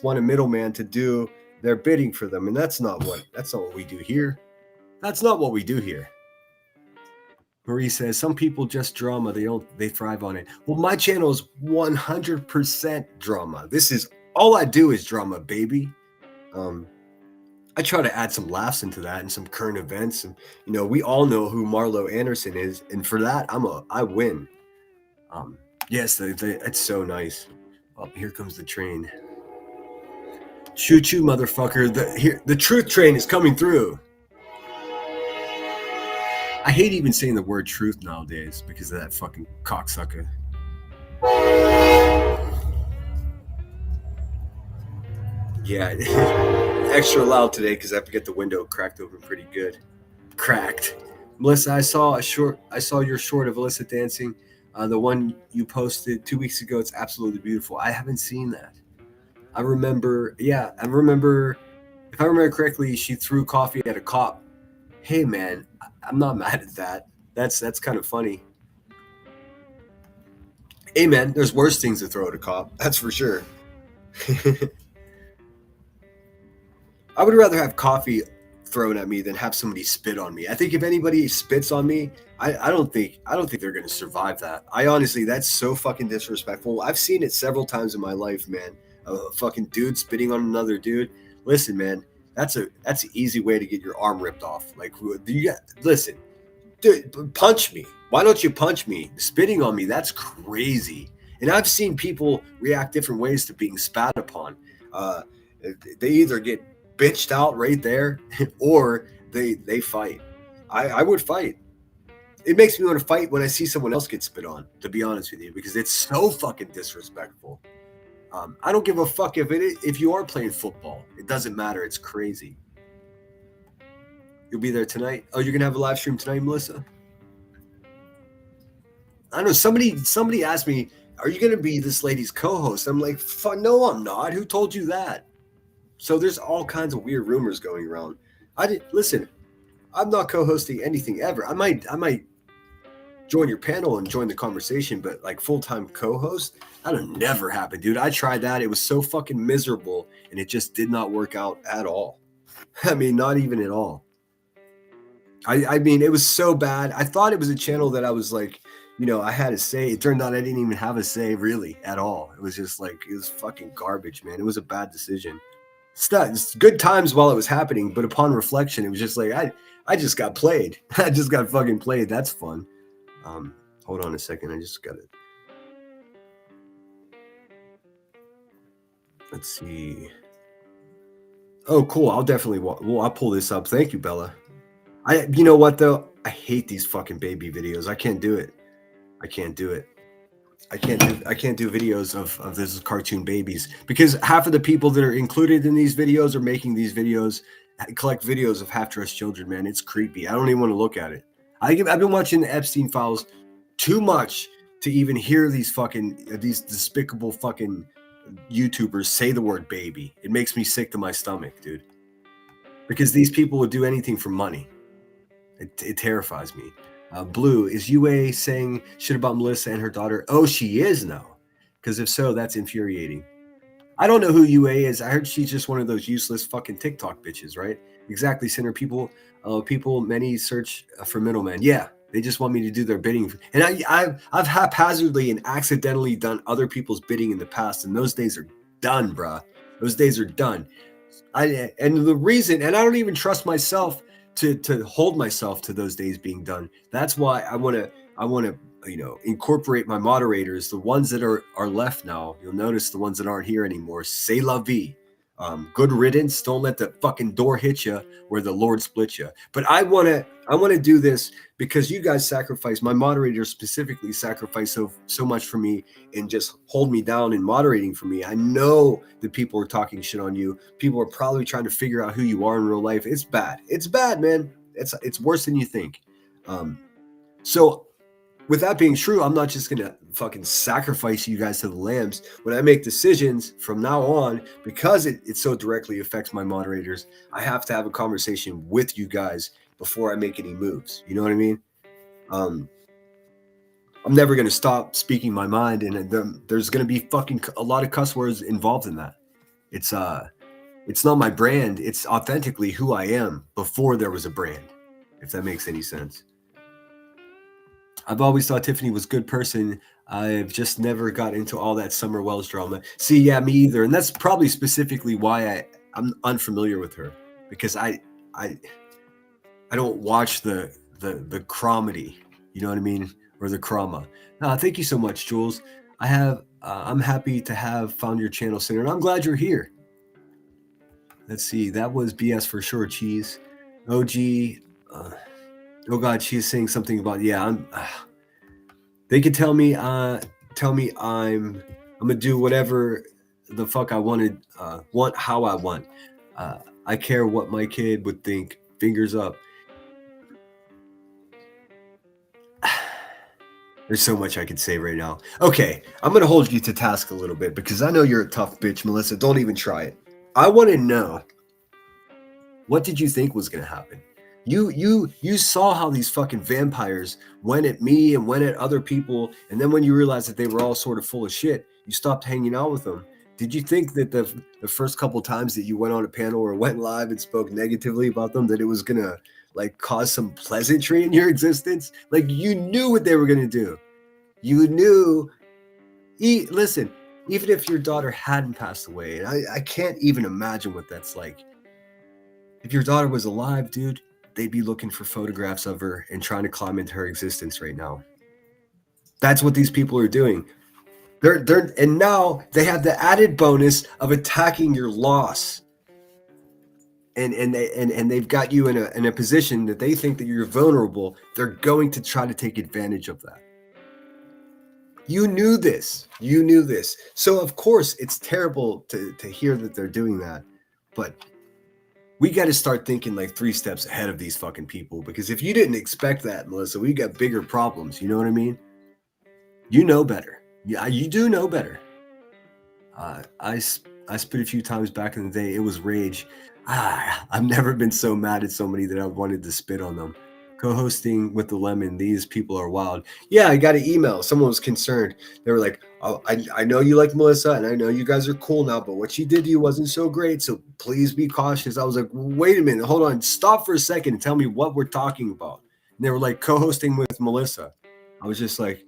Speaker 1: want a middleman to do their bidding for them. And that's not what we do here. That's not what we do here. Marie says, some people just drama. They thrive on it. Well, my channel is 100% drama. This is all I do is drama, baby. I try to add some laughs into that and some current events. And, you know, we all know who Marlo Anderson is. And for that, I win. Yes, it's so nice. Oh, here comes the train. Choo choo, motherfucker. The truth train is coming through. I hate even saying the word truth nowadays because of that fucking cocksucker. Yeah, extra loud today because I have to get the window cracked open pretty good. Cracked. Melissa, I saw your short of Alyssa dancing. The one you posted 2 weeks ago. It's absolutely beautiful. I haven't seen that. I remember, if I remember correctly, she threw coffee at a cop. Hey man, I'm not mad at that. That's kind of funny. Hey man, there's worse things to throw at a cop. That's for sure. I would rather have coffee thrown at me than have somebody spit on me. I think if anybody spits on me, I don't think they're gonna survive that. Honestly, that's so fucking disrespectful. I've seen it several times in my life, man. A fucking dude spitting on another dude. Listen, man, that's an easy way to get your arm ripped off. Like, listen, dude, punch me. Why don't you punch me? Spitting on me, that's crazy. And I've seen people react different ways to being spat upon. They either get bitched out right there or they fight. I would fight. It makes me want to fight when I see someone else get spit on, to be honest with you, because it's so fucking disrespectful. I don't give a fuck if you are playing football. It doesn't matter. It's crazy. You'll be there tonight. Oh, you're gonna have a live stream tonight, Melissa? I don't know. Somebody asked me, "Are you gonna be this lady's co-host?" I'm like, "No, I'm not. Who told you that?" So there's all kinds of weird rumors going around. Listen. I'm not co-hosting anything ever. I might join your panel and join the conversation, but like full-time co-host, that'll never happen, dude. I tried that. It was so fucking miserable, and it just did not work out at all. I mean, not even at all. I mean, it was so bad. I thought it was a channel that I was like, you know, I had a say. It turned out I didn't even have a say really at all. It was just like, it was fucking garbage, man. It was a bad decision. It's good times while it was happening, but upon reflection, it was just like, I just got played. I just got fucking played. That's fun. Hold on a second. I just got it. Let's see. Oh, cool. I'll definitely, I'll pull this up. Thank you, Bella. You know what though? I hate these fucking baby videos. I can't do it. I can't do videos of this cartoon babies, because half of the people that are included in these videos are making these videos, collect videos of half-dressed children, man. It's creepy. I don't even want to look at it. I've been watching the Epstein files too much to even hear these despicable fucking YouTubers say the word baby. It makes me sick to my stomach, dude. Because these people would do anything for money. It terrifies me. Blue, is UA saying shit about Melissa and her daughter? Oh, she is now. Because if so, that's infuriating. I don't know who UA is. I heard she's just one of those useless fucking TikTok bitches, right? Exactly, Center. People, many search for middlemen. Yeah, they just want me to do their bidding. And I've haphazardly and accidentally done other people's bidding in the past, and those days are done, bruh. Those days are done. And the reason, and I don't even trust myself to hold myself to those days being done. That's why I want to incorporate my moderators, the ones that are left now. You'll notice the ones that aren't here anymore. C'est la vie. Good riddance. Don't let the fucking door hit you where the Lord split you. But I want to do this because you guys sacrifice, my moderators specifically sacrifice so much for me and just hold me down and moderating for me. I know that people are talking shit on you. People are probably trying to figure out who you are in real life. It's bad. It's bad, man. It's worse than you think. So with that being true, I'm not just going to fucking sacrifice you guys to the lambs. When I make decisions from now on, because it so directly affects my moderators, I have to have a conversation with you guys before I make any moves. You know what I mean? I'm never going to stop speaking my mind, and there's going to be fucking a lot of cuss words involved in that. It's not my brand. It's authentically who I am before there was a brand, if that makes any sense. I've always thought Tiffany was a good person. I've just never got into all that Summer Wells drama. See, yeah, me either. And that's probably specifically why I'm unfamiliar with her, because I don't watch the comedy, you know what I mean? Or the crama. Thank you so much, Jules. I'm happy to have found your channel, Center, and I'm glad you're here. Let's see. That was BS for sure, Cheese. OG. Oh God, she's saying something about, yeah, they could tell me I'm gonna do whatever the fuck I want how I want. I care what my kid would think. Fingers up. There's so much I could say right now. Okay, I'm gonna hold you to task a little bit because I know you're a tough bitch, Melissa. Don't even try it. I want to know, what did you think was gonna happen? You saw how these fucking vampires went at me and went at other people, and then when you realized that they were all sort of full of shit, you stopped hanging out with them. Did you think that the first couple times that you went on a panel or went live and spoke negatively about them, that it was gonna like cause some pleasantry in your existence? Like, you knew what they were gonna do. You knew. Listen, even if your daughter hadn't passed away, and I can't even imagine what that's like. If your daughter was alive, dude, they'd be looking for photographs of her and trying to climb into her existence right now. That's what these people are doing. And now they have the added bonus of attacking your loss. And they've got you in a position that they think that you're vulnerable. They're going to try to take advantage of that. You knew this. You knew this. So of course it's terrible to hear that they're doing that, but we got to start thinking like 3 steps ahead of these fucking people, because if you didn't expect that, Melissa, we got bigger problems. You know what I mean? You know better. Yeah, you do know better. I spit a few times back in the day. It was rage. I've never been so mad at somebody that I wanted to spit on them. Co-hosting with the lemon, these people are wild. Yeah, I got an email. Someone was concerned. They were like, oh, I know you like Melissa, and I know you guys are cool now, but what she did to you wasn't so great, so please be cautious. I was like, wait a minute, hold on, stop for a second and tell me what we're talking about. And they were like, co-hosting with Melissa. I was just like,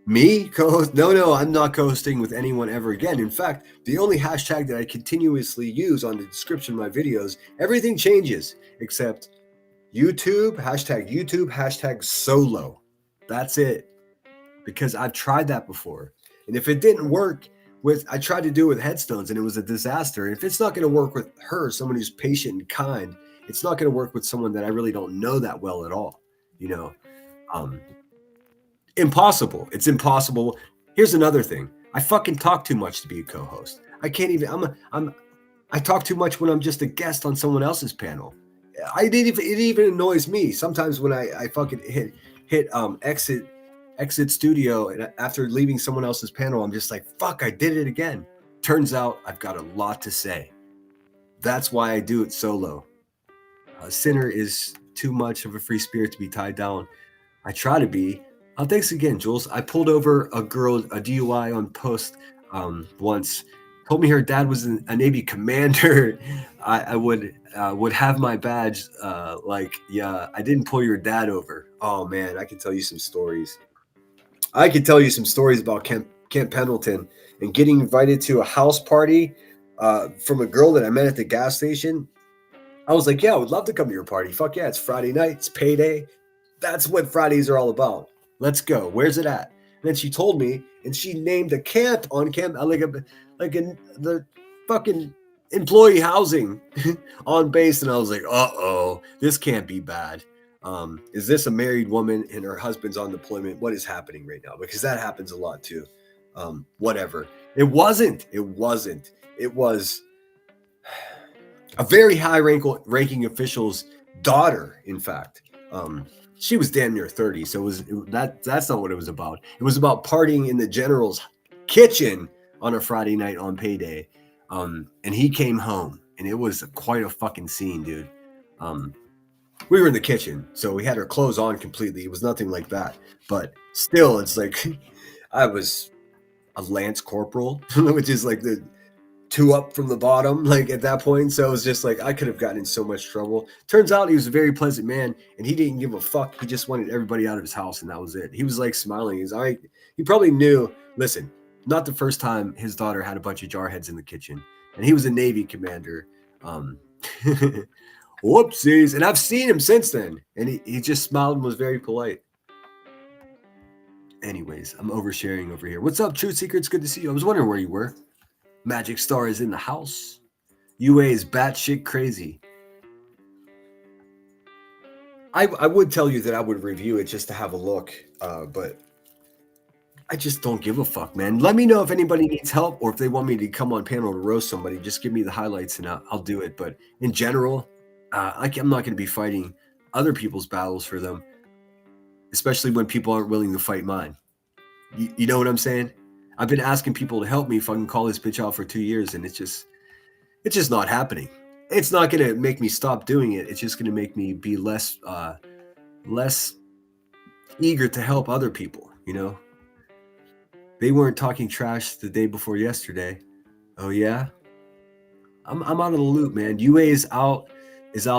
Speaker 1: me? Co-host? No, I'm not co-hosting with anyone ever again. In fact, the only hashtag that I continuously use on the description of my videos, everything changes except YouTube, hashtag solo. That's it. Because I've tried that before. And if it didn't work I tried to do it with headstones and it was a disaster. And if it's not going to work with her, someone who's patient and kind, it's not going to work with someone that I really don't know that well at all. You know, impossible. It's impossible. Here's another thing. I fucking talk too much to be a co-host. I can't even, I talk too much when I'm just a guest on someone else's panel. It even annoys me sometimes when I fucking hit exit studio, and after leaving someone else's panel, I'm just like, fuck, I did it again. Turns out I've got a lot to say. That's why I do it solo. A sinner is too much of a free spirit to be tied down. I try to be. Thanks again, Jules. I pulled over a girl, a DUI on post once. Told me her dad was a Navy commander. I would have my badge. Yeah, I didn't pull your dad over. Oh man, I can tell you some stories. I could tell you some stories about Camp Pendleton and getting invited to a house party from a girl that I met at the gas station. I was like, yeah, I would love to come to your party. Fuck yeah, it's Friday night, it's payday. That's what Fridays are all about. Let's go. Where's it at? And then she told me, and she named a camp on camp, the fucking employee housing on base. And I was like, uh-oh, this can't be bad. Is this a married woman and her husband's on deployment? What is happening right now? Because that happens a lot too. Whatever. It wasn't. It was a very high ranking official's daughter, in fact. She was damn near 30, so that's not what it was about. It was about partying in the general's kitchen on a Friday night on payday. And he came home, and it was quite a fucking scene, dude. We were in the kitchen, so we had our clothes on completely. It was nothing like that. But still, it's like I was a lance corporal, which is like the 2 up from the bottom, like at that point. So it was just like I could have gotten in so much trouble. Turns out he was a very pleasant man, and he didn't give a fuck. He just wanted everybody out of his house, and that was it. He was like smiling. He probably knew, listen, not the first time his daughter had a bunch of jarheads in the kitchen, and he was a Navy commander. Whoopsies. And I've seen him since then, and he just smiled and was very polite. Anyways, I'm oversharing over here. What's up, Truth Secrets? Good to see you. I was wondering where you were. Magic Star is in the house. UA is batshit crazy. I would tell you that I would review it just to have a look, but I just don't give a fuck, man. Let me know if anybody needs help or if they want me to come on panel to roast somebody. Just give me the highlights and I'll do it. But in general, I'm not going to be fighting other people's battles for them, especially when people aren't willing to fight mine. You know what I'm saying? I've been asking people to help me fucking call this bitch out for 2 years, and it's just not happening. It's not going to make me stop doing it. It's just going to make me be less eager to help other people, you know? They weren't talking trash the day before yesterday. Oh yeah? I'm out of the loop, man. UA is out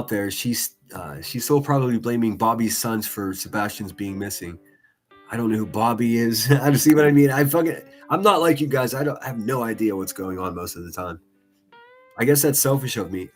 Speaker 1: there. She's still probably blaming Bobby's sons for Sebastian's being missing. I don't know who Bobby is. I don't see what I mean. I'm not like you guys. I have no idea what's going on most of the time. I guess that's selfish of me.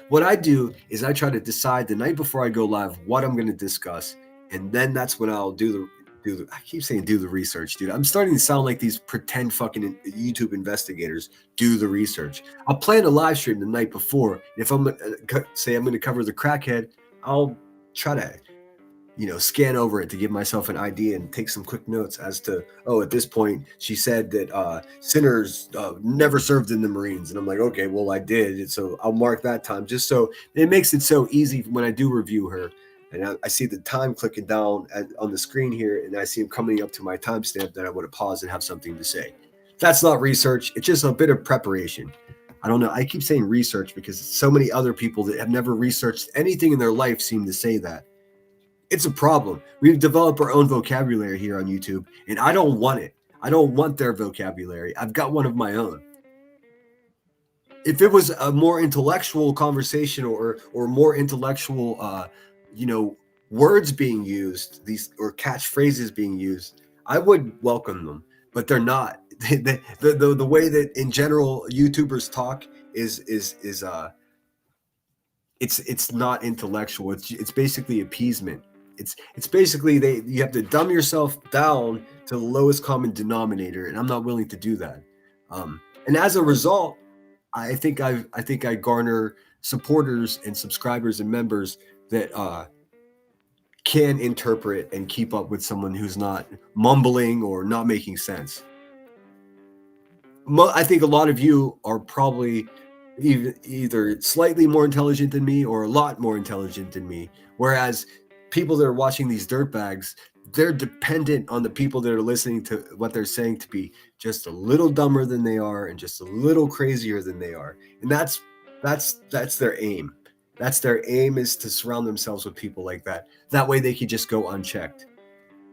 Speaker 1: What I do is I try to decide the night before I go live what I'm going to discuss, and then that's when I'll do the I keep saying do the research, dude. I'm starting to sound like these pretend fucking YouTube investigators. Do the research. I'll plan a live stream the night before. If I'm going to cover the crackhead, I'll try to, scan over it to give myself an idea and take some quick notes as to, at this point, she said that sinners never served in the Marines. And I'm like, okay, well, I did. And so I'll mark that time just so it makes it so easy when I do review her. And I see the time clicking down on the screen here, and I see him coming up to my timestamp that I would have paused and have something to say. That's not research. It's just a bit of preparation. I don't know. I keep saying research because so many other people that have never researched anything in their life seem to say that. It's a problem. We've developed our own vocabulary here on YouTube, and I don't want it. I don't want their vocabulary. I've got one of my own. If it was a more intellectual conversation or more intellectual, words being used, these or catchphrases being used, I would welcome them, but they're not. The way that in general YouTubers talk is it's not intellectual. It's basically appeasement. It's basically you have to dumb yourself down to the lowest common denominator, and I'm not willing to do that. And as a result, I think I garner supporters and subscribers and members that can interpret and keep up with someone who's not mumbling or not making sense. I think a lot of you are probably either slightly more intelligent than me or a lot more intelligent than me, whereas people that are watching these dirtbags, they're dependent on the people that are listening to what they're saying to be just a little dumber than they are and just a little crazier than they are. And that's their aim. That's their aim, is to surround themselves with people like that. That way they can just go unchecked.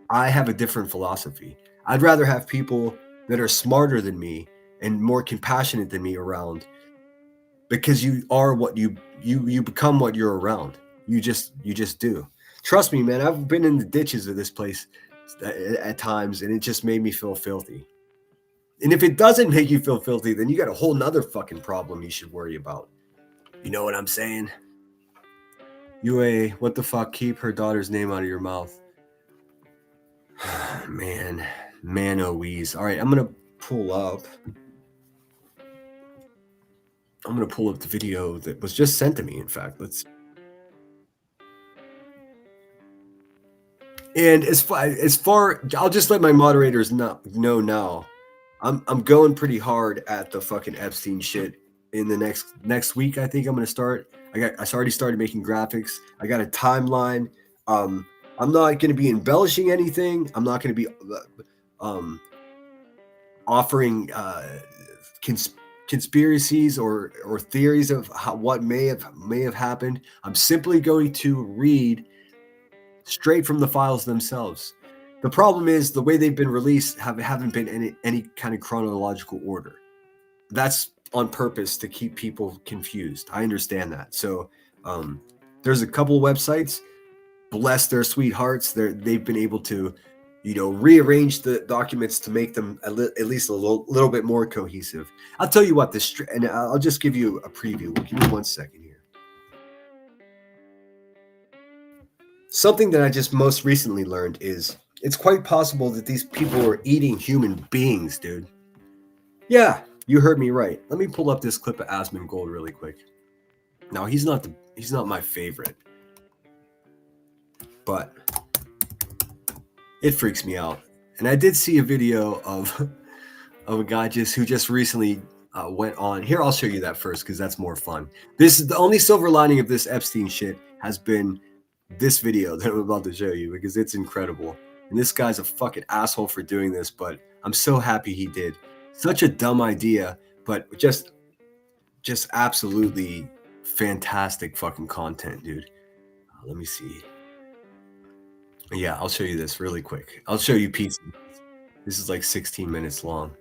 Speaker 1: I have a different philosophy. I'd rather have people that are smarter than me and more compassionate than me around, because you are what you become what you're around. You just do. Trust me, man. I've been in the ditches of this place at times, and it just made me feel filthy. And if it doesn't make you feel filthy, then you got a whole nother fucking problem you should worry about. You know what I'm saying? UA, what the fuck? Keep her daughter's name out of your mouth. Man, oh-wheeze. All right, I'm gonna pull up the video that was just sent to me. In fact, And as far, I'll just let my moderators know now. I'm going pretty hard at the fucking Epstein shit. In the next week, I think I'm gonna start. I already started making graphics. I got a timeline. I'm not gonna be embellishing anything. I'm not gonna be offering conspiracies or theories of what may have happened. I'm simply going to read straight from the files themselves. The problem is the way they've been released haven't been in any kind of chronological order. That's on purpose to keep people confused. I understand that. So there's a couple of websites, bless their sweethearts, they've been able to, rearrange the documents to make them at least a little bit more cohesive. I'll tell you what, and I'll just give you a preview. Give me 1 second here. Something that I just most recently learned is it's quite possible that these people are eating human beings, dude. Yeah, you heard me right. Let me pull up this clip of Asmongold really quick. Now, he's not my favorite, but it freaks me out. And I did see a video of a guy who just recently went on. Here, I'll show you that first because that's more fun. This is the only silver lining of this Epstein shit has been this video that I'm about to show you, because it's incredible. And this guy's a fucking asshole for doing this, but I'm so happy he did. Such a dumb idea, but just absolutely fantastic fucking content, dude. Let me see. Yeah, I'll show you this really quick. I'll show you pieces. This is like 16 minutes long.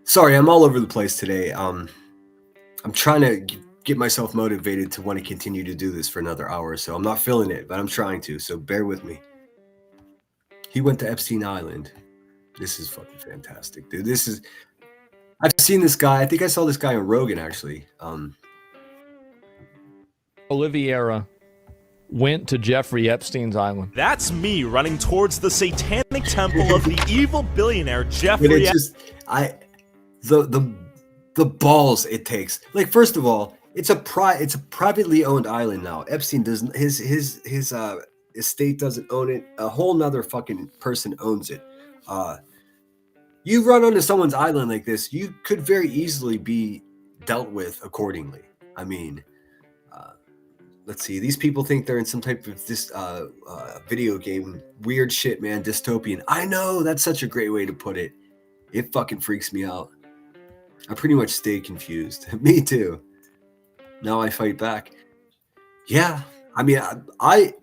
Speaker 1: Sorry, I'm all over the place today. I'm trying to get myself motivated to want to continue to do this for another hour or so. I'm not feeling it, but I'm trying to, so bear with me. He went to Epstein Island. This is fucking fantastic, dude. I've seen this guy. I think I saw this guy on Rogan, actually.
Speaker 9: Oliveira went to Jeffrey Epstein's island.
Speaker 10: That's me running towards the satanic temple of the evil billionaire Jeffrey
Speaker 1: Epstein. The balls it takes. Like, first of all, it's a privately owned island now. Epstein doesn't. His estate doesn't own it. A whole nother fucking person owns it. You run onto someone's island like this, you could very easily be dealt with accordingly. I mean, let's see. These people think they're in some type of this video game. Weird shit, man. Dystopian. I know, that's such a great way to put it. It fucking freaks me out. I pretty much stay confused. Me too. Now I fight back. Yeah. I mean,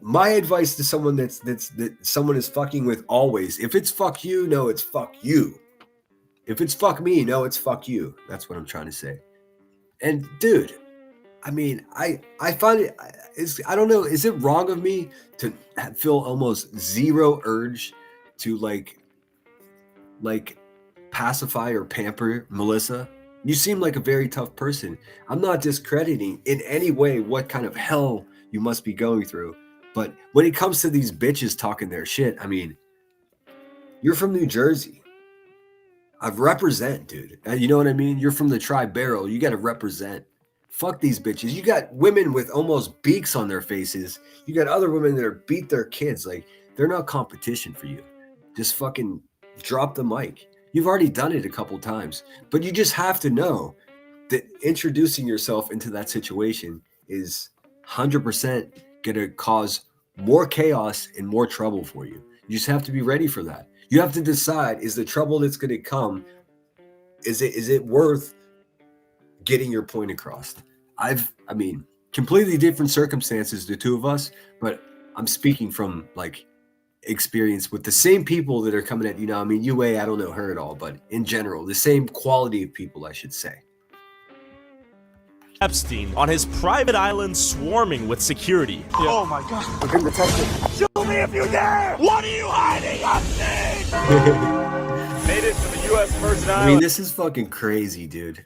Speaker 1: my advice to someone that someone is fucking with always, if it's fuck you, no, it's fuck you. If it's fuck me, no, it's fuck you. That's what I'm trying to say. And dude, I mean, I find it, I don't know, is it wrong of me to feel almost zero urge to like pacify or pamper Melissa? You seem like a very tough person. I'm not discrediting in any way what kind of hell you must be going through. But when it comes to these bitches talking their shit, I mean, you're from New Jersey. I represent, dude. You know what I mean? You're from the Tri-Barrel. You got to represent. Fuck these bitches. You got women with almost beaks on their faces. You got other women that are beat their kids. Like, they're not competition for you. Just fucking drop the mic. You've already done it a couple times. But you just have to know that introducing yourself into that situation is 100% going to cause more chaos and more trouble for you. You just have to be ready for that. You have to decide, is the trouble that's going to come, is it worth getting your point across? I mean, completely different circumstances, the two of us, but I'm speaking from like experience with the same people that are coming at you now. I mean, UA, I don't know her at all, but in general, the same quality of people, I should say.
Speaker 10: Epstein on his private island swarming with security.
Speaker 2: Yeah. Oh my God.
Speaker 1: We're getting detected.
Speaker 2: Shoot me if you dare! What are you hiding, Epstein? Made it to the U.S. Virgin Islands.
Speaker 1: I mean, this is fucking crazy, dude.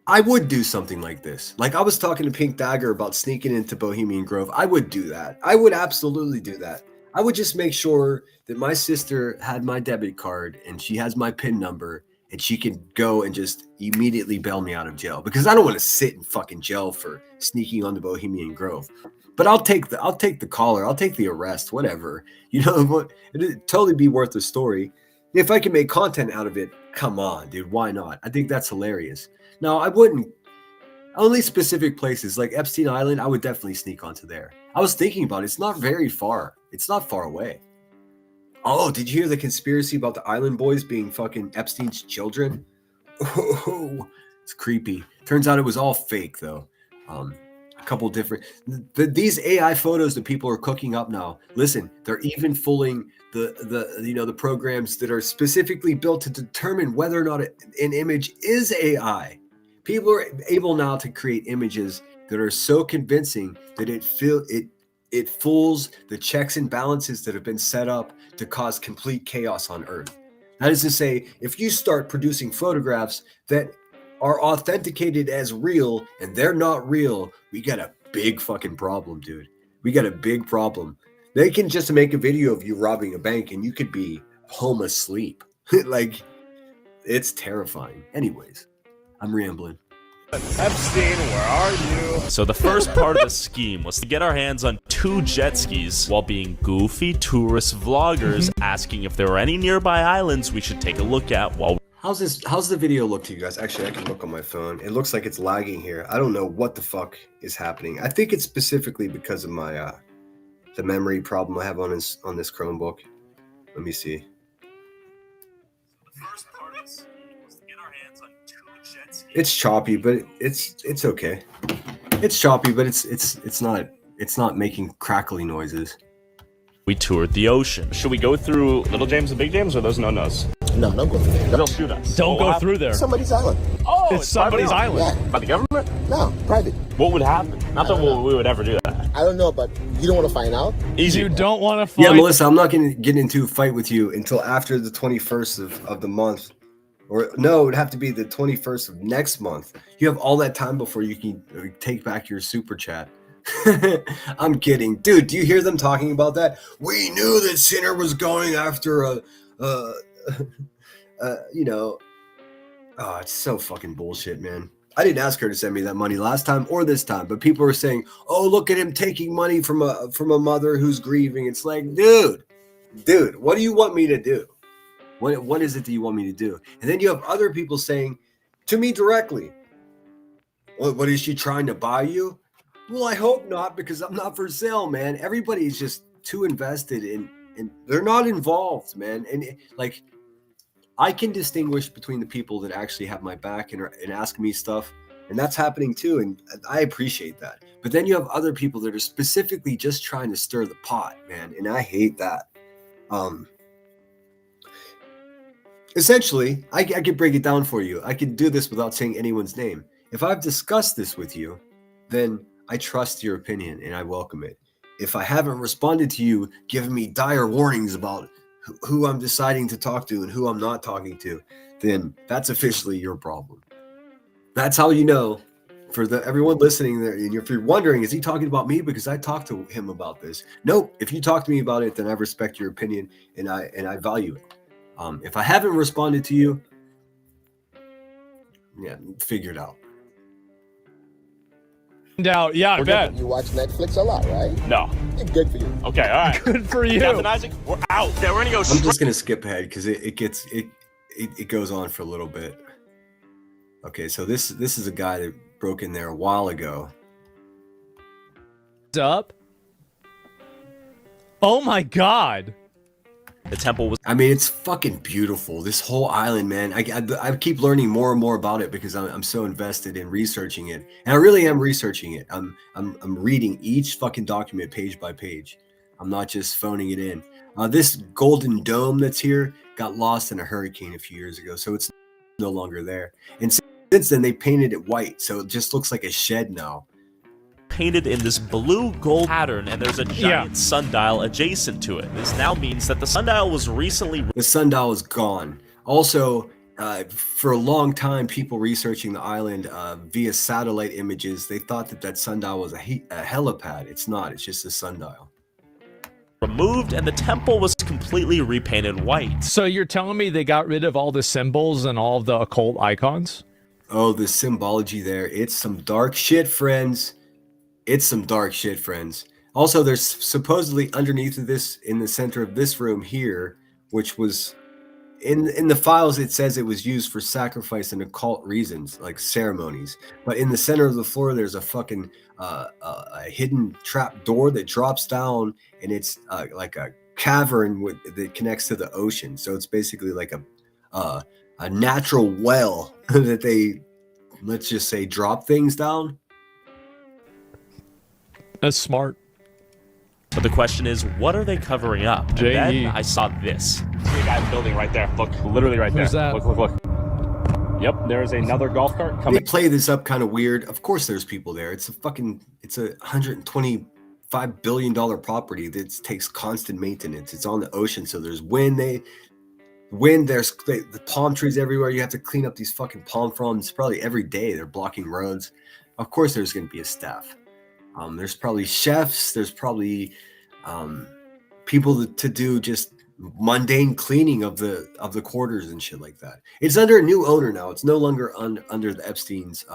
Speaker 1: I would do something like this. Like, I was talking to Pink Dagger about sneaking into Bohemian Grove. I would do that. I would absolutely do that. I would just make sure that my sister had my debit card and she has my PIN number and she can go and just immediately bail me out of jail, because I don't want to sit in fucking jail for sneaking onto Bohemian Grove. But I'll take the collar. I'll take the arrest, whatever. You know what? It'd totally be worth the story. If I can make content out of it, come on, dude. Why not? I think that's hilarious. Now, I wouldn't. Only specific places like Epstein Island, I would definitely sneak onto there. I was thinking about it. It's not very far. It's not far away. Oh, did you hear the conspiracy about the Island Boys being fucking Epstein's children? Oh, it's creepy. Turns out it was all fake, though. A couple different. These AI photos that people are cooking up now. Listen, they're even fooling the programs that are specifically built to determine whether or not an image is AI. People are able now to create images that are so convincing that it fools the checks and balances that have been set up to cause complete chaos on Earth. That is to say, if you start producing photographs that are authenticated as real and they're not real, we got a big fucking problem, dude. We got a big problem. They can just make a video of you robbing a bank and you could be home asleep. Like, it's terrifying. Anyways, I'm rambling.
Speaker 2: Epstein, where are you?
Speaker 10: So the first part of the scheme was to get our hands on 2 jet skis while being goofy tourist vloggers asking if there were any nearby islands we should take a look at while
Speaker 1: How's the video look to you guys? Actually, I can look on my phone. It looks like it's lagging here. I don't know what the fuck is happening. I think it's specifically because of my the memory problem I have on this Chromebook. Let me see. It's choppy, but it's okay. It's choppy, but it's not making crackly noises.
Speaker 10: we toured the ocean. Should we go through Little James and Big James, or are those no-nos?
Speaker 11: No, don't go through there.
Speaker 10: They'll shoot us.
Speaker 9: Don't go through there.
Speaker 11: Somebody's island.
Speaker 10: Oh,
Speaker 9: It's somebody's island.
Speaker 11: Yeah.
Speaker 10: By the government?
Speaker 11: No, private.
Speaker 10: What would happen? Not that we would ever do that.
Speaker 11: I don't know, but you don't want to find out?
Speaker 10: Easy.
Speaker 9: You don't want to fight.
Speaker 1: Yeah, Melissa, I'm not going to get into a fight with you until after the 21st of the month. Or no, it would have to be the 21st of next month. You have all that time before you can take back your super chat. I'm kidding. Dude, do you hear them talking about that? We knew that Sinner was going after it's so fucking bullshit, man. I didn't ask her to send me that money last time or this time, but people are saying, "Oh, look at him taking money from a mother who's grieving." It's like, dude, what do you want me to do? What is it that you want me to do? And then you have other people saying to me directly, what is she trying to buy you? Well, I hope not, because I'm not for sale, man. Everybody's just too invested in, and they're not involved, man. And like, I can distinguish between the people that actually have my back and ask me stuff, and that's happening too, and I appreciate that. But then you have other people that are specifically just trying to stir the pot, man, and I hate that. Essentially, I could break it down for you. I can do this without saying anyone's name. If I've discussed this with you, then I trust your opinion and I welcome it. If I haven't responded to you, giving me dire warnings about who I'm deciding to talk to and who I'm not talking to, then that's officially your problem. That's how you know. For everyone listening there, and if you're wondering, is he talking about me because I talked to him about this? Nope. If you talk to me about it, then I respect your opinion and I value it. If I haven't responded to you, yeah, figure it out.
Speaker 9: Yeah, I bet.
Speaker 11: You watch Netflix a lot, right?
Speaker 10: No.
Speaker 11: Good for you.
Speaker 10: Okay, all right.
Speaker 9: Good for you.
Speaker 10: Captain Isaac, we're out. There, we're gonna go.
Speaker 1: I'm just gonna skip ahead because it goes on for a little bit. Okay, so this is a guy that broke in there a while ago.
Speaker 9: Up. Oh my God.
Speaker 10: The temple was.
Speaker 1: I mean, it's fucking beautiful. This whole island, man. I keep learning more and more about it because I'm so invested in researching it, and I really am researching it. I'm reading each fucking document page by page. I'm not just phoning it in. This golden dome that's here got lost in a hurricane a few years ago, so it's no longer there. And since then, they painted it white, so it just looks like a shed now.
Speaker 10: Painted in this blue gold pattern, and there's a giant sundial adjacent to it. This now means that the sundial was recently.
Speaker 1: The sundial is gone. Also, for a long time, people researching the island via satellite images, they thought that sundial was a helipad. It's not. It's just a sundial.
Speaker 10: Removed, and the temple was completely repainted white.
Speaker 9: So you're telling me they got rid of all the symbols and all of the occult icons?
Speaker 1: Oh, the symbology there. It's some dark shit, friends. It's some dark shit, friends. Also, there's supposedly underneath of this, in the center of this room here, which was in the files, it says it was used for sacrifice and occult reasons, like ceremonies. But in the center of the floor, there's a fucking a hidden trap door that drops down, and it's like a cavern that connects to the ocean. So it's basically like a natural well that they, let's just say, drop things down.
Speaker 9: That's smart.
Speaker 10: But the question is, what are they covering up? And then I saw this.
Speaker 12: See a guy building right there. Look, literally right there.
Speaker 9: Who's that?
Speaker 12: Look. Yep, there's another golf cart coming.
Speaker 1: They play this up kind of weird. Of course there's people there. It's a $125 billion property that takes constant maintenance. It's on the ocean, so there's wind. There's the palm trees everywhere. You have to clean up these fucking palm fronds probably every day. They're blocking roads. Of course there's going to be a staff. There's probably chefs. There's probably people to do just mundane cleaning of the quarters and shit like that. It's under a new owner now. It's no longer under the Epstein's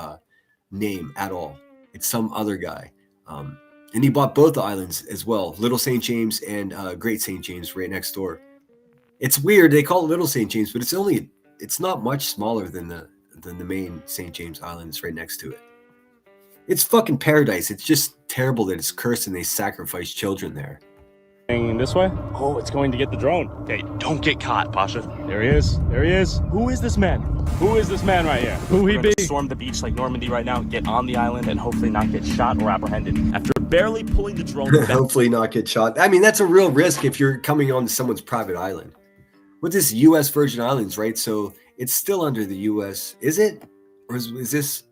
Speaker 1: name at all. It's some other guy, and he bought both the islands as well, Little St. James and Great St. James, right next door. It's weird. They call it Little St. James, but it's not much smaller than the main St. James Islands right next to it. It's fucking paradise. It's just terrible that it's cursed and they sacrifice children there.
Speaker 12: This way? Oh, it's going to get the drone. Okay, don't get caught, Pasha. There he is. Who is this man? Who is this man right here?
Speaker 9: Who he be?
Speaker 12: Storm the beach like Normandy right now, get on the island, and hopefully not get shot or apprehended.
Speaker 10: After barely pulling the drone back.
Speaker 1: Hopefully not get shot. I mean, that's a real risk if you're coming onto someone's private island. With this U.S. Virgin Islands, right? So it's still under the U.S. Is it? Or is this...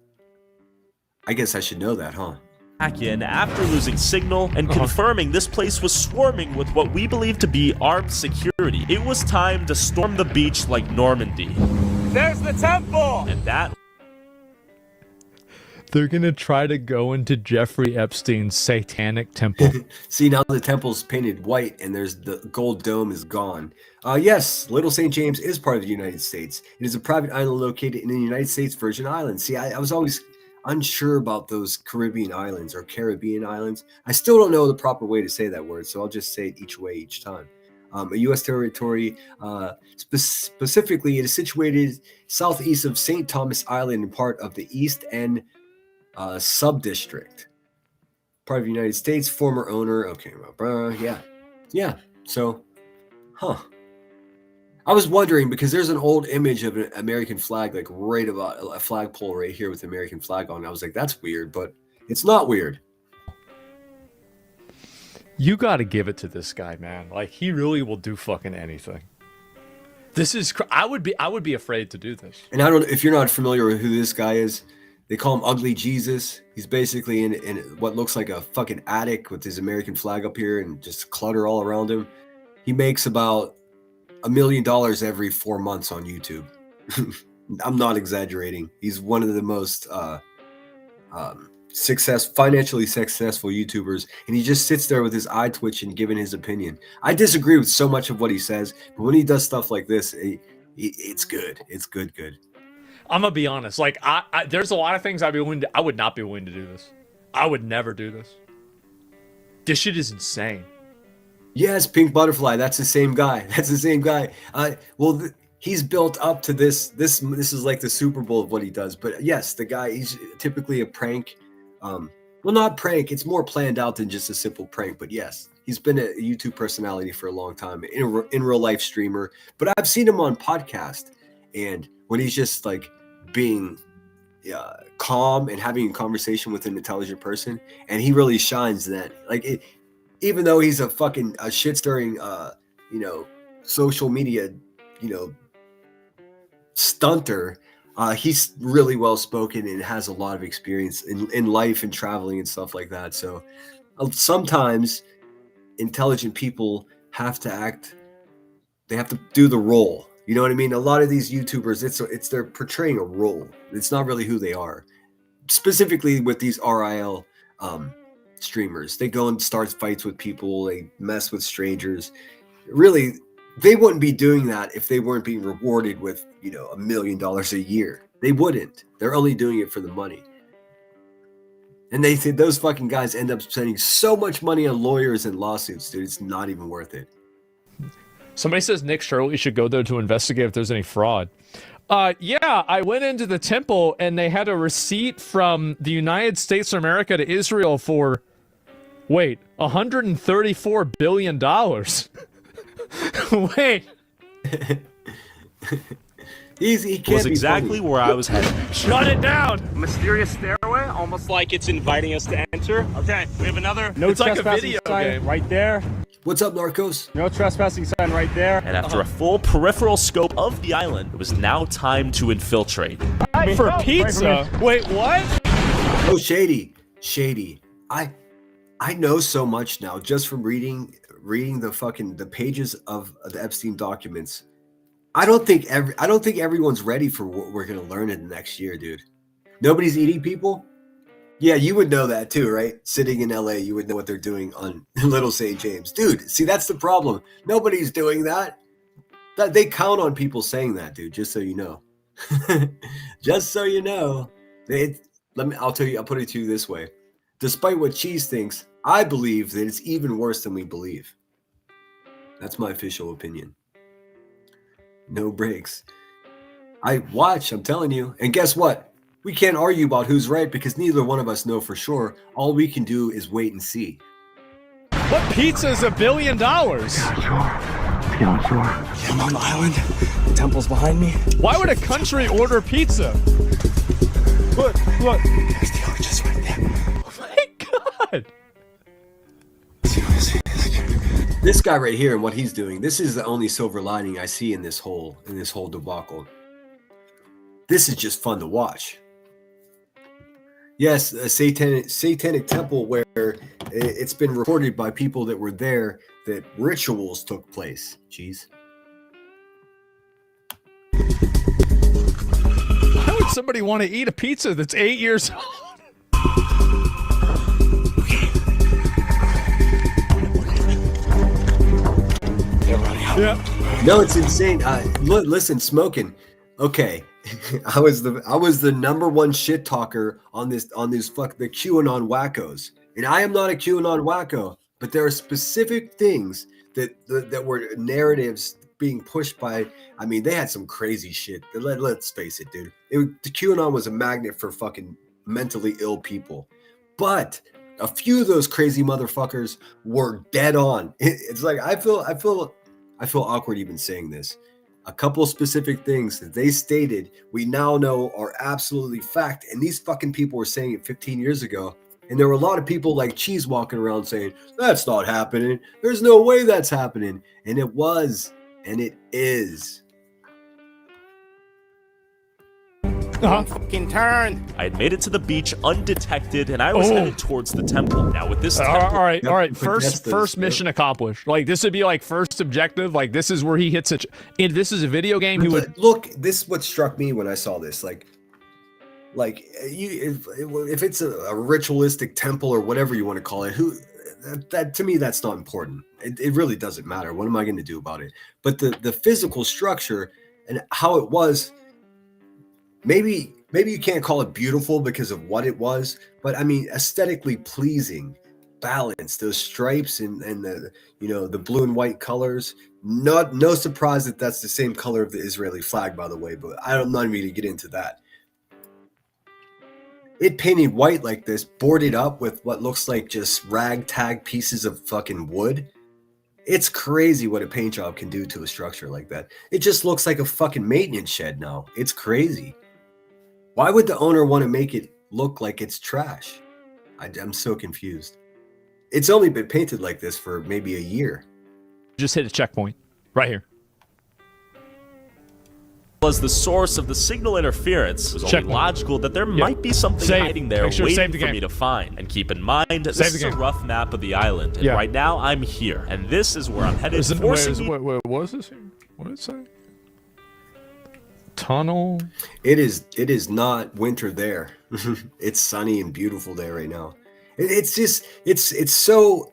Speaker 1: I guess I should know that, huh?
Speaker 10: Back in after losing signal and confirming this place was swarming with what we believe to be armed security. It was time to storm the beach like Normandy.
Speaker 12: There's the temple!
Speaker 10: And that...
Speaker 9: They're going to try to go into Jeffrey Epstein's satanic temple.
Speaker 1: See, now the temple's painted white and there's the gold dome is gone. Yes, Little St. James is part of the United States. It is a private island located in the United States Virgin Islands. See, I was always unsure about those Caribbean islands or Caribbean islands. I still don't know the proper way to say that word, so I'll just say it each way each time. A U.S. territory, specifically, it is situated southeast of St. Thomas Island and part of the East End sub-district. Part of the United States, former owner. Okay, yeah. So, huh. I was wondering because there's an old image of an American flag, like right about a flagpole right here with the American flag on. I was like, that's weird, but it's not weird.
Speaker 9: You got to give it to this guy, man. Like, he really will do fucking anything. This is I would be afraid to do this.
Speaker 1: And I don't know if you're not familiar with who this guy is. They call him Ugly Jesus. He's basically in what looks like a fucking attic with his American flag up here and just clutter all around him. He makes about $1 million every 4 months on YouTube. I'm not exaggerating. He's one of the most financially successful YouTubers, and he just sits there with his eye twitching, giving his opinion. I disagree with so much of what he says, but when he does stuff like this, it's good. It's good.
Speaker 9: I'm gonna be honest. Like, there's a lot of things I would not be willing to do this. I would never do this. This shit is insane.
Speaker 1: Yes, Pink Butterfly. That's the same guy. He's built up to this. This is like the Super Bowl of what he does. But yes, the guy, he's typically a prank. Well, not prank. It's more planned out than just a simple prank. But yes, he's been a YouTube personality for a long time, in real life streamer. But I've seen him on podcast, and when he's just like being calm and having a conversation with an intelligent person, and he really shines then. Like, even though he's a fucking shit stirring, social media, stunter, he's really well spoken and has a lot of experience in life and traveling and stuff like that. So sometimes intelligent people have to act, they have to do the role. You know what I mean? A lot of these YouTubers, they're portraying a role. It's not really who they are. Specifically with these RIL streamers, they go and start fights with people, they mess with strangers. Really, they wouldn't be doing that if they weren't being rewarded with, $1 million a year. They wouldn't. They're only doing it for the money. And they think those fucking guys end up spending so much money on lawyers and lawsuits, dude. It's not even worth it.
Speaker 9: Somebody says Nick Shirley should go there to investigate if there's any fraud. Yeah, I went into the temple and they had a receipt from the United States of America to Israel for, $134 billion. Wait.
Speaker 1: He can't
Speaker 10: was exactly where I was headed.
Speaker 9: Shut it down!
Speaker 12: Mysterious stairway, almost like it's inviting us to enter. Okay, we have another. No
Speaker 9: It's like a
Speaker 12: trespassing
Speaker 9: video
Speaker 12: sign
Speaker 9: game.
Speaker 12: right there.
Speaker 1: What's up, Narcos?
Speaker 12: No trespassing sign right there.
Speaker 10: And after a full peripheral scope of the island, it was now time to infiltrate.
Speaker 9: For pizza? Wait, what?
Speaker 1: Oh, shady. I know so much now just from reading the pages of the Epstein documents. I don't think everyone's ready for what we're gonna learn in the next year, dude. Nobody's eating people. Yeah, you would know that too, right? Sitting in LA, you would know what they're doing on Little St. James. Dude, see, that's the problem. Nobody's doing that. They count on people saying that, dude, just so you know. Just so you know. I'll put it to you this way. Despite what Cheese thinks, I believe that it's even worse than we believe. That's my official opinion. No breaks. I'm telling you. And guess what? We can't argue about who's right because neither one of us know for sure. All we can do is wait and see.
Speaker 9: What pizza is $1 billion?
Speaker 12: Let's get on shore. Yeah, I'm on the island. The temple's behind me.
Speaker 9: Why would a country order pizza? Look.
Speaker 12: There's the arches right there.
Speaker 9: Oh my God.
Speaker 1: This guy right here and what he's doing, this is the only silver lining I see in this whole debacle. This is just fun to watch. Yes, a satanic temple where it's been reported by people that were there that rituals took place. Jeez.
Speaker 9: Why would somebody want to eat a pizza that's 8 years old?
Speaker 1: Yeah. No, it's insane. Listen, smoking. Okay. I was the number one shit talker on the QAnon wackos. And I am not a QAnon wacko, but there are specific things that were narratives being pushed by. I mean, they had some crazy shit. Let's face it, dude. The QAnon was a magnet for fucking mentally ill people. But a few of those crazy motherfuckers were dead on. It's like I feel awkward even saying this. a couple specific things that they stated we now know are absolutely fact. And these fucking people were saying it 15 years ago. And there were a lot of people like Cheese walking around saying, that's not happening. There's no way that's happening. And it was, and it is.
Speaker 12: Fucking turn.
Speaker 10: I had made it to the beach undetected, and I was headed towards the temple. Now with this temple,
Speaker 9: all right. First mission accomplished. Like this would be like first objective. Like this is where he hits it. If this is a video game, he would
Speaker 1: look. This is what struck me when I saw this. Like you, if it's a ritualistic temple or whatever you want to call it, that to me that's not important. It really doesn't matter. What am I going to do about it? But the physical structure and how it was. Maybe you can't call it beautiful because of what it was, but I mean aesthetically pleasing, balanced. Those stripes and the the blue and white colors. No surprise that that's the same color of the Israeli flag, by the way. But I'm not even going to get into that. It painted white like this, boarded up with what looks like just ragtag pieces of fucking wood. It's crazy what a paint job can do to a structure like that. It just looks like a fucking maintenance shed now. It's crazy. Why would the owner want to make it look like it's trash? I'm so confused. It's only been painted like this for maybe a year.
Speaker 9: just hit a checkpoint right here.
Speaker 10: Was the source of the signal interference. It was only logical that there might be something hiding there waiting for me to find. And keep in mind, this is a rough map of the island. And right now, I'm here. And this is where I'm headed.
Speaker 9: Wait, what is this here? What did it say? Tunnel?
Speaker 1: It is not winter there. It's sunny and beautiful there right now. It's just, it's so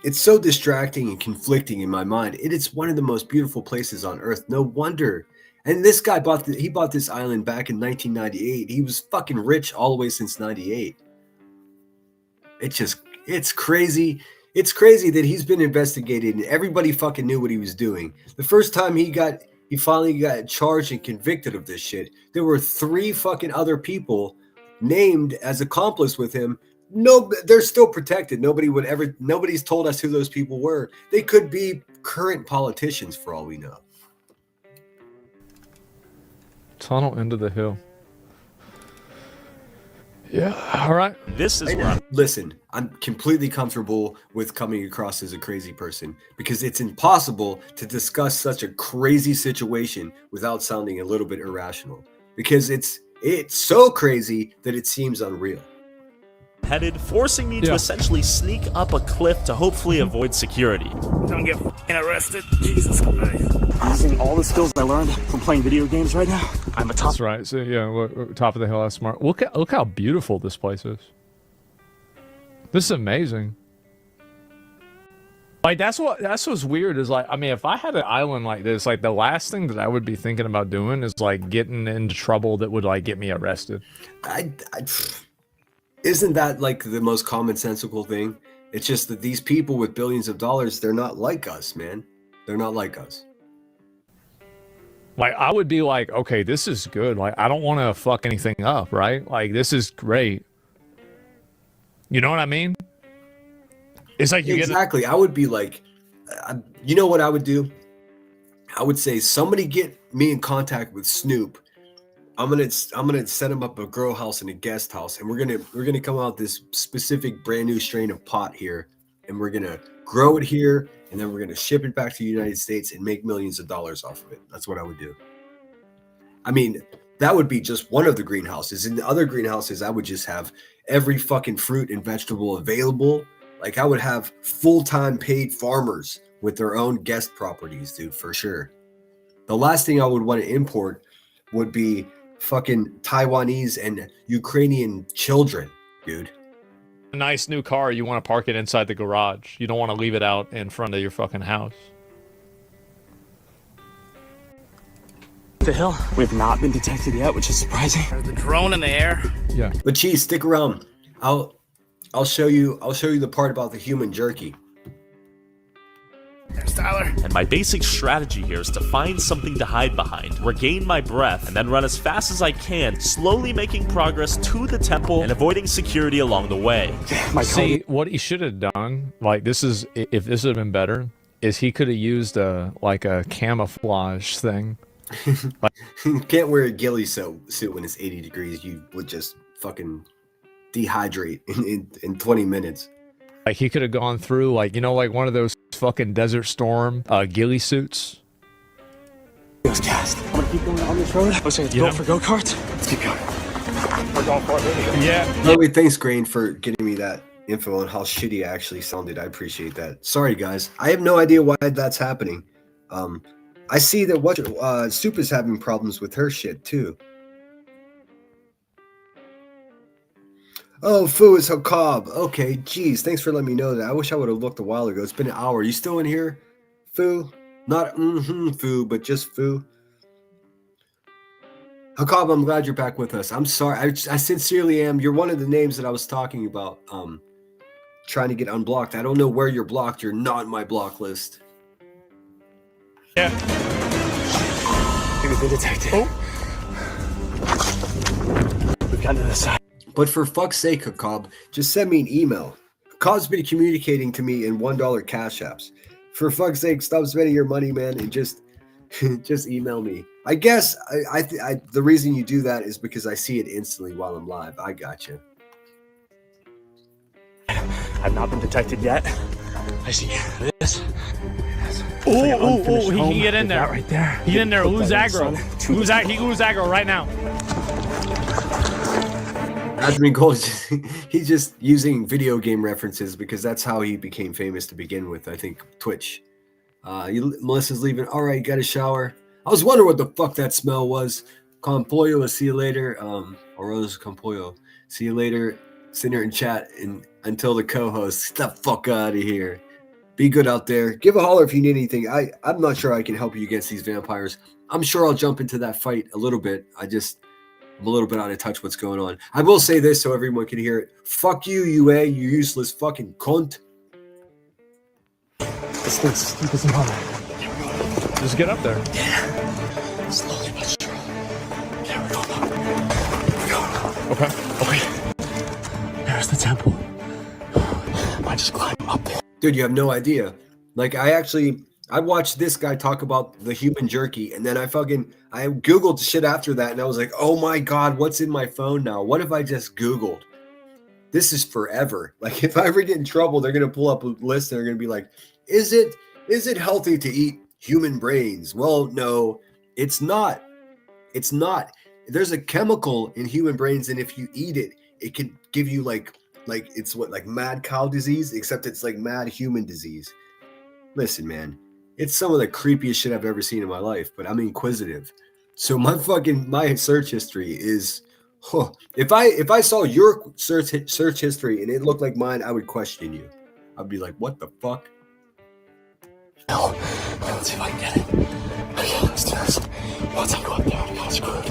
Speaker 1: distracting and conflicting in my mind. It's one of the most beautiful places on earth. No wonder. And this guy bought this island back in 1998. He was fucking rich all the way since 98. It's crazy. It's crazy that he's been investigated and everybody fucking knew what he was doing. The first time he finally got charged and convicted of this shit, there were 3 fucking other people named as accomplice with him. No, they're still protected. Nobody's told us who those people were. They could be current politicians for all we know.
Speaker 9: Tunnel into the hill. Yeah, all right.
Speaker 10: This is where
Speaker 1: I'm completely comfortable with coming across as a crazy person because it's impossible to discuss such a crazy situation without sounding a little bit irrational because it's so crazy that it seems unreal.
Speaker 10: Headed, forcing me to essentially sneak up a cliff to hopefully avoid security.
Speaker 12: Don't get arrested. Jesus Christ. Using all the skills I learned from playing video games right now, I'm a top.
Speaker 9: That's right. So yeah, top of the hill. That's smart. Look how beautiful this place is. This is amazing. Like that's what's weird is like, I mean, if I had an island like this, like the last thing that I would be thinking about doing is like getting into trouble that would like get me arrested.
Speaker 1: Isn't that like the most commonsensical thing? It's just that these people with billions of dollars, they're not like us, man. They're not like us.
Speaker 9: Like, I would be like, okay, this is good. Like, I don't want to fuck anything up, right? Like, this is great. You know what I mean? It's like
Speaker 1: I would be like, you know what I would do? I would say, somebody get me in contact with Snoop. I'm gonna set him up a grow house and a guest house, and we're gonna come out with this specific brand new strain of pot here, and we're gonna grow it here, and then we're gonna ship it back to the United States and make millions of dollars off of it. That's what I would do. I mean, that would be just one of the greenhouses. In the other greenhouses, I would just have every fucking fruit and vegetable available. Like I would have full-time paid farmers with their own guest properties, dude, for sure. The last thing I would want to import would be fucking Taiwanese and Ukrainian children, dude.
Speaker 9: A nice new car, you want to park it inside the garage. You don't want to leave it out in front of your fucking house.
Speaker 12: The hill. We've not been detected yet, which is surprising. There's a drone in the air.
Speaker 9: Yeah.
Speaker 1: But Cheese, stick around. I'll show you the part about the human jerky.
Speaker 12: There's Tyler.
Speaker 10: And my basic strategy here is to find something to hide behind, regain my breath, and then run as fast as I can, slowly making progress to the temple and avoiding security along the way.
Speaker 9: See, what he should have done, like if this had been better, is he could have used a camouflage thing.
Speaker 1: You can't wear a ghillie suit when it's 80 degrees. You would just fucking dehydrate in 20 minutes.
Speaker 9: Like he could have gone through like one of those fucking Desert Storm ghillie suits.
Speaker 12: Let's cast. I'm gonna keep going on this road. Looks like it's built for go-karts. Let's keep going. We're going for it.
Speaker 9: Yeah.
Speaker 1: By the way, thanks, Grain, for getting me that info on how shitty I actually sounded. I appreciate that. Sorry, guys. I have no idea why that's happening. I see that Soup is having problems with her shit, too. Oh, Foo is Hakab. Okay, geez. Thanks for letting me know that. I wish I would have looked a while ago. It's been an hour. You still in here, Foo? Not Foo, but just Foo. Hakab, I'm glad you're back with us. I'm sorry. I sincerely am. You're one of the names that I was talking about trying to get unblocked. I don't know where you're blocked. You're not in my block list.
Speaker 9: Yeah.
Speaker 12: We've been detected. Oh. We've gotten to the side.
Speaker 1: But for fuck's sake, Hakab, just send me an email. Hakab's been communicating to me in $1 cash apps. For fuck's sake, stop spending your money, man, and just email me. I guess the reason you do that is because I see it instantly while I'm live. I got you.
Speaker 12: I've not been detected yet. I see this.
Speaker 9: Oh, he can get in there.
Speaker 12: Right there.
Speaker 9: Get in there. Lose aggro. He lose aggro right now.
Speaker 1: Admin Gold, he's just using video game references because that's how he became famous to begin with. I think Twitch. Melissa's leaving. All right, got a shower. I was wondering what the fuck that smell was. Compollo, see you later. Oroz Compollo. See you later. Sit here and chat until the co-host. Get the fuck out of here. Be good out there. Give a holler if you need anything. I'm not sure I can help you against these vampires. I'm sure I'll jump into that fight a little bit. I'm a little bit out of touch what's going on. I will say this so everyone can hear it. Fuck you, UA, you useless fucking cunt.
Speaker 12: This doesn't bother.
Speaker 9: Just get up there.
Speaker 12: Yeah. Slowly but surely. Yeah, we're going up.
Speaker 9: Okay.
Speaker 12: There's the temple. I just climb up there.
Speaker 1: Dude, you have no idea. Like, I watched this guy talk about the human jerky, and then I Googled shit after that, and I was like, oh my God, what's in my phone now? What if I just Googled? This is forever. Like, if I ever get in trouble, they're going to pull up a list, and they're going to be like, is it healthy to eat human brains? Well, no, it's not. It's not. There's a chemical in human brains, and if you eat it, it can give you like it's like mad cow disease, except it's like mad human disease. Listen, man. It's some of the creepiest shit I've ever seen in my life, but I'm inquisitive. So my search history is, if I saw your search history and it looked like mine, I would question you. I'd be like, what the fuck?
Speaker 12: No, let's see if I can get it. Okay, let's do this. Once I go up there, I'm kind of screwed.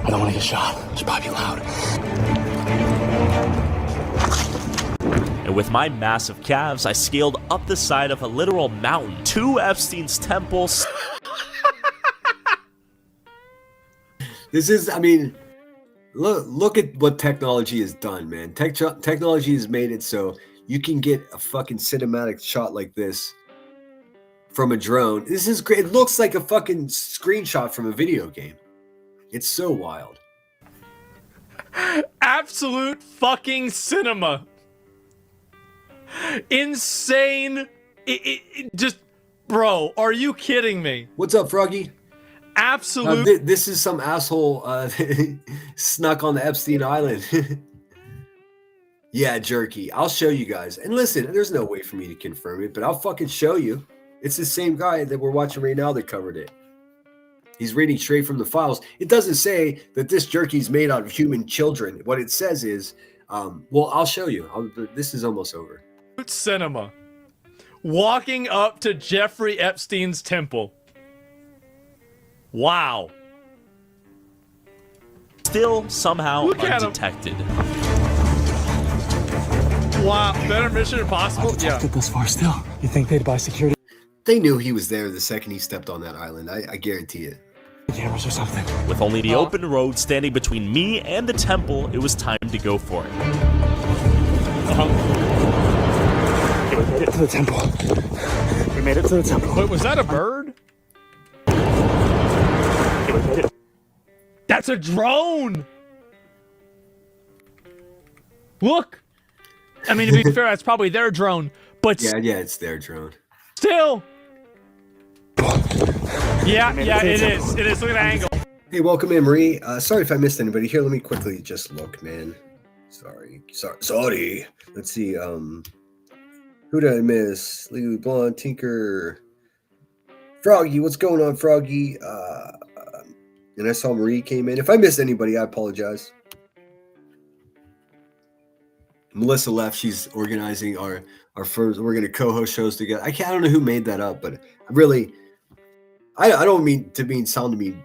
Speaker 12: I don't want to get shot. It should probably be loud.
Speaker 10: And with my massive calves, I scaled up the side of a literal mountain to Epstein's temple.
Speaker 1: This is, I mean, look at what technology has done, man. Technology has made it so you can get a fucking cinematic shot like this from a drone. This is great. It looks like a fucking screenshot from a video game. It's so wild.
Speaker 9: Absolute fucking cinema. Insane. Just, bro, are you kidding me?
Speaker 1: What's up, Froggy?
Speaker 9: Absolute.
Speaker 1: This is some asshole snuck on the Epstein Island. Yeah, jerky. I'll show you guys. And listen, there's no way for me to confirm it, but I'll fucking show you. It's the same guy that we're watching right now that covered it. He's reading straight from the files. It doesn't say that this jerky is made out of human children. What it says is, well, I'll show you. This is almost over.
Speaker 9: Cinema. Walking up to Jeffrey Epstein's temple. Wow.
Speaker 10: Still somehow undetected.
Speaker 9: Wow, better Mission Impossible?
Speaker 12: Undetected this far still. You think they'd buy security?
Speaker 1: They knew he was there the second he stepped on that island. I guarantee it.
Speaker 12: Cameras or something.
Speaker 10: With only the open road standing between me and the temple, it was time to go for it.
Speaker 12: Okay, we made it to the temple. We We made it to the temple.
Speaker 9: Wait, was that a bird? That's a drone! Look! I mean, to be fair, that's probably their drone, but
Speaker 1: yeah, it's their drone.
Speaker 9: Still! Yeah, it is. It is. Look at the angle.
Speaker 1: Hey, welcome in, Marie. Sorry if I missed anybody here. Let me quickly just look, man. Sorry. Let's see. Who did I miss? Legally Blonde, Tinker, Froggy. What's going on, Froggy? And I saw Marie came in. If I missed anybody, I apologize. Melissa left. She's organizing our first. We're going to co-host shows together. I don't know who made that up, but I don't mean to sound mean.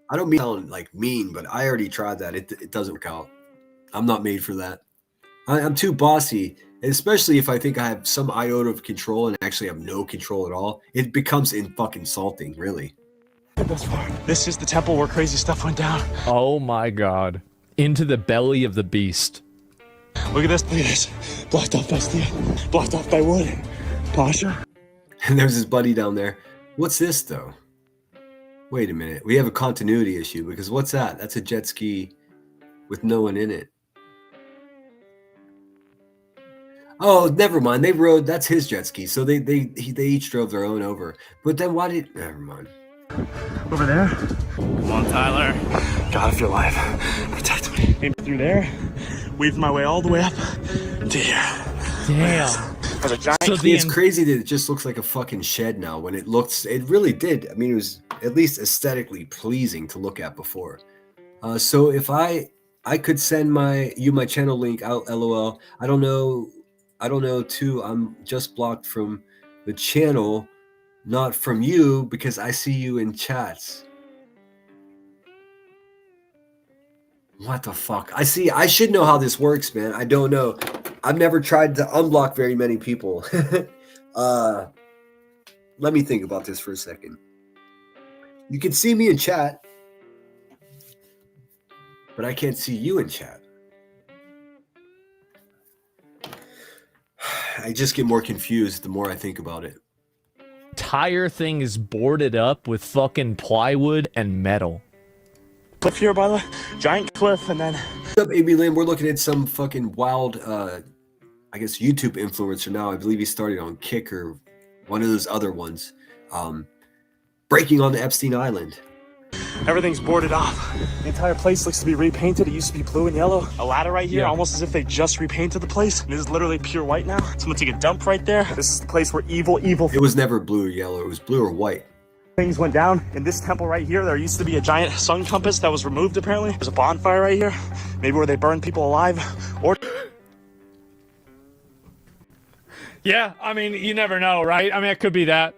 Speaker 1: I don't mean to sound like mean, but I already tried that. It doesn't work out. I'm not made for that. I'm too bossy, especially if I think I have some iota of control and actually have no control at all. It becomes fucking insulting, really.
Speaker 12: This is the temple where crazy stuff went down.
Speaker 9: Oh my god. Into the belly of the beast.
Speaker 12: Look at this. Blocked off by steel. Blocked off by wood. Pasha.
Speaker 1: And there's his buddy down there. What's this, though? Wait a minute. We have a continuity issue because what's that? That's a jet ski with no one in it. Oh, never mind. They rode. That's his jet ski. So they each drove their own over. But then why did? Never mind.
Speaker 12: Over there. Come on, Tyler. God, if you're alive, protect me. Came through there. Weaved my way all the way up to here.
Speaker 9: Damn.
Speaker 12: There's a giant.
Speaker 1: It's crazy that it just looks like a fucking shed now. When it really did. I mean, it was at least aesthetically pleasing to look at before. So if I could send my channel link out, LOL. I don't know too. I'm just blocked from the channel, not from you, because I see you in chats. What the fuck? I should know how this works, man. I don't know. I've never tried to unblock very many people. Let me think about this for a second. You can see me in chat, but I can't see you in chat. I just get more confused the more I think about it.
Speaker 9: Entire thing is boarded up with fucking plywood and metal.
Speaker 12: Cliff here by the giant cliff, and then.
Speaker 1: What's up, AB Lynn? We're looking at some fucking wild, I guess, YouTube influencer now. I believe he started on Kick or one of those other ones. Breaking on the Epstein Island.
Speaker 12: Everything's boarded off. The entire place looks to be repainted. It used to be blue and yellow. A ladder right here, almost as if they just repainted the place. And it is literally pure white now. Someone took a dump right there. This is the place where evil.
Speaker 1: It was never blue or yellow. It was blue or white.
Speaker 12: Things went down. In this temple right here, there used to be a giant sun compass that was removed, apparently. There's a bonfire right here. Maybe where they burned people alive. Or...
Speaker 9: Yeah, I mean, you never know, right? I mean, it could be that.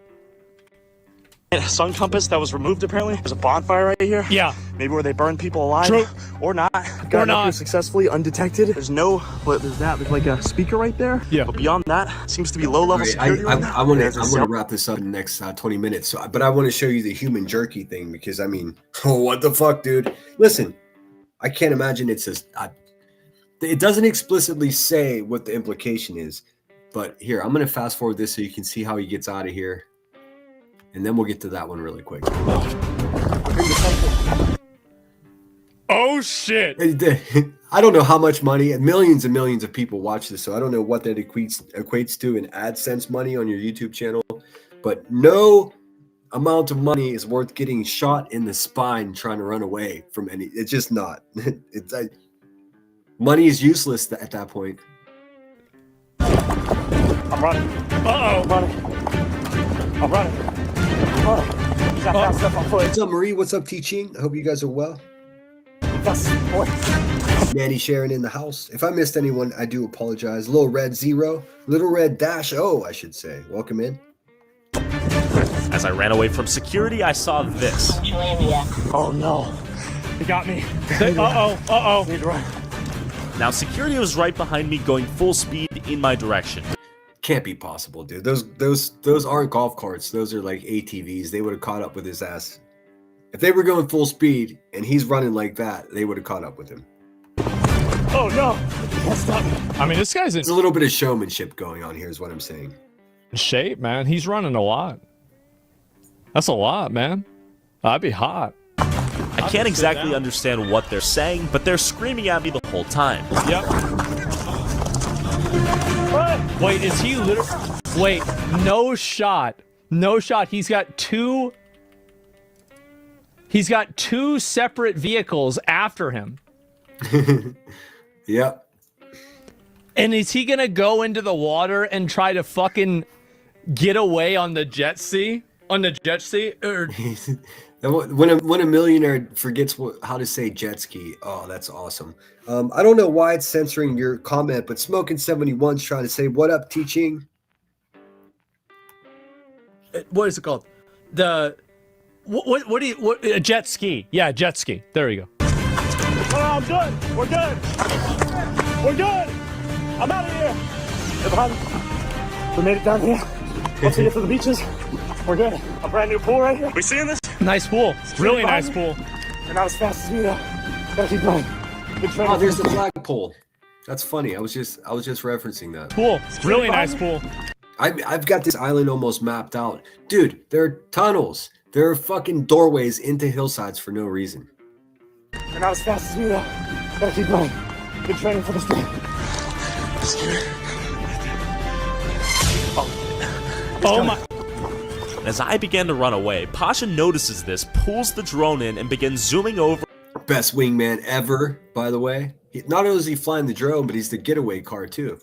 Speaker 12: Sun compass that was removed, apparently. There's a bonfire right here.
Speaker 9: Yeah.
Speaker 12: Maybe where they burned people alive.
Speaker 9: True.
Speaker 12: Or not. Got up here successfully, undetected. There's there's like a speaker right there.
Speaker 9: Yeah.
Speaker 12: But beyond that, seems to be low-level security right now.
Speaker 1: I want to wrap this up in the next 20 minutes. But I want to show you the human jerky thing because, I mean, what the fuck, dude? Listen, I can't imagine it doesn't explicitly say what the implication is. But here, I'm going to fast forward this so you can see how he gets out of here. And then we'll get to that one really quick.
Speaker 9: Oh, shit.
Speaker 1: I don't know how much money, millions and millions of people watch this, so I don't know what that equates to in AdSense money on your YouTube channel. But no amount of money is worth getting shot in the spine trying to run away from any. It's just not. Money is useless at that point.
Speaker 12: I'm running. I'm running. He's got fast stuff on foot.
Speaker 1: What's up, Marie? What's up, Teaching? I hope you guys are well. Nanny Sharon in the house. If I missed anyone, I do apologize. Little Red 0, Little Red Dash O, I should say. Welcome in.
Speaker 10: As I ran away from security, I saw this.
Speaker 12: Oh no, he got me.
Speaker 9: Uh-oh.
Speaker 12: Need to run.
Speaker 10: Now security was right behind me, going full speed in my direction.
Speaker 1: Can't be possible, dude. Those aren't golf carts. Those are like ATVs. They would have caught up with his ass. If they were going full speed and he's running like that, they would have caught up with him.
Speaker 12: Oh no! You can't stop me.
Speaker 9: I mean, this guy's
Speaker 1: There's a little bit of showmanship going on here, is what I'm saying.
Speaker 9: shape, man. He's running a lot. That's a lot, man. I'd be hot.
Speaker 10: I can't exactly understand what they're saying, but they're screaming at me the whole time.
Speaker 9: Yep. Wait, is he literally... Wait, no shot. No shot. He's got two separate vehicles after him.
Speaker 1: Yep.
Speaker 9: And is he gonna go into the water and try to fucking get away on the jet ski? On the jet ski? Or...
Speaker 1: When a millionaire forgets how to say jet ski, oh, that's awesome. I don't know why it's censoring your comment, but Smoking71's trying to say, "What up, teaching?"
Speaker 9: What is it called? What a jet ski? Yeah, jet ski. There you go.
Speaker 12: Oh, I'm good. We're good. We're good. I'm out of here. They're behind me. We made it down here. Once we get to the beaches, we're good. A brand new pool right here. We seeing this?
Speaker 9: Nice pool. Really nice pool.
Speaker 12: They're not as fast as me though. Gotta keep going. Good training.
Speaker 1: Oh, there's the flagpole. That's funny. I was just referencing that.
Speaker 9: Pool. Really nice pool.
Speaker 1: I've got this island almost mapped out. Dude, there are tunnels. There are fucking doorways into hillsides for no reason.
Speaker 12: They're not as fast as me though. Gotta keep going. Good training for this day.
Speaker 9: Oh my.
Speaker 10: As I began to run away, Pasha notices this, pulls the drone in, and begins zooming over.
Speaker 1: Best wingman ever, by the way. Not only is he flying the drone, but he's the getaway car too.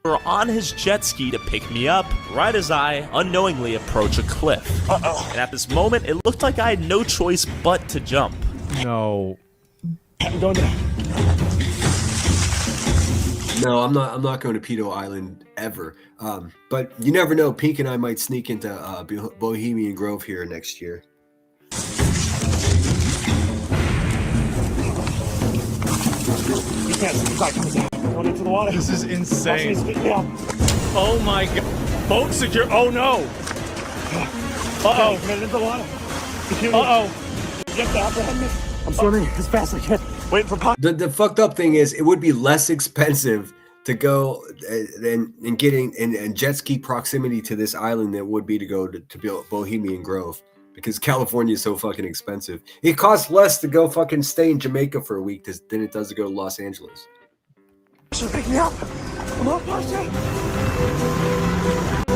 Speaker 10: On his jet ski to pick me up, right as I unknowingly approach a cliff. And at this moment, it looked like I had no choice but to jump.
Speaker 9: No.
Speaker 12: I'm going down.
Speaker 1: No, I'm not going to Pedo Island ever. But you never know. Pink and I might sneak into Bohemian Grove here next year.
Speaker 12: You can't see back. Going into the water.
Speaker 9: This is insane. Oh my god. Boat secure. Oh no. Uh-oh.
Speaker 12: Get into the water.
Speaker 9: Uh-oh.
Speaker 12: You have to apprehend me. I'm swimming as fast as I can. Waiting for pop.
Speaker 1: The fucked up thing is, it would be less expensive to go and getting in jet ski proximity to this island than it would be to go to Bohemian Grove, because California is so fucking expensive. It costs less to go fucking stay in Jamaica for a week than it does to go to Los Angeles.
Speaker 12: Pasha, pick me up. Come on, Pasha.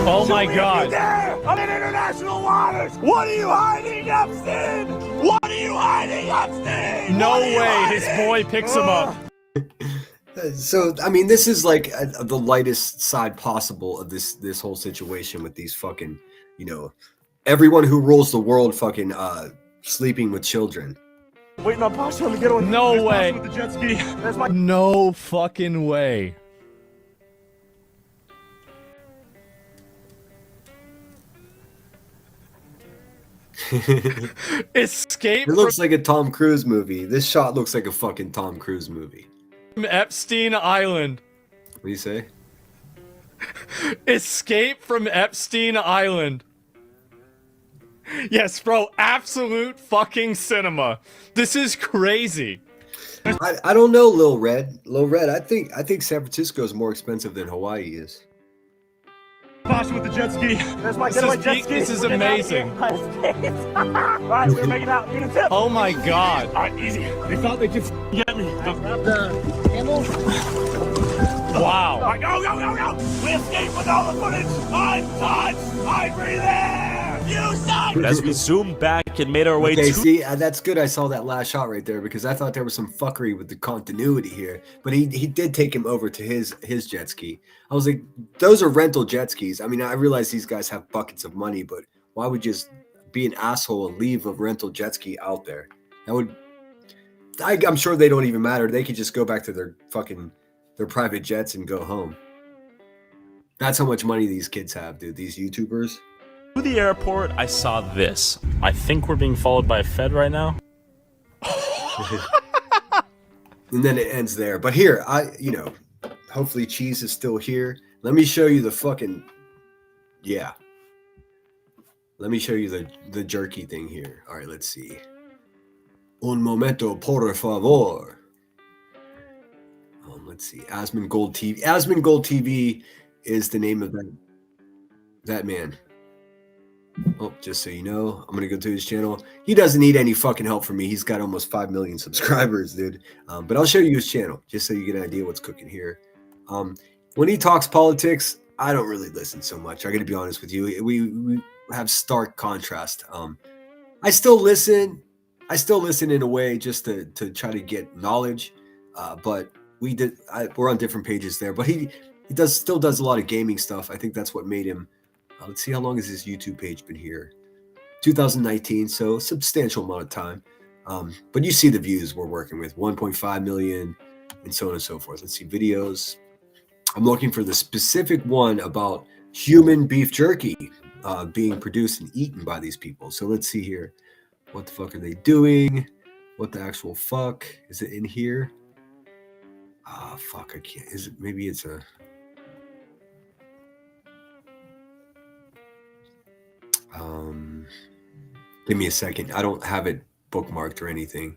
Speaker 9: Oh my god.
Speaker 12: I'm in international waters. What are you hiding, Epstein? What are you hiding, Epstein?
Speaker 9: No way. His boy picks him up.
Speaker 1: So, I mean, this is like the lightest side possible of this whole situation with these fucking, everyone who rules the world fucking sleeping with children.
Speaker 12: Waiting on Pasha to get on.
Speaker 9: No way.
Speaker 12: With the jet ski.
Speaker 9: No fucking way. Escape.
Speaker 1: It looks like a Tom Cruise movie. This shot looks like a fucking Tom Cruise movie.
Speaker 9: From Epstein Island.
Speaker 1: What do you say?
Speaker 9: Escape from Epstein Island. Yes, bro, absolute fucking cinema. This is crazy.
Speaker 1: I don't know, Lil Red. I think San Francisco is more expensive than Hawaii is.
Speaker 12: Pasha with the jet ski. There's my jet ski.
Speaker 9: This is amazing.
Speaker 12: Alright, we're making out. Get a tip.
Speaker 9: Oh my god.
Speaker 12: Alright, easy. They thought they could get me.
Speaker 4: Grab the handle.
Speaker 9: Wow.
Speaker 12: Alright, go. We escaped with all the footage. Untouched. I breathe air. You suck.
Speaker 10: But as we zoomed back and made our way
Speaker 1: Okay,
Speaker 10: to...
Speaker 1: see, that's good I saw that last shot right there, because I thought there was some fuckery with the continuity here. But he did take him over to his jet ski. I was like, those are rental jet skis. I mean, I realize these guys have buckets of money, but why would you just be an asshole and leave a rental jet ski out there? I'm sure they don't even matter. They could just go back to their private jets and go home. That's how much money these kids have, dude. These YouTubers.
Speaker 10: To the airport, I saw this.
Speaker 12: I think we're being followed by a Fed right now.
Speaker 1: And then it ends there. But here, hopefully Cheese is still here. Let me show you the fucking, yeah. Let me show you the jerky thing here. All right, let's see. Un momento, por favor. Let's see. Asmongold TV. Asmongold TV is the name of that. that man. Oh, just so you know, I'm gonna go to his channel. He doesn't need any fucking help from me. He's got almost 5 million subscribers, dude. But I'll show you his channel just so you get an idea what's cooking here. When he talks politics, I don't really listen so much. I got to be honest with you. We have stark contrast. I still listen. In a way just to try to get knowledge. But we're on different pages there. But he still does a lot of gaming stuff. I think that's what made him. Let's see, how long has his YouTube page been here? 2019, so a substantial amount of time. But you see the views we're working with, 1.5 million, and so on and so forth. Let's see, videos. I'm looking for the specific one about human beef jerky being produced and eaten by these people. So let's see here. What the fuck are they doing? What the actual fuck? Is it in here? Fuck, I can't. Is it? Maybe it's a... Give me a second. I don't have it bookmarked or anything.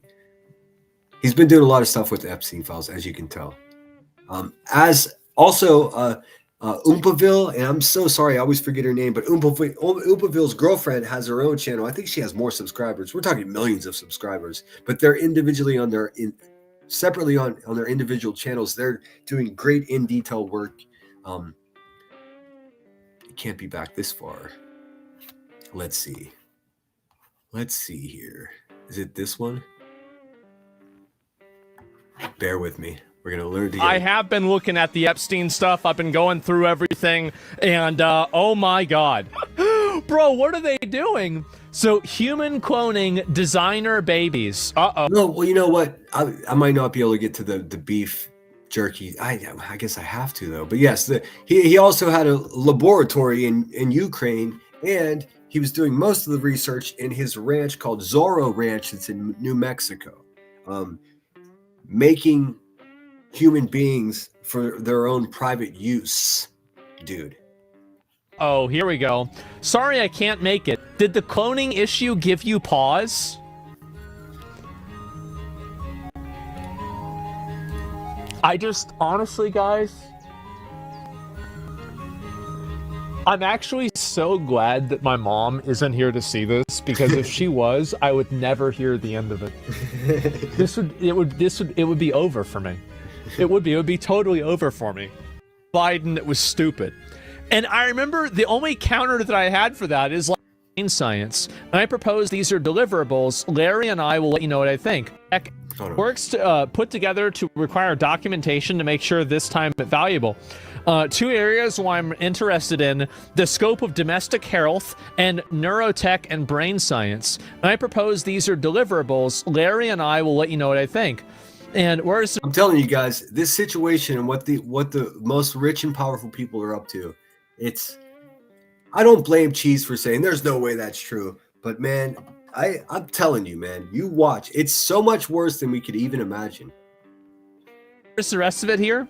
Speaker 1: He's been doing a lot of stuff with the Epstein files, as you can tell. As also Oompaville, and I'm so sorry, I always forget her name, but Oompaville's girlfriend has her own channel. I think she has more subscribers. We're talking millions of subscribers, but they're individually separately on their individual channels. They're doing great in detail work. It can't be back this far. Let's see. Let's see here. Is it this one? Bear with me. We're going to learn together.
Speaker 9: I have been looking at the Epstein stuff. I've been going through everything. And, oh my God. Bro, what are they doing? So, human cloning designer babies. Uh-oh.
Speaker 1: No, well, you know what? I might not be able to get to the beef jerky. I guess I have to, though. But yes, he also had a laboratory in Ukraine, and he was doing most of the research in his ranch called Zorro Ranch. It's in New Mexico. Making human beings for their own private use, dude.
Speaker 9: Oh, here we go. Sorry I can't make it. Did the cloning issue give you pause? I just, honestly, guys, I'm actually so glad that my mom isn't here to see this, because if she was, I would never hear the end of it. It would be over for me. It would be totally over for me. Biden, it was stupid. And I remember the only counter that I had for that is like science. And I propose these are deliverables. Larry and I will let you know what I think. Works to put together to require documentation to make sure this time it's valuable. Two areas where I'm interested in: the scope of domestic health and neurotech and brain science. And I propose these are deliverables. Larry and I will let you know what I think. And where's
Speaker 1: I'm telling you guys, this situation and what the most rich and powerful people are up to, I don't blame Cheese for saying there's no way that's true. But man, I'm telling you, man, you watch. It's so much worse than we could even imagine.
Speaker 9: Where's the rest of it here?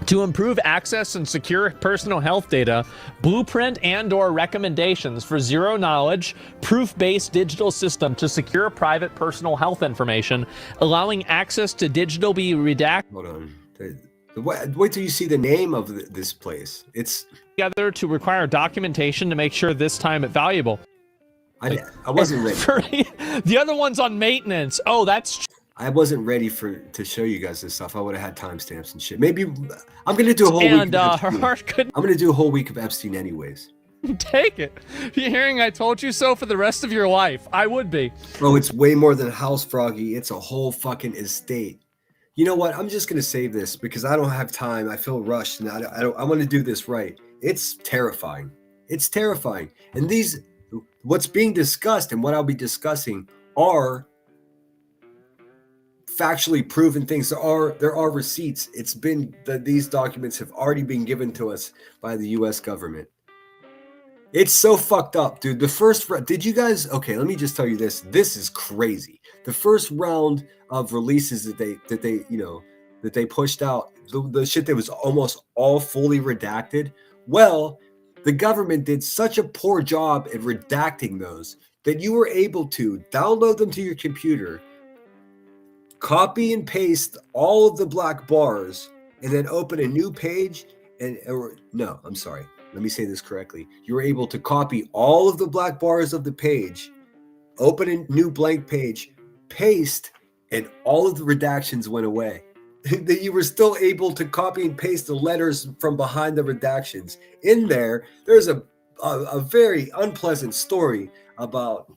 Speaker 9: To improve access and secure personal health data, blueprint and/or recommendations for zero-knowledge, proof-based digital system to secure private personal health information, allowing access to digital be redacted.
Speaker 1: Hold on. Wait till you see the name of this place. It's
Speaker 9: together to require documentation to make sure this time it's valuable.
Speaker 1: I wasn't ready.
Speaker 9: The other one's on maintenance. Oh, that's.
Speaker 1: I wasn't ready to show you guys this stuff. I would have had timestamps and shit. Maybe I'm gonna do a whole week. I'm gonna do a whole week of Epstein anyways.
Speaker 9: Take it. You're hearing I told you so for the rest of your life. I would be.
Speaker 1: Bro, it's way more than House Froggy. It's a whole fucking estate. You know what? I'm just gonna save this because I don't have time. I feel rushed, and I want to do this right. It's terrifying. It's terrifying. And what's being discussed and what I'll be discussing are factually proven things. There are receipts. It's been that these documents have already been given to us by the U.S. government. It's so fucked up, dude. Did you guys? Okay, let me just tell you this. This is crazy. The first round of releases that they pushed out, the shit that was almost all fully redacted. Well, the government did such a poor job at redacting those that you were able to download them to your computer, copy and paste all of the black bars, and then open a new page. I'm sorry. let me say this correctly. You were able to copy all of the black bars of the page, open a new blank page, paste, and all of the redactions went away. That you were still able to copy and paste the letters from behind the redactions. In there's a very unpleasant story about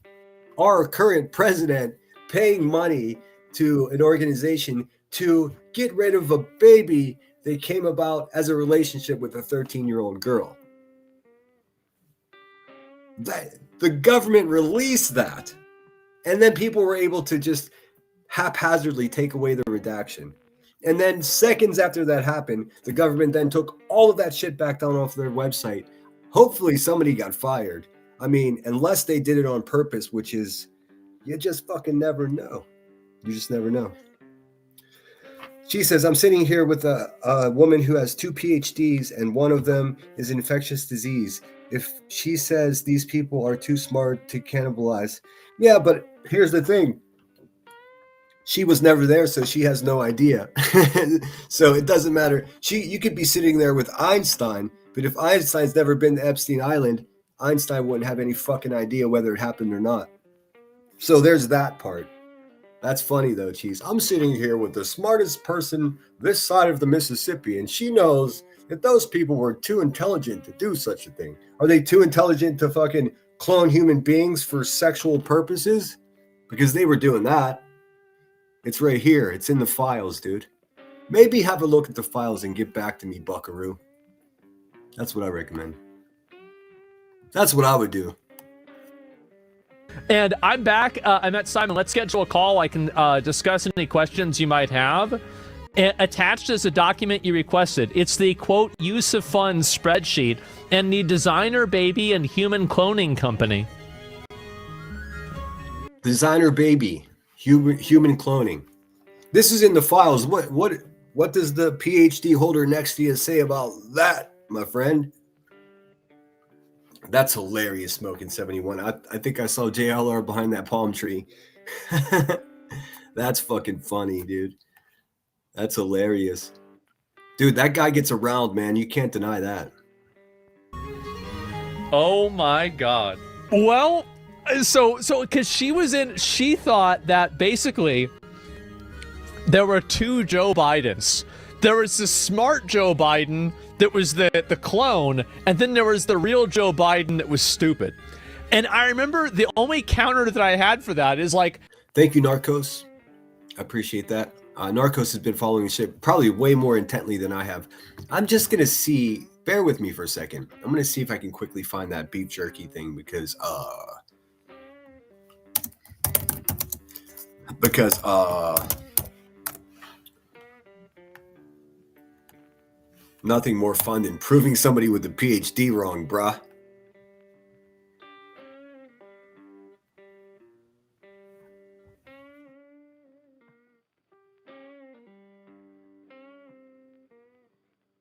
Speaker 1: our current president paying money to an organization to get rid of a baby that came about as a relationship with a 13-year-old girl. The government released that, and then people were able to just haphazardly take away the redaction. And then seconds after that happened, the government then took all of that shit back down off their website. Hopefully somebody got fired. I mean, unless they did it on purpose, which is, you just fucking never know. You just never know. She says, I'm sitting here with a woman who has 2 PhDs and one of them is infectious disease. If she says these people are too smart to cannibalize. Yeah, but here's the thing. She was never there, so she has no idea. So it doesn't matter. You could be sitting there with Einstein, but if Einstein's never been to Epstein Island, Einstein wouldn't have any fucking idea whether it happened or not. So there's that part. That's funny though, Cheese. I'm sitting here with the smartest person this side of the Mississippi, and she knows that those people were too intelligent to do such a thing. Are they too intelligent to fucking clone human beings for sexual purposes? Because they were doing that. It's right here. It's in the files, dude. Maybe have a look at the files and get back to me, buckaroo. That's what I recommend. That's what I would do.
Speaker 9: And I'm back. I met Simon. Let's schedule a call. I can discuss any questions you might have. Attached is a document you requested. It's the, quote, use of funds spreadsheet and the designer baby and human cloning company.
Speaker 1: Designer baby. Human cloning. This is in the files. What does the PhD holder next to you say about that, my friend? That's hilarious, Smoking 71. I think I saw JLR behind that palm tree. That's fucking funny, dude. That's hilarious. Dude, that guy gets around, man. You can't deny that.
Speaker 9: Oh my God. Well, so because she thought that basically there were 2 Joe Bidens. There was the smart Joe Biden that was the clone, and then there was the real Joe Biden that was stupid. And I remember the only counter that I had for that is like,
Speaker 1: thank you, Narcos. I appreciate that. Narcos has been following shit probably way more intently than I have. I'm just gonna see. Bear with me for a second. I'm gonna see if I can quickly find that beef jerky thing because nothing more fun than proving somebody with a PhD wrong, bruh.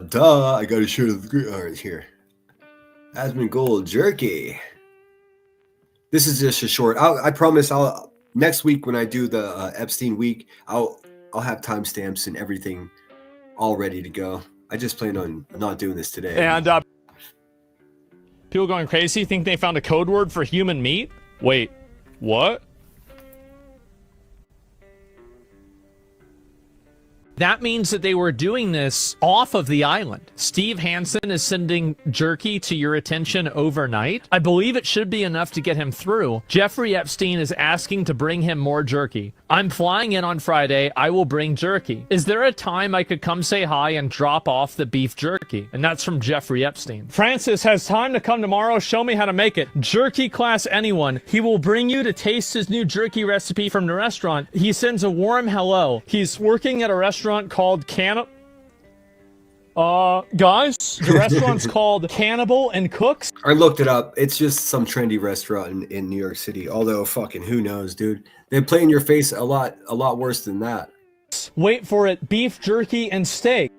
Speaker 1: Duh, I gotta show the all right, here. Asmongold jerky. This is just a short. I promise I'll next week when I do the Epstein week, I'll have timestamps and everything all ready to go. I just plan on not doing this today.
Speaker 9: And people going crazy think they found a code word for human meat? Wait, what? That means that they were doing this off of the island. Steve Hansen is sending jerky to your attention overnight. I believe it should be enough to get him through. Jeffrey Epstein is asking to bring him more jerky. I'm flying in on Friday. I will bring jerky. Is there a time I could come say hi and drop off the beef jerky? And that's from Jeffrey Epstein. Francis has time to come tomorrow. Show me how to make it. Jerky class anyone. He will bring you to taste his new jerky recipe from the restaurant. He sends a warm hello. He's working at a restaurant called guys, the restaurant's called Cannibal and Cooks.
Speaker 1: I looked it up. It's just some trendy restaurant in New York City. Although fucking who knows, dude? They play in your face a lot worse than that.
Speaker 9: Wait for it. Beef jerky and steak.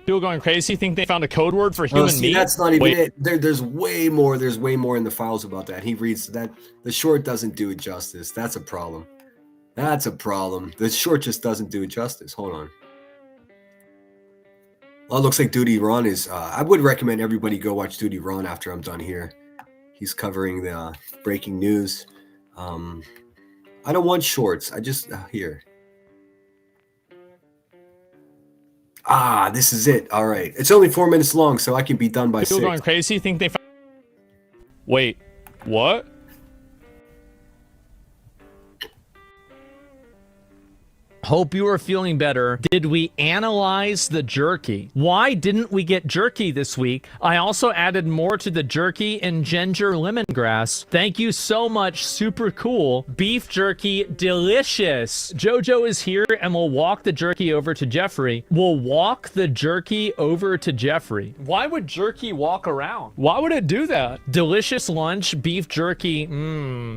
Speaker 9: People going crazy think they found a code word for human meat.
Speaker 1: That's not even it. There's way more. There's way more in the files about that. He reads that. The short doesn't do it justice. That's a problem. That's a problem. The short just doesn't do it justice. Hold on. Well, it looks like Duty Ron is. I would recommend everybody go watch Duty Ron after I'm done here. He's covering the breaking news. I don't want shorts. I just here. This is it. All right. It's only 4 minutes long, so I can be done by
Speaker 9: People
Speaker 1: 6.
Speaker 9: going crazy think they. Wait, what? Hope you are feeling better. Did we analyze the jerky? Why didn't we get jerky this week? I also added more to the jerky and ginger lemongrass. Thank you so much. Super cool. Beef jerky, delicious. Jojo is here and we'll walk the jerky over to Jeffrey. We'll walk the jerky over to Jeffrey. Why would jerky walk around? Why would it do that? Delicious lunch, beef jerky.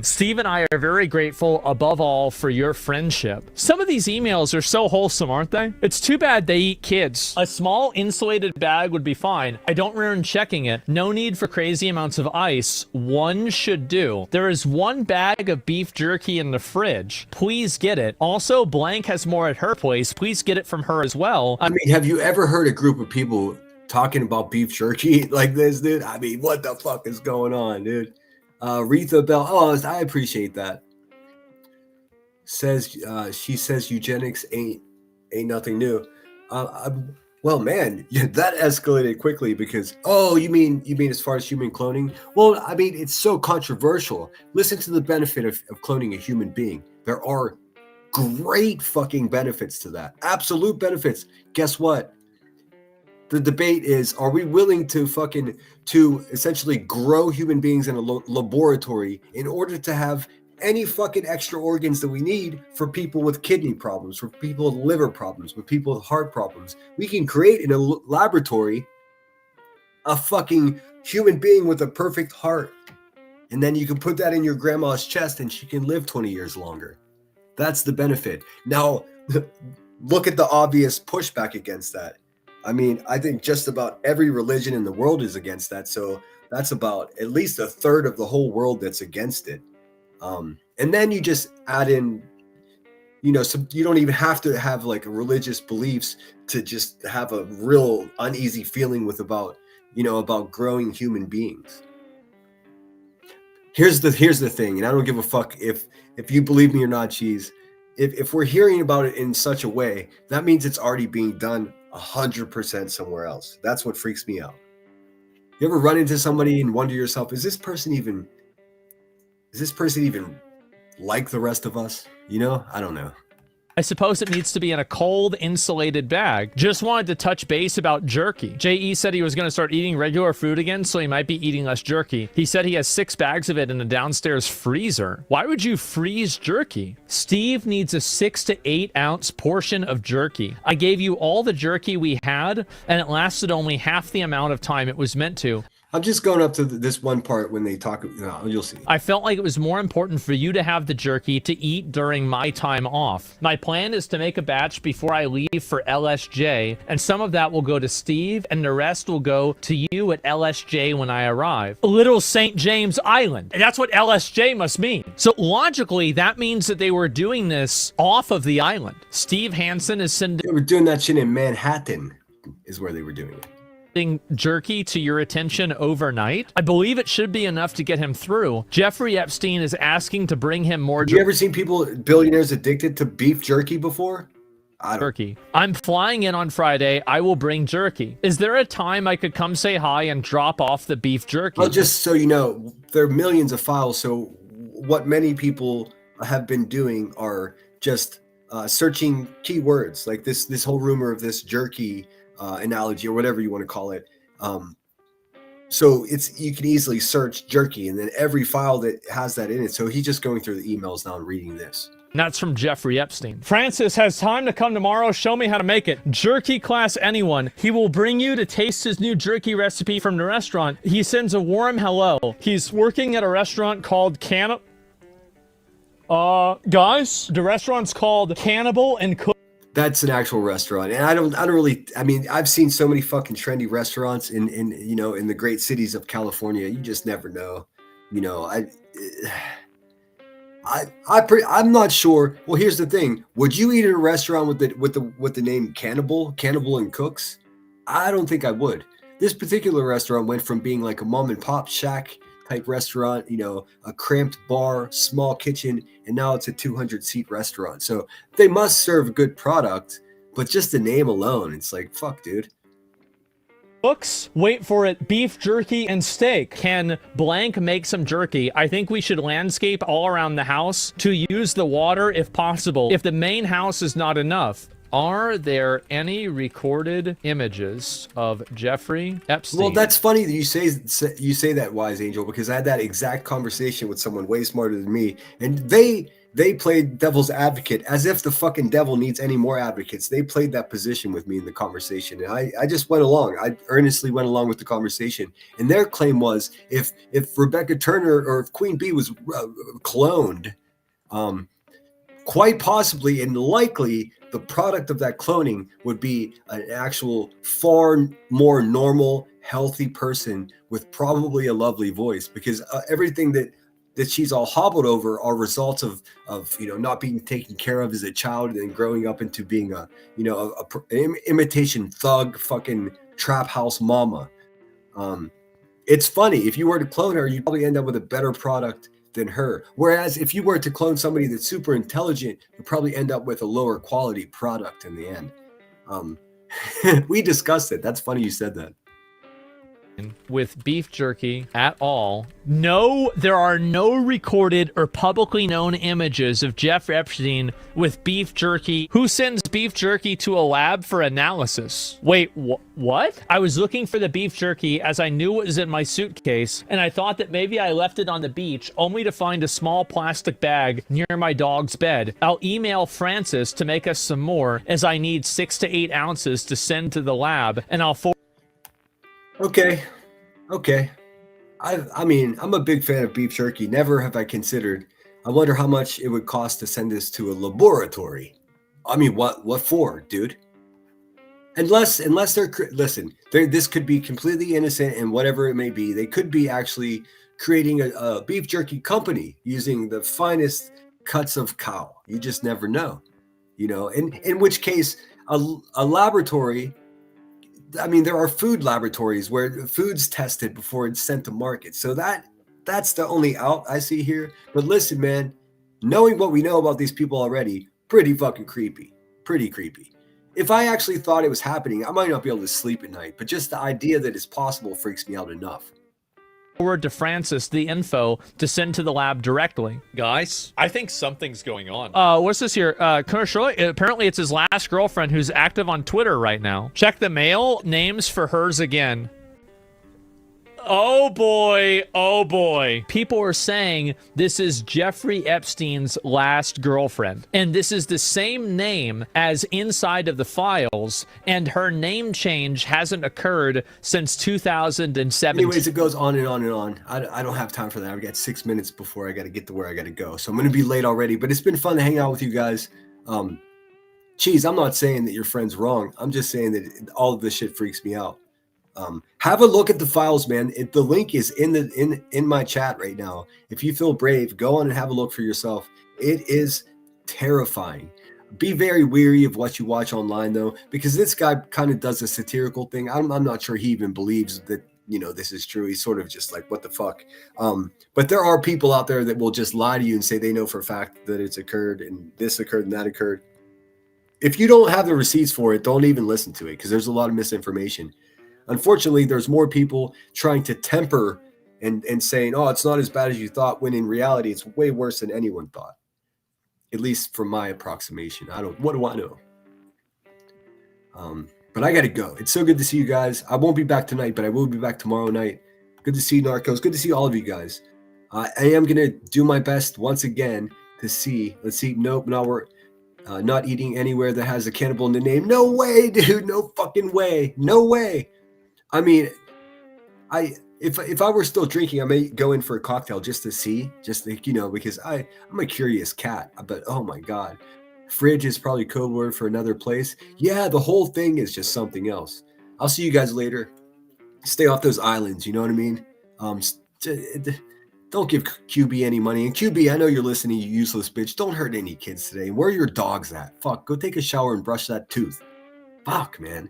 Speaker 9: Steve and I are very grateful above all for your friendship. Some of these emails are so wholesome, aren't they? It's too bad they eat kids. A small insulated bag would be fine. I don't remember checking it. No need for crazy amounts of ice. One should do. There is one bag of beef jerky in the fridge. Please get it. Also, Blank has more at her place. Please get it from her as well.
Speaker 1: I mean, have you ever heard a group of people talking about beef jerky like this, dude? I mean, what the fuck is going on, dude? Retha Bell. Oh, I appreciate that. She says eugenics ain't nothing new. Well, man, that escalated quickly because you mean as far as human cloning? Well, I mean, it's so controversial. Listen to the benefit of cloning a human being. There are great fucking benefits to that. Absolute benefits. Guess what? The debate is: are we willing to essentially grow human beings in a laboratory in order to have any fucking extra organs that we need for people with kidney problems, for people with liver problems, with people with heart problems? We can create in a laboratory a fucking human being with a perfect heart. And then you can put that in your grandma's chest and she can live 20 years longer. That's the benefit. Now, look at the obvious pushback against that. I mean, I think just about every religion in the world is against that. So that's about at least a third of the whole world that's against it. And then you just add in, so you don't even have to have like religious beliefs to just have a real uneasy feeling about growing human beings. Here's the thing, and I don't give a fuck if you believe me or not, Cheese. If we're hearing about it in such a way, that means it's already being done 100% somewhere else. That's what freaks me out. You ever run into somebody and wonder yourself, is this person even like the rest of us? I don't know.
Speaker 9: I suppose it needs to be in a cold, insulated bag. Just wanted to touch base about jerky. J.E. said he was going to start eating regular food again, so he might be eating less jerky. He said he has 6 bags of it in a downstairs freezer. Why would you freeze jerky? Steve needs a 6 to 8 ounce portion of jerky. I gave you all the jerky we had, and it lasted only half the amount of time it was meant to.
Speaker 1: I'm just going up to this one part when they talk. You'll see.
Speaker 9: I felt like it was more important for you to have the jerky to eat during my time off. My plan is to make a batch before I leave for LSJ, and some of that will go to Steve, and the rest will go to you at LSJ when I arrive. Little St. James Island. And that's what LSJ must mean. So logically, that means that they were doing this off of the island. Steve Hansen is sending...
Speaker 1: They were doing that shit in Manhattan is where they were doing it.
Speaker 9: Jerky to your attention overnight. I believe it should be enough to get him through. Jeffrey Epstein is asking to bring him more jerky.
Speaker 1: Have you ever seen billionaires addicted to beef jerky before?
Speaker 9: Jerky. I'm flying in on Friday. I will bring jerky. Is there a time I could come say hi and drop off the beef jerky?
Speaker 1: Well, just so you know, there are millions of files. So what many people have been doing are just searching keywords, like this whole rumor of this jerky analogy or whatever you want to call it. So you can easily search jerky and then every file that has that in it. So he's just going through the emails now and reading this.
Speaker 9: And that's from Jeffrey Epstein. Francis has time to come tomorrow. Show me how to make it. Jerky class anyone. He will bring you to taste his new jerky recipe from the restaurant. He sends a warm hello. He's working at a restaurant called Guys, the restaurant's called Cannibal and Cook.
Speaker 1: That's an actual restaurant. And I don't really, I mean, I've seen so many fucking trendy restaurants in the great cities of California. You just never know. I'm not sure. Well, here's the thing. Would you eat at a restaurant with the name Cannibal and Cooks? I don't think I would. This particular restaurant went from being like a mom and pop shack type restaurant, a cramped bar, small kitchen, and now it's a 200-seat restaurant. So they must serve a good product, but just the name alone, it's like, fuck, dude.
Speaker 9: Books, wait for it, beef jerky and steak. Can blank make some jerky? I think we should landscape all around the house to use the water if possible, if the main house is not enough. Are there any recorded images of Jeffrey Epstein?
Speaker 1: Well, that's funny that you say that, Wise Angel, because I had that exact conversation with someone way smarter than me, and they played devil's advocate as if the fucking devil needs any more advocates. They played that position with me in the conversation, and I just went along. I earnestly went along with the conversation, and their claim was if Rebecca Turner or if Queen Bee was cloned, quite possibly and likely the product of that cloning would be an actual far more normal, healthy person with probably a lovely voice, because everything that she's all hobbled over are results of not being taken care of as a child and then growing up into being a imitation thug fucking trap house mama. It's funny, if you were to clone her, you'd probably end up with a better product than her. Whereas if you were to clone somebody that's super intelligent, you'd probably end up with a lower quality product in the end. We discussed it. That's funny you said that.
Speaker 9: With beef jerky at all. No, there are no recorded or publicly known images of Jeff Epstein with beef jerky. Who sends beef jerky to a lab for analysis? Wait, what? I was looking for the beef jerky as I knew it was in my suitcase, and I thought that maybe I left it on the beach, only to find a small plastic bag near my dog's bed. I'll email Francis to make us some more, as I need 6 to 8 ounces to send to the lab, and I'll forward.
Speaker 1: Okay. I mean, I'm a big fan of beef jerky. Never have I considered. I wonder how much it would cost to send this to a laboratory. I mean, what for, dude? Unless they're this could be completely innocent and whatever it may be. They could be actually creating a beef jerky company using the finest cuts of cow. You just never know, in which case a laboratory. I mean, there are food laboratories where food's tested before it's sent to market. So that's the only out I see here. But listen, man, knowing what we know about these people already, pretty fucking creepy. Pretty creepy. If I actually thought it was happening, I might not be able to sleep at night. But just the idea that it's possible freaks me out enough.
Speaker 9: Forward to Francis the info to send to the lab directly. Guys, I think something's going on. What's this here? Colonel Shirley, apparently it's his last girlfriend who's active on Twitter right now. Check the mail. Names for hers again. Oh boy. People are saying this is Jeffrey Epstein's last girlfriend. And this is the same name as inside of the files. And her name change hasn't occurred since 2017.
Speaker 1: Anyways, it goes on and on and on. I don't have time for that. I've got 6 minutes before I got to get to where I got to go. So I'm going to be late already. But it's been fun to hang out with you guys. Cheese, I'm not saying that your friend's wrong. I'm just saying that all of this shit freaks me out. Have a look at the files, man. The link is in my chat right now. If you feel brave, go on and have a look for yourself. It is terrifying. Be very weary of what you watch online, though, because this guy kind of does a satirical thing. I'm not sure he even believes that this is true. He's sort of just like, what the fuck. But there are people out there that will just lie to you and say they know for a fact that it's occurred and this occurred and that occurred. If you don't have the receipts for it, don't even listen to it, because there's a lot of misinformation. Unfortunately, there's more people trying to temper and saying, oh, it's not as bad as you thought, when in reality, it's way worse than anyone thought. At least from my approximation. What do I know? But I got to go. It's so good to see you guys. I won't be back tonight, but I will be back tomorrow night. Good to see Narcos. Good to see all of you guys. I am going to do my best once again to see. Let's see. Nope, no, we're not eating anywhere that has a cannibal in the name. No way, dude. No fucking way. No way. I mean, if I were still drinking, I may go in for a cocktail just to see, because I'm a curious cat. But oh my god, fridge is probably code word for another place. Yeah, the whole thing is just something else. I'll see you guys later. Stay off those islands. You know what I mean? Don't give QB any money. And QB, I know you're listening, you useless bitch. Don't hurt any kids today. Where are your dogs at? Fuck, go take a shower and brush that tooth. Fuck, man.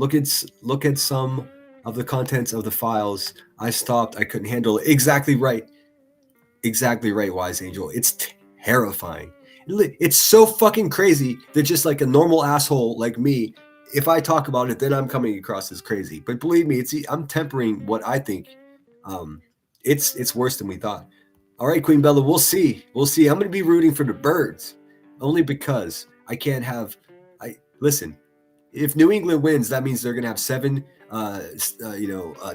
Speaker 1: Look at some of the contents of the files. I stopped. I couldn't handle it. Exactly right. Exactly right, Wise Angel. It's terrifying. It's so fucking crazy that just like a normal asshole like me, if I talk about it, then I'm coming across as crazy. But believe me, I'm tempering what I think. It's worse than we thought. All right, Queen Bella, we'll see. We'll see. I'm going to be rooting for the Birds only because I can't have. Listen. If New England wins, that means they're going to have 7,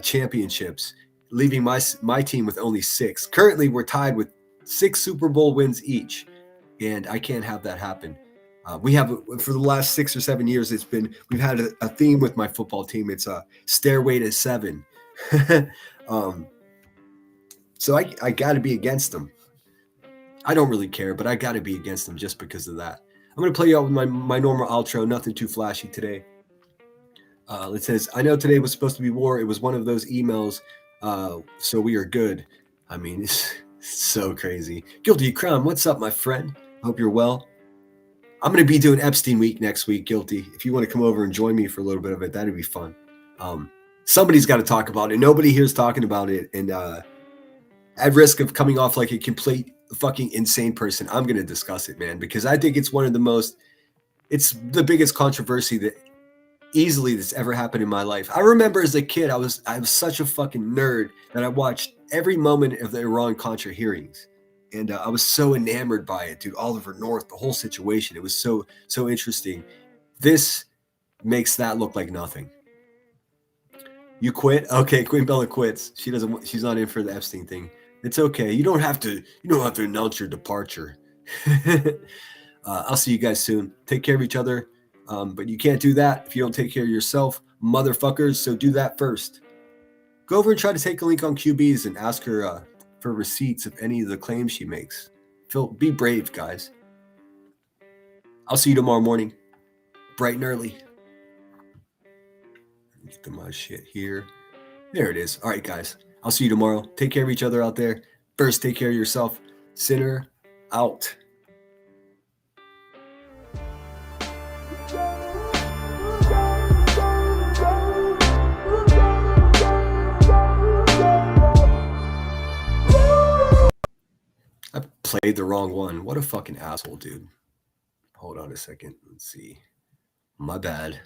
Speaker 1: championships, leaving my team with only 6. Currently, we're tied with 6 Super Bowl wins each, and I can't have that happen. We have, for the last 6 or 7 years, we've had a theme with my football team. It's a stairway to 7. So I got to be against them. I don't really care, but I got to be against them just because of that. I'm going to play you out with my normal outro, nothing too flashy today. It says, I know today was supposed to be war. It was one of those emails, so we are good. I mean, it's so crazy. Guilty Crown, what's up, my friend? Hope you're well. I'm going to be doing Epstein Week next week, Guilty. If you want to come over and join me for a little bit of it, that'd be fun. Somebody's got to talk about it. Nobody here's talking about it. And at risk of coming off like a complete fucking insane person, I'm going to discuss it, man, because I think it's it's the biggest controversy that's ever happened in my life. I remember as a kid, I was such a fucking nerd that I watched every moment of the Iran-Contra hearings. And I was so enamored by it, dude. Oliver North, the whole situation. It was so interesting. This makes that look like nothing. You quit? Okay, Queen Bella quits. She's not in for the Epstein thing. It's okay. You don't have to announce your departure. I'll see you guys soon. Take care of each other. But you can't do that if you don't take care of yourself, motherfuckers. So do that first. Go over and try to take a link on QBs and ask her for receipts of any of the claims she makes. Be brave, guys. I'll see you tomorrow morning, bright and early. Get to my shit here. There it is. All right, guys. I'll see you tomorrow. Take care of each other out there. First, take care of yourself. Sinner out. I played the wrong one. What a fucking asshole, dude. Hold on a second. Let's see. My bad.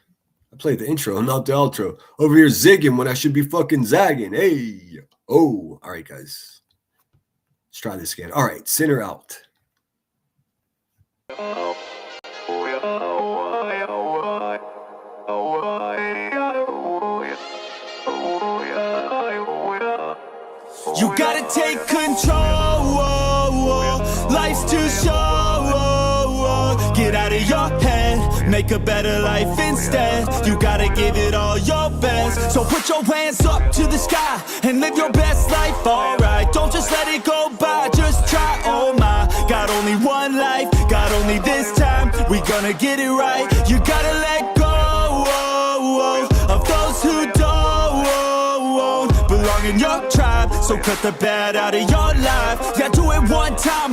Speaker 1: I played the intro, not the outro. Over here zigging when I should be fucking zagging. Hey. Oh. All right, guys. Let's try this again. All right. Sinner out.
Speaker 2: You gotta take control. Life's too short. Get out of your head, make a better life instead. You gotta give it all your best. So put your hands up to the sky and live your best life, alright. Don't just let it go by, just try, oh my. Got only one life, got only this time. We gonna get it right. You gotta let go of those who don't belong in your tribe. So cut the bad out of your life. Yeah, do it one time.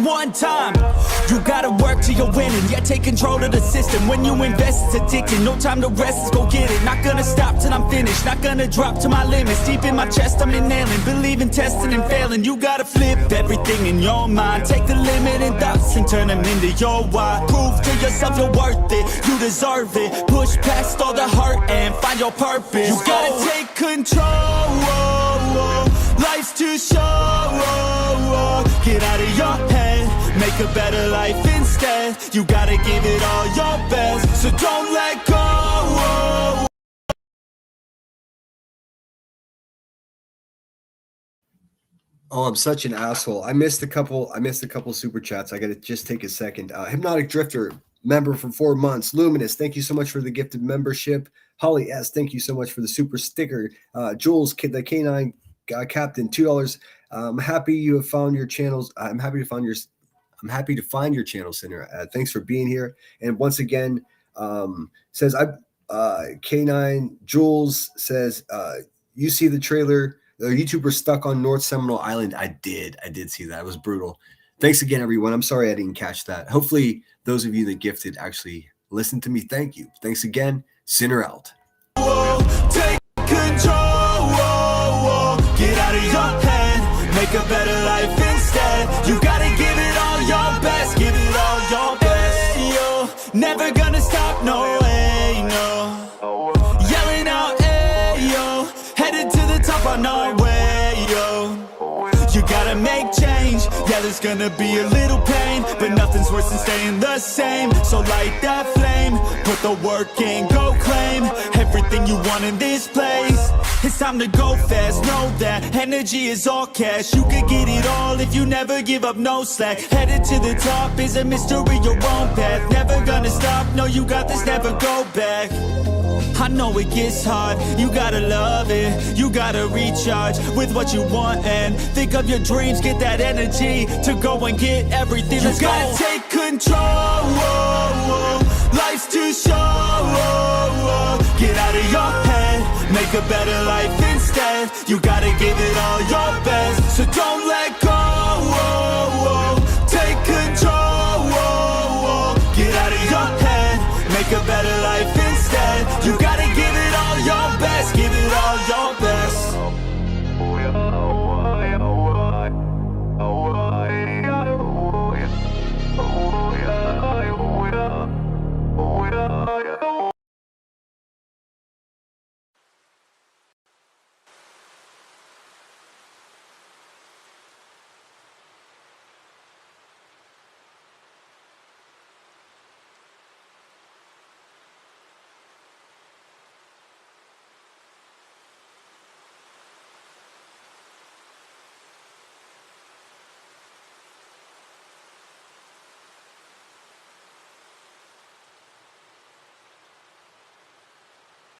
Speaker 2: You gotta work till you're winning. Yeah, take control of the system. When you invest, it's addicting. No time to rest, let's go get it. Not gonna stop till I'm finished. Not gonna drop to my limits. Deep in my chest, I'm inhaling. Believe in testing and failing. You gotta flip everything in your mind. Take the limiting thoughts and turn them into your why. Prove to yourself you're worth it. You deserve it. Push past all the hurt and find your purpose. You gotta take control. Life's too short. Get out of your head, make a better life instead. You gotta give it all your best, so don't let go.
Speaker 1: Oh, I'm such an asshole. I missed a couple super chats. I gotta just take a second. Hypnotic Drifter, member for 4 months. Luminous, thank you so much for the gifted membership. Holly S, thank you so much for the super sticker. Jules, the K9 Captain, $2. I'm happy you have found your channels. I'm happy to find your channel, Sinner. Thanks for being here. And once again, says K9 Jules says you see the trailer. The YouTuber stuck on North Seminole Island. I did see that. It was brutal. Thanks again, everyone. I'm sorry I didn't catch that. Hopefully, those of you that gifted actually listened to me. Thank you. Thanks again. Sinner out.
Speaker 2: Take control. Get out of your head. Make a better life instead. You gotta give it all your best. Give it all your best. Yo, never gonna stop, no way, no. Yelling out, hey, yo. Headed to the top on our way, yo. You gotta make change. Yeah, there's gonna be a little pain, but nothing's worse than staying the same. So light that flame, put the work in, go claim everything you want in this place. It's time to go fast, know that energy is all cash. You could get it all if you never give up, no slack. Headed to the top is a mystery, your own path. Never gonna stop, no, you got this, never go back. I know it gets hard, you gotta love it. You gotta recharge with what you want and think of your dreams. Get that energy to go and get everything. Let's go. You gotta take control. Life's too short. Get out of your head, make a better life instead. You gotta give it all your best, so don't let go. Take control. Get out of your head, make a better